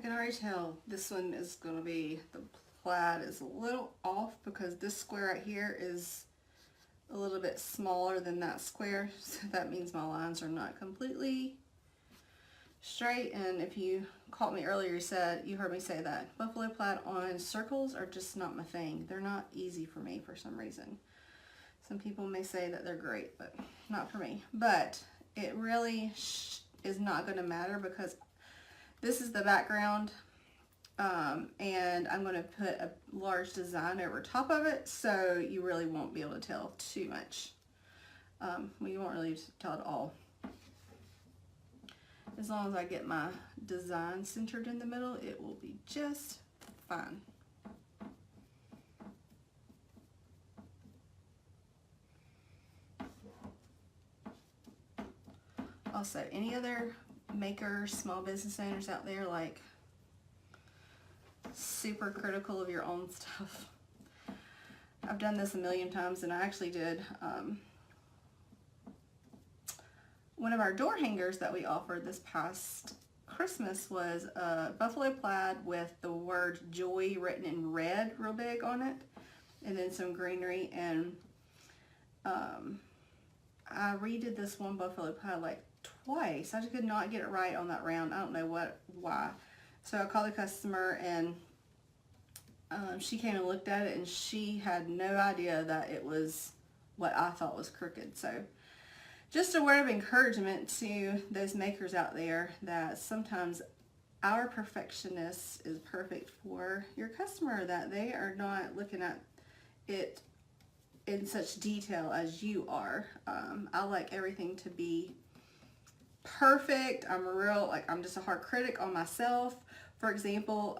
I can already tell this one is going to be, the plaid is a little off because this square right here is a little bit smaller than that square. So that means my lines are not completely straight. And if you caught me earlier, you heard me say that buffalo plaid on circles are just not my thing. They're not easy for me for some reason. Some people may say that they're great, but not for me. But it really is not going to matter because this is the background, and I'm going to put a large design over top of it, so you really won't be able to tell too much. Well, you won't really tell at all. As long as I get my design centered in the middle, it will be just fine. Also, any other makers, small business owners out there, like super critical of your own stuff? I've done this a million times, and I actually did one of our door hangers that we offered this past Christmas was a buffalo plaid with the word joy written in red real big on it, and then some greenery. And I redid this one buffalo plaid like twice. I just could not get it right on that round. I don't know why. So I called the customer, and she came and looked at it, and she had no idea that it was what I thought was crooked. So just a word of encouragement to those makers out there that sometimes our perfectionist is perfect for your customer, that they are not looking at it in such detail as you are. I like everything to be perfect. I'm just a hard critic on myself. For example,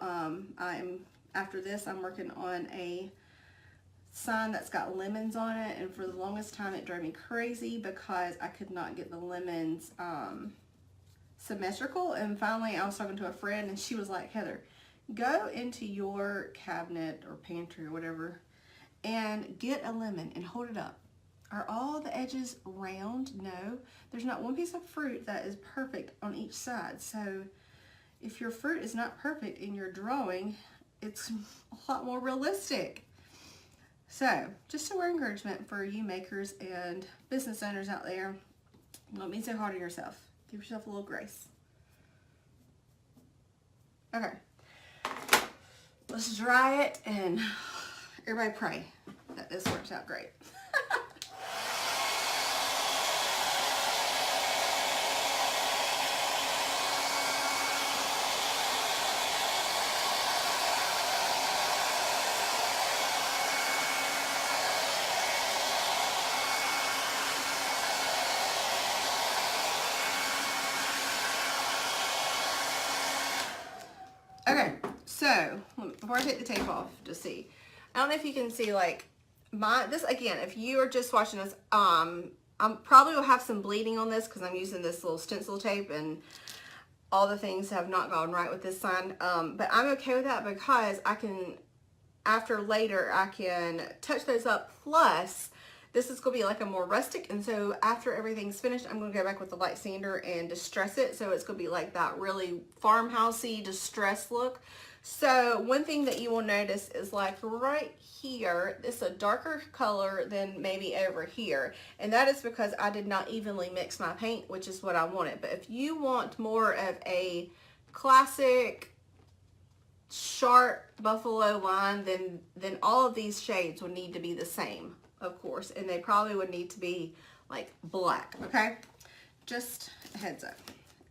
after this, I'm working on a sign that's got lemons on it, and for the longest time it drove me crazy because I could not get the lemons symmetrical. And finally I was talking to a friend, and she was like, Heather, go into your cabinet or pantry or whatever and get a lemon and hold it up. Are all the edges round? No, there's not one piece of fruit that is perfect on each side. So if your fruit is not perfect in your drawing, it's a lot more realistic. So just a word of encouragement for you makers and business owners out there. Don't be so hard on yourself. Give yourself a little grace. Okay, let's dry it, and everybody pray that this works out great. Okay, so before I take the tape off, just see. I don't know if you can see, like, this again, if you are just watching this, I'm probably will have some bleeding on this because I'm using this little stencil tape, and all the things have not gone right with this sign. But I'm okay with that because I can, later, I can touch those up. Plus, this is going to be like a more rustic, and so after everything's finished, I'm going to go back with the light sander and distress it, so it's going to be like that really farmhousey distress look. So one thing that you will notice is, like, right here, it's a darker color than maybe over here, and that is because I did not evenly mix my paint, which is what I wanted. But if you want more of a classic sharp buffalo line, then all of these shades would need to be the same, of course, and they probably would need to be like black. Okay, just a heads up.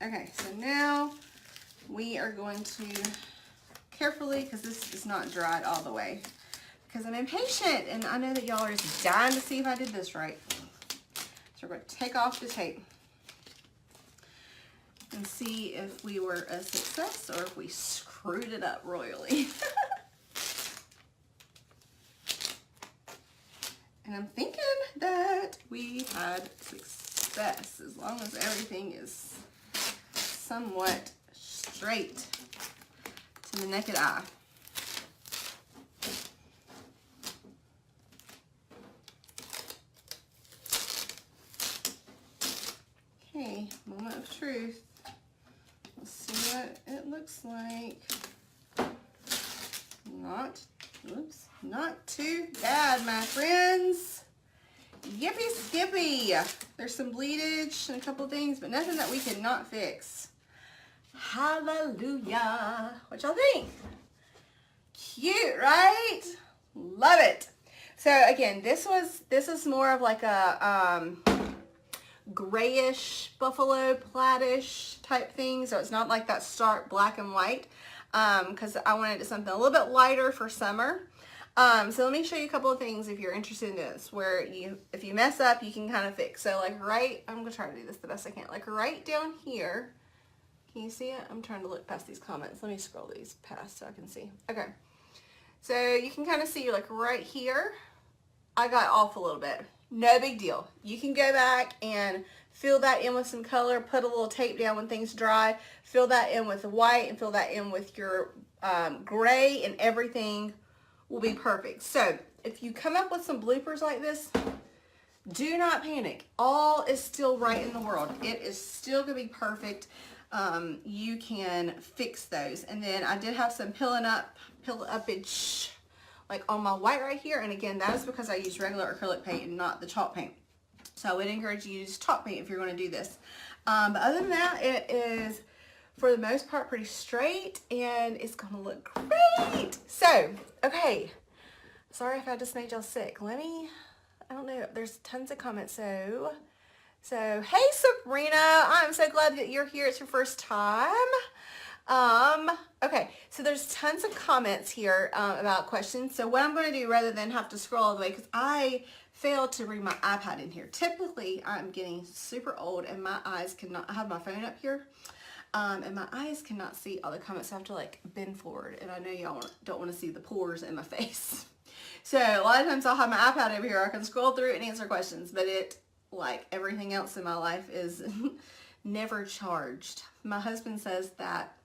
Okay, so now we are going to carefully, because this is not dried all the way, because I'm impatient and I know that y'all are just dying to see if I did this right. So we're going to take off the tape and see if we were a success or if we screwed it up royally. And I'm thinking that we had success, as long as everything is somewhat straight to the naked eye. Okay, moment of truth. Let's see what it looks looks like not too bad, my friends. Yippee skippy. There's some bleedage and a couple things, but nothing that we cannot fix. Hallelujah. What y'all think? Cute, right? Love it. So again, this is more of like a grayish buffalo plaidish type thing. So it's not like that stark black and white, because I wanted something a little bit lighter for summer. So let me show you a couple of things if you're interested in this, where if you mess up, you can kind of fix. So like I'm gonna try to do this the best I can. Like right down here, can you see it? I'm trying to look past these comments. Let me scroll these past so I can see. Okay. So you can kind of see like right here, I got off a little bit. No big deal. You can go back and fill that in with some color, put a little tape down when things dry, fill that in with white and fill that in with your gray, and everything will be perfect. So if you come up with some bloopers like this, do not panic. All is still right in the world. It is still gonna be perfect. You can fix those. And then I did have some pill upage like on my white right here. And again, that is because I used regular acrylic paint and not the chalk paint. So I would encourage you to use chalk paint if you're going to do this. But other than that, it is for the most part pretty straight, and it's going to look great. So, okay. Sorry if I just made y'all sick. I don't know. There's tons of comments. So hey Sabrina, I'm so glad that you're here. It's your first time. Okay, so there's tons of comments here about questions. So what I'm going to do, rather than have to scroll all the way, because I failed to bring my iPad in here. Typically, I'm getting super old and my eyes cannot, I have my phone up here, and my eyes cannot see all the comments. So I have to like bend forward, and I know y'all don't want to see the pores in my face. So a lot of times I'll have my iPad over here. I can scroll through it and answer questions, but it, like everything else in my life, is never charged. My husband says that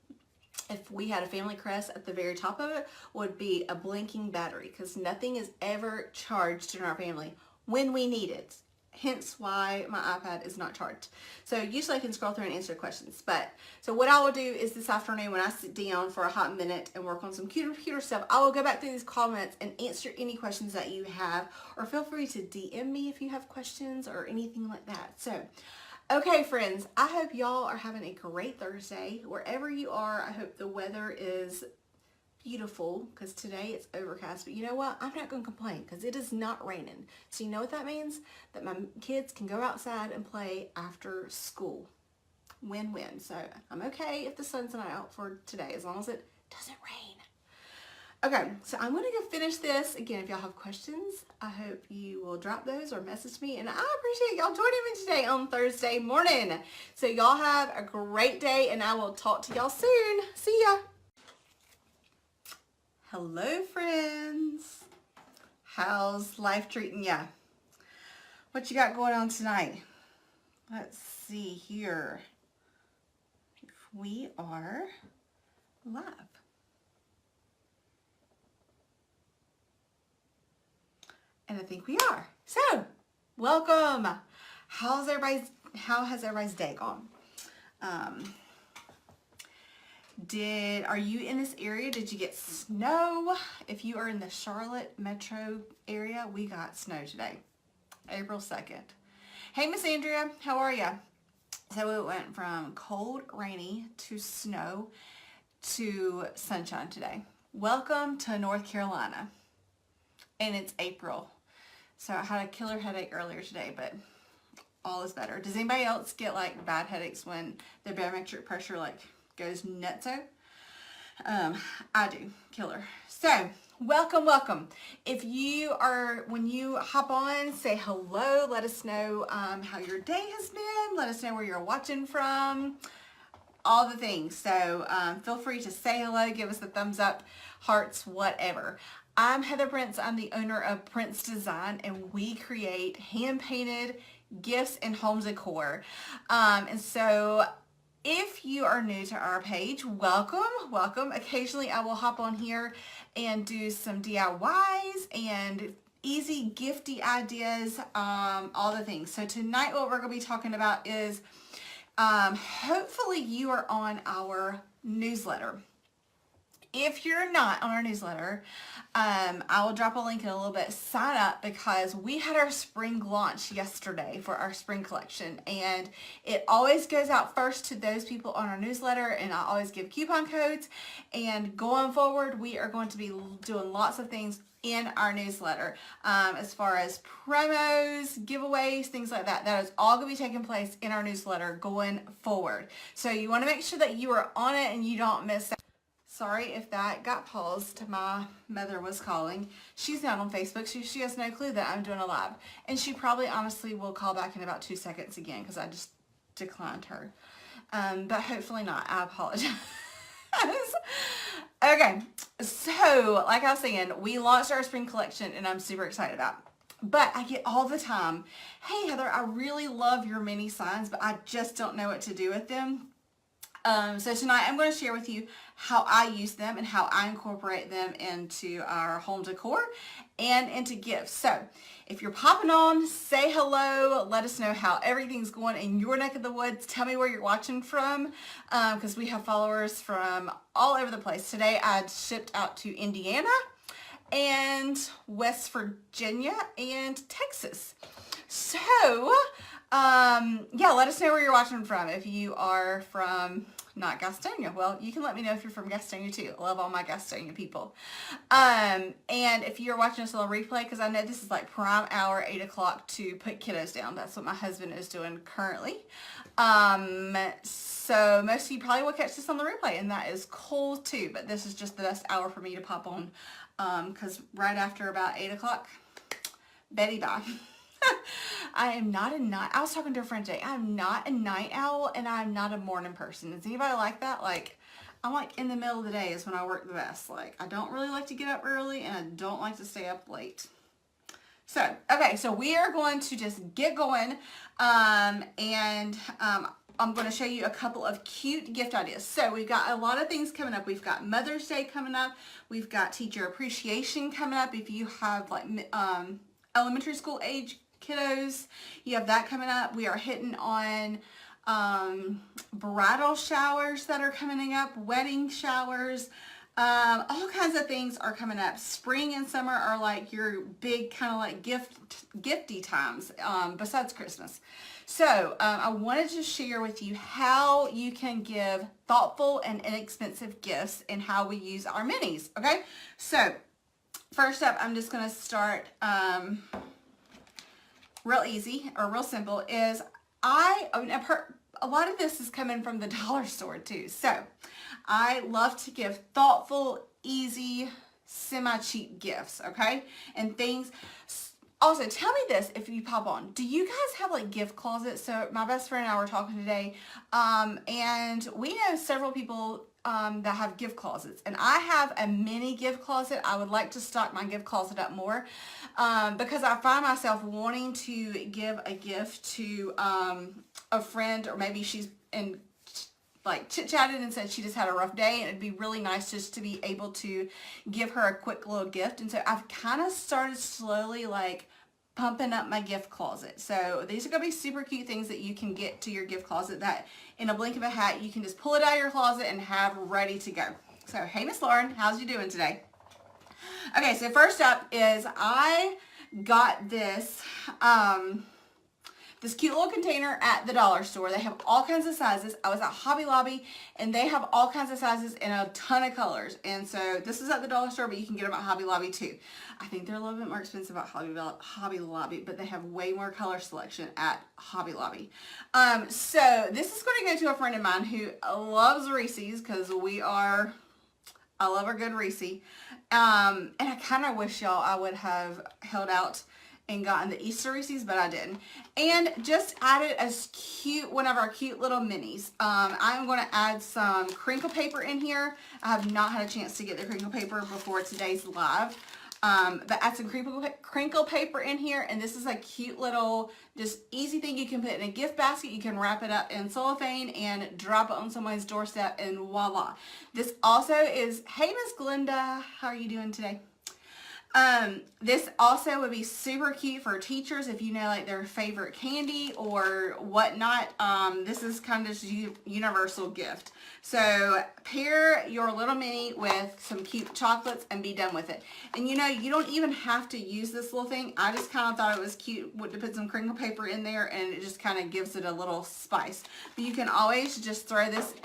if we had a family crest, at the very top of it would be a blinking battery, because nothing is ever charged in our family when we need it. Hence why my iPad is not charged. So usually I can scroll through and answer questions. But so what I will do is this afternoon, when I sit down for a hot minute and work on some computer stuff, I will go back through these comments and answer any questions that you have, or feel free to DM me if you have questions or anything like that. So okay, friends, I hope y'all are having a great Thursday. Wherever you are, I hope the weather is beautiful, because today it's overcast. But you know what? I'm not going to complain, because it is not raining. So you know what that means? That my kids can go outside and play after school. Win-win. So I'm okay if the sun's not out for today, as long as it doesn't rain. Okay, so I'm going to go finish this. Again, if y'all have questions, I hope you will drop those or message me. And I appreciate y'all joining me today on Thursday morning. So y'all have a great day, and I will talk to y'all soon. See ya. Hello, friends. How's life treating ya? What you got going on tonight? Let's see here. We are live. And I think we are. So, welcome. How has everybody's day gone? Are you in this area? Did you get snow? If you are in the Charlotte metro area, we got snow today, April 2nd. Hey, Miss Andrea, how are ya? So it went from cold, rainy to snow to sunshine today. Welcome to North Carolina. And it's April. So I had a killer headache earlier today, but all is better. Does anybody else get like bad headaches when their barometric pressure like goes nutso? I do. Killer. So welcome. If you are, when you hop on, say hello. Let us know how your day has been. Let us know where you're watching from. All the things. So feel free to say hello, give us a thumbs up, hearts, whatever. I'm Heather Prince. I'm the owner of Prince Design, and we create hand-painted gifts and home decor. And so if you are new to our page, welcome. Occasionally I will hop on here and do some DIYs and easy gifty ideas, all the things. So tonight what we're going to be talking about is hopefully you are on our newsletter. If you're not on our newsletter, I will drop a link in a little bit. Sign up because we had our spring launch yesterday for our spring collection, and it always goes out first to those people on our newsletter, and I always give coupon codes. And going forward, we are going to be doing lots of things in our newsletter as far as promos, giveaways, things like that. That is all going to be taking place in our newsletter going forward. So you want to make sure that you are on it and you don't miss out. Sorry if that got paused. My mother was calling. She's not on Facebook, so she has no clue that I'm doing a live. And she probably honestly will call back in about 2 seconds again because I just declined her. But hopefully not. I apologize. Okay, so like I was saying, we launched our spring collection and I'm super excited about it. But I get all the time, hey Heather, I really love your mini signs, but I just don't know what to do with them. So tonight I'm going to share with you how I use them and how I incorporate them into our home decor and into gifts. So if you're popping on, say hello, let us know how everything's going in your neck of the woods. Tell me where you're watching from because we have followers from all over the place. Today I shipped out to Indiana and West Virginia and Texas. So yeah, let us know where you're watching from. If you are from not Gastonia, well, you can let me know if you're from Gastonia too. I love all my Gastonia people. And if you're watching us on a replay, because I know this is like prime hour, 8 o'clock to put kiddos down. That's what my husband is doing currently. So most of you probably will catch this on the replay, and that is cool too. But this is just the best hour for me to pop on, because right after about 8 o'clock, Betty bye. I am not a night. I was talking to a friend today. I'm not a night owl and I'm not a morning person. Is anybody like that? Like, I'm like in the middle of the day is when I work the best. Like, I don't really like to get up early and I don't like to stay up late. So, okay, so we are going to just get going. I'm going to show you a couple of cute gift ideas. So we've got a lot of things coming up. We've got Mother's Day coming up. We've got Teacher Appreciation coming up. If you have like elementary school age kiddos, you have that coming up. We are hitting on bridal showers that are coming up, wedding showers, all kinds of things are coming up. Spring and summer are like your big kind of like gifty times besides Christmas. So I wanted to share with you how you can give thoughtful and inexpensive gifts and how we use our minis. Okay, so first up, I'm just going to start real easy or real simple is I've heard a lot of this is coming from the dollar store too. So I love to give thoughtful, easy, semi-cheap gifts, okay? And things. Also, tell me this if you pop on. Do you guys have like gift closets? So my best friend and I were talking today, and we know several people that have gift closets, and I have a mini gift closet. I would like to stock my gift closet up more because I find myself wanting to give a gift to a friend, or maybe she's in like chit-chatted and said she just had a rough day, and it'd be really nice just to be able to give her a quick little gift. And so I've kind of started slowly like pumping up my gift closet. So these are going to be super cute things that you can get to your gift closet that in a blink of a hat, you can just pull it out of your closet and have ready to go. So, hey, Miss Lauren, how's you doing today? Okay, so first up is I got this, this cute little container at the dollar store. They have all kinds of sizes. I was at Hobby Lobby and they have all kinds of sizes and a ton of colors. And so this is at the dollar store, but you can get them at Hobby Lobby too. I think they're a little bit more expensive at Hobby Lobby, but they have way more color selection at Hobby Lobby. So this is going to go to a friend of mine who loves Reese's because I love a good Reese. And I kind of wish y'all I would have held out and gotten the Easter Reese's, but I didn't. And just added as cute, one of our cute little minis. I'm going to add some crinkle paper in here. I have not had a chance to get the crinkle paper before today's live. But add some crinkle paper in here, and this is a cute little, just easy thing you can put in a gift basket. You can wrap it up in cellophane and drop it on someone's doorstep, and voila. This also is, hey Miss Glenda, how are you doing today? This also would be super cute for teachers if you know like their favorite candy or whatnot. This is kind of just universal gift. So pair your little mini with some cute chocolates and be done with it. And you know, you don't even have to use this little thing. I just kind of thought it was cute to put some crinkle paper in there, and it just kind of gives it a little spice. But you can always just throw this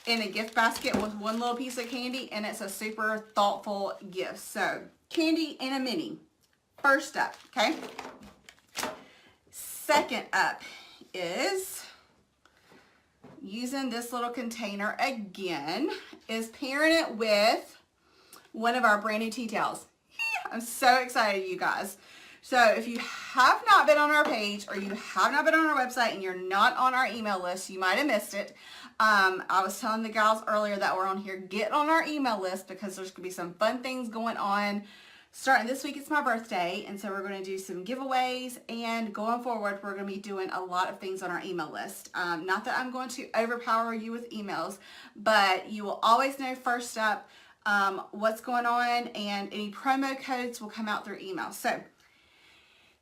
in a gift basket with one little piece of candy, and it's a super thoughtful gift. So candy and a mini. First up, okay? Second up is using this little container again, is pairing it with one of our brand new tea towels. I'm so excited, you guys. So if you have not been on our page or you have not been on our website and you're not on our email list, you might have missed it. I was telling the gals earlier that we're on here, get on our email list because there's going to be some fun things going on. Starting this week, it's my birthday, and so we're going to do some giveaways, and going forward, we're going to be doing a lot of things on our email list. Not that I'm going to overpower you with emails, but you will always know first up what's going on, and any promo codes will come out through email. So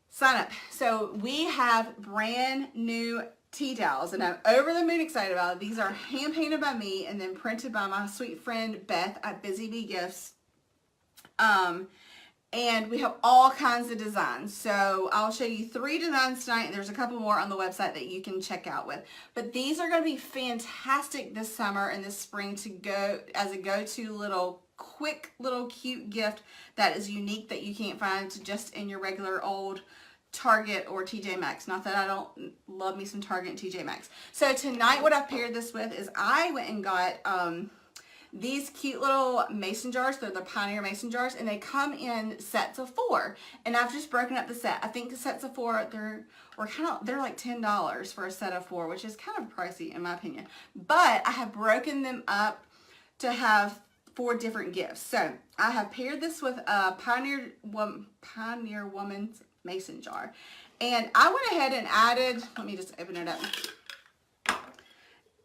sign up. So we have brand new tea towels, and I'm over the moon excited about it. These are hand painted by me and then printed by my sweet friend Beth at Busy Bee Gifts. And we have all kinds of designs. So I'll show you 3 designs tonight, and there's a couple more on the website that you can check out with. But these are going to be fantastic this summer and this spring to go as a go-to little quick little cute gift that is unique that you can't find just in your regular old Target or TJ Maxx. Not that I don't love me some Target and TJ Maxx. So tonight what I've paired this with is I went and got these cute little mason jars. They're the Pioneer mason jars, and they come in sets of 4. And I've just broken up the set. I think the sets of 4, they're like $10 for a set of 4, which is kind of pricey in my opinion. But I have broken them up to have 4 different gifts. So I have paired this with a Pioneer Woman's mason jar. And I went ahead and added, let me just open it up.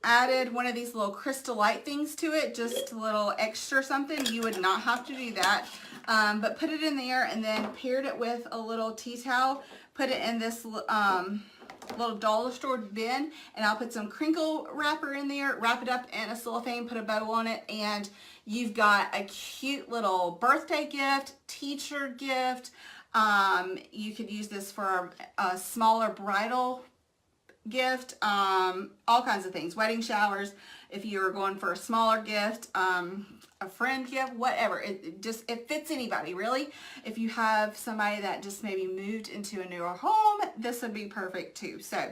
Added one of these little crystal light things to it, just a little extra something. You would not have to do that, but put it in there and then paired it with a little tea towel, put it in this little dollar store bin, and I'll put some crinkle wrapper in there, wrap it up in a cellophane, put a bow on it, and you've got a cute little birthday gift, teacher gift. You could use this for a smaller bridal gift, all kinds of things, wedding showers, if you're going for a smaller gift, a friend gift, whatever. It fits anybody, really. If you have somebody that just maybe moved into a newer home, this would be perfect too. So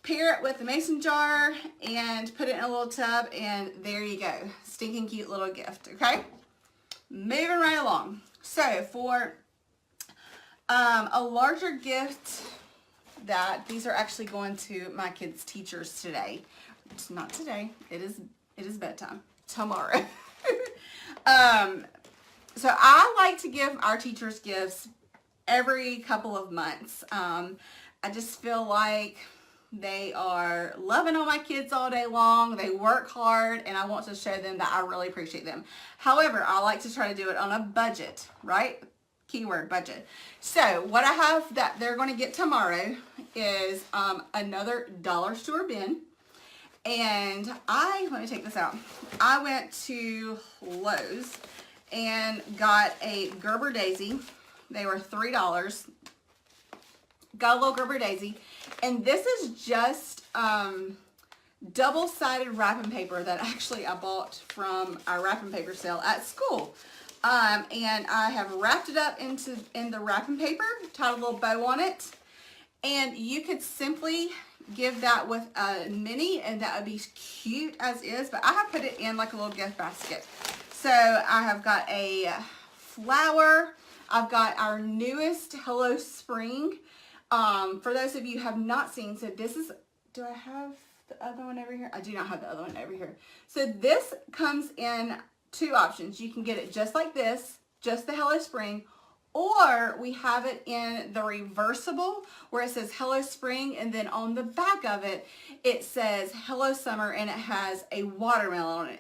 pair it with the mason jar and put it in a little tub, and there you go. Stinking cute little gift. Okay, moving right along. So for a larger gift, that these are actually going to my kids' teachers today. It's not today. It is bedtime tomorrow. So I like to give our teachers gifts every couple of months. I just feel like they are loving on my kids all day long. They work hard, and I want to show them that I really appreciate them. However, I like to try to do it on a budget, right? Keyword budget. So what I have that they're going to get tomorrow is another dollar store bin. And let me take this out. I went to Lowe's and got a Gerber Daisy. They were $3. Got a little Gerber Daisy. And this is just double-sided wrapping paper that actually I bought from our wrapping paper sale at school. And I have wrapped it up in the wrapping paper, tied a little bow on it, and you could simply give that with a mini, and that would be cute as is, but I have put it in like a little gift basket. So I have got a flower. I've got our newest Hello Spring. For those of you who have not seen, so this is, do I have the other one over here? I do not have the other one over here. So this comes in 2 options. You can get it just like this, just the Hello Spring, or we have it in the reversible where it says Hello Spring, and then on the back of it, it says Hello Summer, and it has a watermelon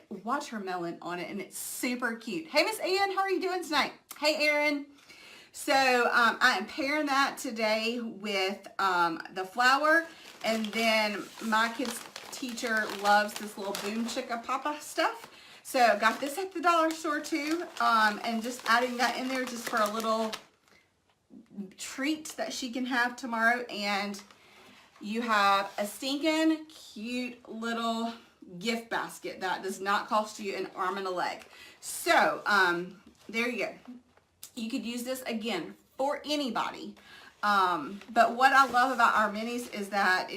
on it, and it's super cute. Hey, Miss Ann, how are you doing tonight? Hey, Erin. So I am pairing that today with the flower, and then my kid's teacher loves this little Boom Chicka Papa stuff. So I got this at the dollar store too, and just adding that in there just for a little treat that she can have tomorrow. And you have a stinking cute little gift basket that does not cost you an arm and a leg. So there you go. You could use this again for anybody. But what I love about our minis is that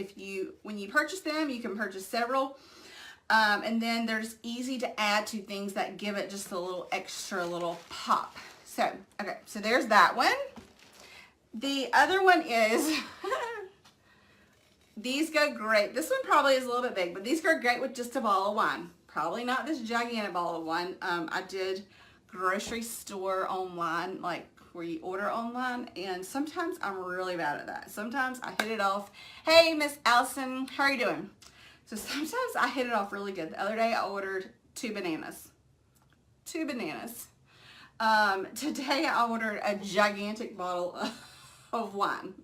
when you purchase them, you can purchase several. And then they're just easy to add to things that give it just a little extra little pop. So, okay, so there's that one. The other one is, these go great. This one probably is a little bit big, but these go great with just a bottle of wine. Probably not this gigantic bottle of wine. I did grocery store online, like where you order online, and sometimes I'm really bad at that. Sometimes I hit it off. Hey, Miss Allison, how are you doing? So sometimes I hit it off really good. The other day I ordered 2 bananas. 2 bananas. Today I ordered a gigantic bottle of wine.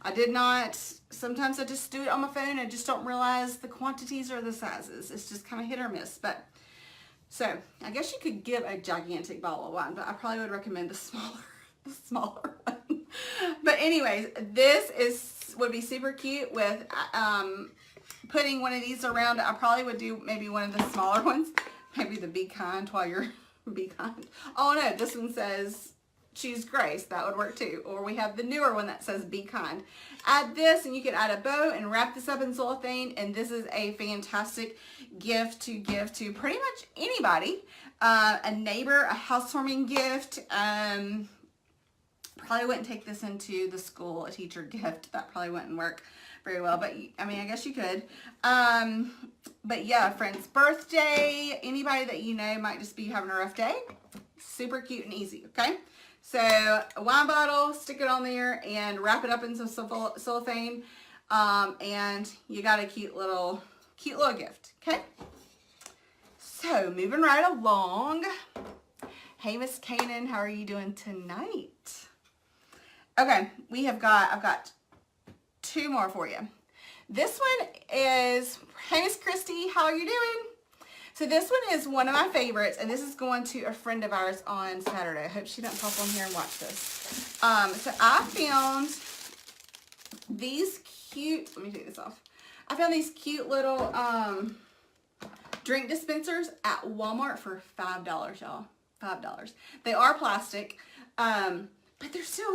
I did not, sometimes I just do it on my phone. I just don't realize the quantities or the sizes. It's just kind of hit or miss. But so I guess you could get a gigantic bottle of wine, but I probably would recommend the smaller one. But anyways, this would be super cute with putting one of these around. I probably would do maybe one of the smaller ones, maybe the Be Kind while you're Be Kind. Oh no, this one says Choose Grace. That would work too. Or we have the newer one that says Be Kind. Add this, and you can add a bow and wrap this up in cellophane, and this is a fantastic gift to give to pretty much anybody. A neighbor, a housewarming gift. Probably wouldn't take this into the school, a teacher gift. That probably wouldn't work very well, but I mean, I guess you could. But yeah, friend's birthday, anybody that you know might just be having a rough day. Super cute and easy, okay? So a wine bottle, stick it on there and wrap it up in some cellophane, and you got a cute little gift, okay? So moving right along. Hey, Miss Kanan, how are you doing tonight? Okay, I've got 2 more for you. This one is, hey Miss Christy, how are you doing? So this one is one of my favorites, and this is going to a friend of ours on Saturday. I hope she doesn't pop on here and watch this. So I found these cute, let me take this off. I found these cute little drink dispensers at Walmart for $5, y'all. $5. They are plastic. But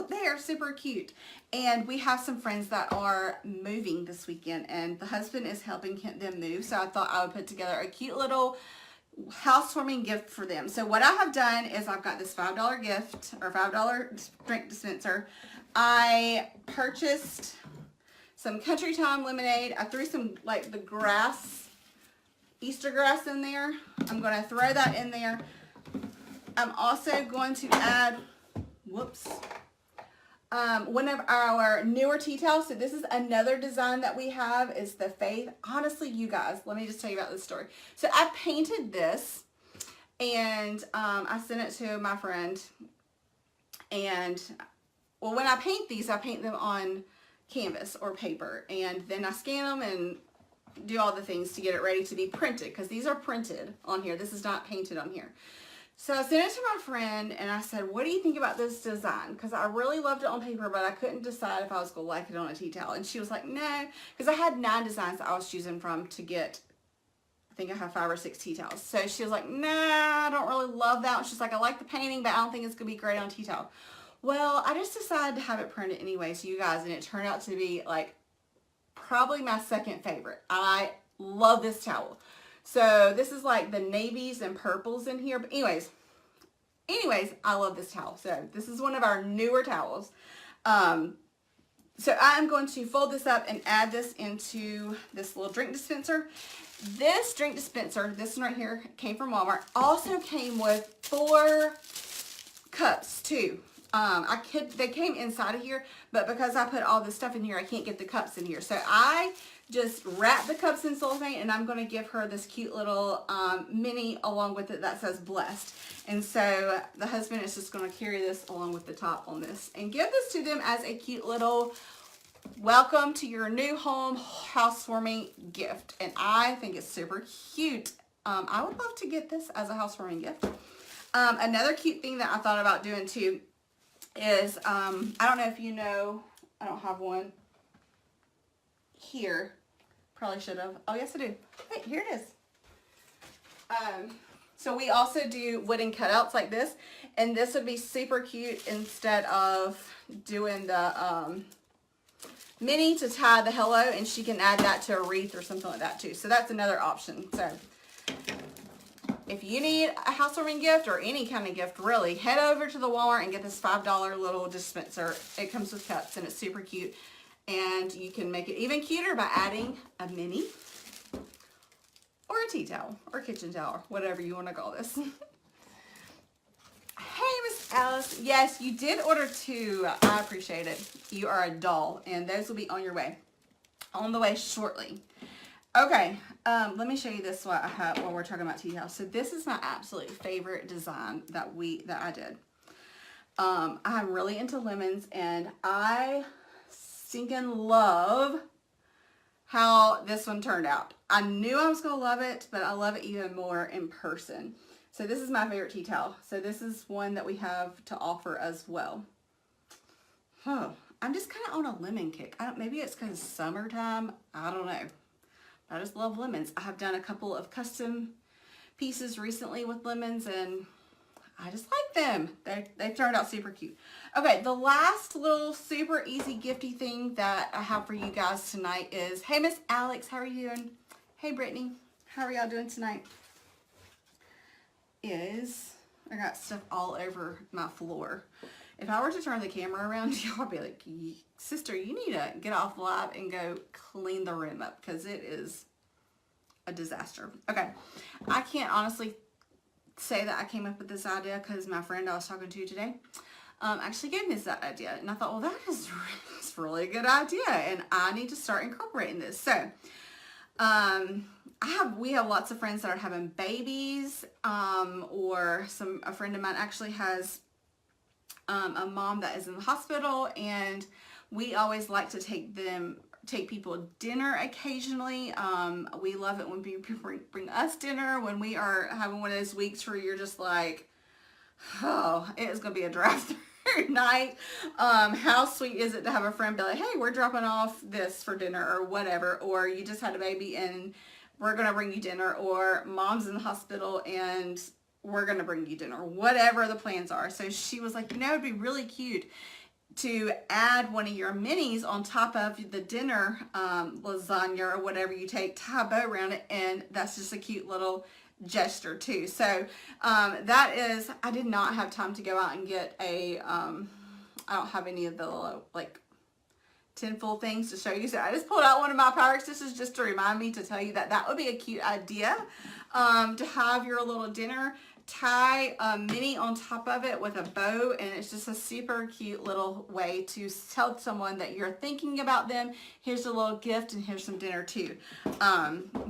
they're super cute. And we have some friends that are moving this weekend, and the husband is helping them move. So I thought I would put together a cute little housewarming gift for them. So what I have done is I've got this $5 gift, or $5 drink dispenser. I purchased some Country Time lemonade. I threw some, like, the grass, Easter grass in there. I'm going to throw that in there. I'm also going to add, one of our newer tea towels. So this is another design that we have, is the Faith. Honestly, you guys, let me just tell you about this story. So I painted this, and I sent it to my friend. And well, when I paint these, I paint them on canvas or paper, and then I scan them and do all the things to get it ready to be printed, because these are printed on here. This is not painted on here. So I sent it to my friend, and I said, what do you think about this design? Because I really loved it on paper, but I couldn't decide if I was going to like it on a tea towel. And she was like, no, because I had 9 designs that I was choosing from to get. I think I have 5 or 6 tea towels. So she was like, nah, I don't really love that. She's like, I like the painting, but I don't think it's going to be great on a tea towel. Well, I just decided to have it printed anyway, so you guys, and it turned out to be like probably my second favorite. I love this towel. So this is like the navies and purples in here. But anyways, I love this towel. So this is one of our newer towels. So I'm going to fold this up and add this into this little drink dispenser. This drink dispenser, this one right here, came from Walmart. Also came with 4 cups too. They came inside of here, but because I put all this stuff in here, I can't get the cups in here. So I just wrap the cups in cellophane, and I'm going to give her this cute little mini along with it that says blessed. And so the husband is just going to carry this along with the top on this and give this to them as a cute little welcome to your new home housewarming gift. And I think it's super cute. I would love to get this as a housewarming gift. Another cute thing that I thought about doing too is, I don't know if you know, I don't have one here. Probably should have. Oh, yes, I do. Wait, here it is. So we also do wooden cutouts like this, and this would be super cute instead of doing the mini to tie the hello, and she can add that to a wreath or something like that too. So that's another option. So if you need a housewarming gift or any kind of gift, really, head over to the Walmart and get this $5 little dispenser. It comes with cups, and it's super cute. And you can make it even cuter by adding a mini or a tea towel or kitchen towel, whatever you want to call this. Hey, Miss Alice. Yes, you did order 2. I appreciate it. You are a doll, and those will be on your way. On the way shortly. Okay, let me show you this what I have while we're talking about tea towels. So this is my absolute favorite design that I did. I'm really into lemons, and I stinking love how this one turned out. I knew I was going to love it, but I love it even more in person. So this is my favorite tea towel. So this is one that we have to offer as well. Oh, I'm just kind of on a lemon kick. Maybe it's because it's summertime. I don't know. I just love lemons. I have done a couple of custom pieces recently with lemons, and I just like them. They turned out super cute. Okay, the last little super easy gifty thing that I have for you guys tonight is, hey, Miss Alex, how are you doing? Hey, Brittany, how are y'all doing tonight? I got stuff all over my floor. If I were to turn the camera around, y'all would be like, sister, you need to get off live and go clean the room up because it is a disaster. Okay, I can't honestly say that I came up with this idea because my friend I was talking to today actually gave me that idea, and I thought, well, that's really a good idea, and I need to start incorporating this. So we have lots of friends that are having babies, or a friend of mine actually has a mom that is in the hospital, and we always like to take people dinner occasionally. We love it when people bring us dinner, when we are having one of those weeks where you're just like, oh, it is going to be a drive-through night. How sweet is it to have a friend be like, hey, we're dropping off this for dinner or whatever, or you just had a baby and we're going to bring you dinner, or mom's in the hospital and we're going to bring you dinner, whatever the plans are. So she was like, it'd be really cute to add one of your minis on top of the dinner lasagna or whatever you take, tie a bow around it, and that's just a cute little gesture too. So that is, I did not have time to go out and get I don't have any of the like tinfoil things to show you, so I just pulled out one of my Pyrex dishes just to remind me to tell you that would be a cute idea to have your little dinner, tie a mini on top of it with a bow, and it's just a super cute little way to tell someone that you're thinking about them. Here's a little gift, and here's some dinner too. But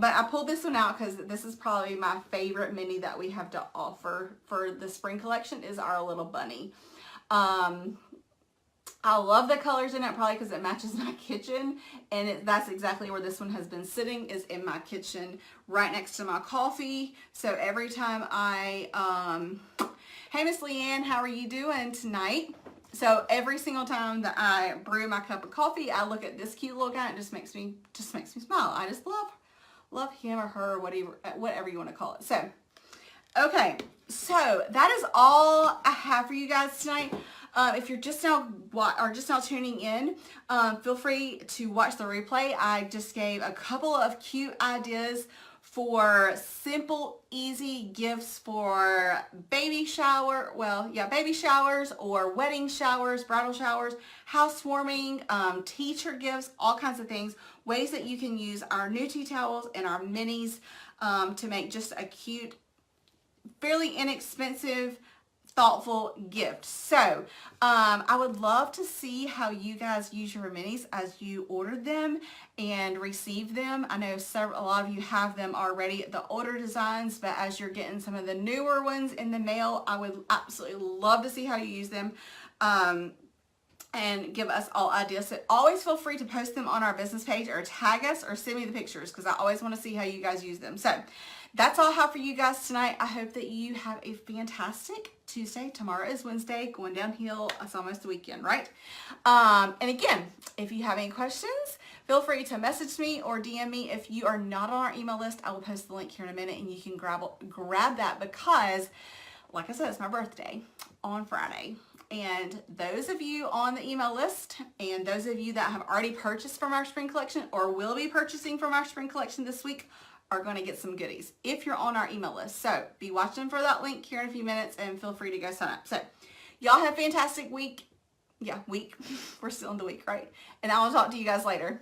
I pulled this one out because this is probably my favorite mini that we have to offer for the spring collection is our little bunny. I love the colors in it, probably because it matches my kitchen, and that's exactly where this one has been sitting, is in my kitchen right next to my coffee. So every time hey Miss Leanne, how are you doing tonight? So every single time that I brew my cup of coffee, I look at this cute little guy, and it just makes me smile. I just love him or her, or whatever you want to call it. So okay, so that is all I have for you guys tonight. If you're just now tuning in, feel free to watch the replay. I just gave a couple of cute ideas for simple, easy gifts for baby showers or wedding showers, bridal showers, housewarming, teacher gifts, all kinds of things. Ways that you can use our new tea towels and our minis to make just a cute, fairly inexpensive, thoughtful gift. So I would love to see how you guys use your minis as you ordered them and receive them. I know a lot of you have them already, the older designs, but as you're getting some of the newer ones in the mail, I would absolutely love to see how you use them. And give us all ideas. So always feel free to post them on our business page or tag us or send me the pictures, because I always want to see how you guys use them. So that's all I have for you guys tonight. I hope that you have a fantastic Tuesday. Tomorrow is Wednesday, going downhill. It's almost the weekend, right? And again, if you have any questions, feel free to message me or DM me. If you are not on our email list, I will post the link here in a minute and you can grab that, because like I said, it's my birthday on Friday. And those of you on the email list and those of you that have already purchased from our spring collection or will be purchasing from our spring collection this week are going to get some goodies if you're on our email list. So be watching for that link here in a few minutes and feel free to go sign up. So y'all have a fantastic week. Yeah, week. We're still in the week, right? And I will talk to you guys later.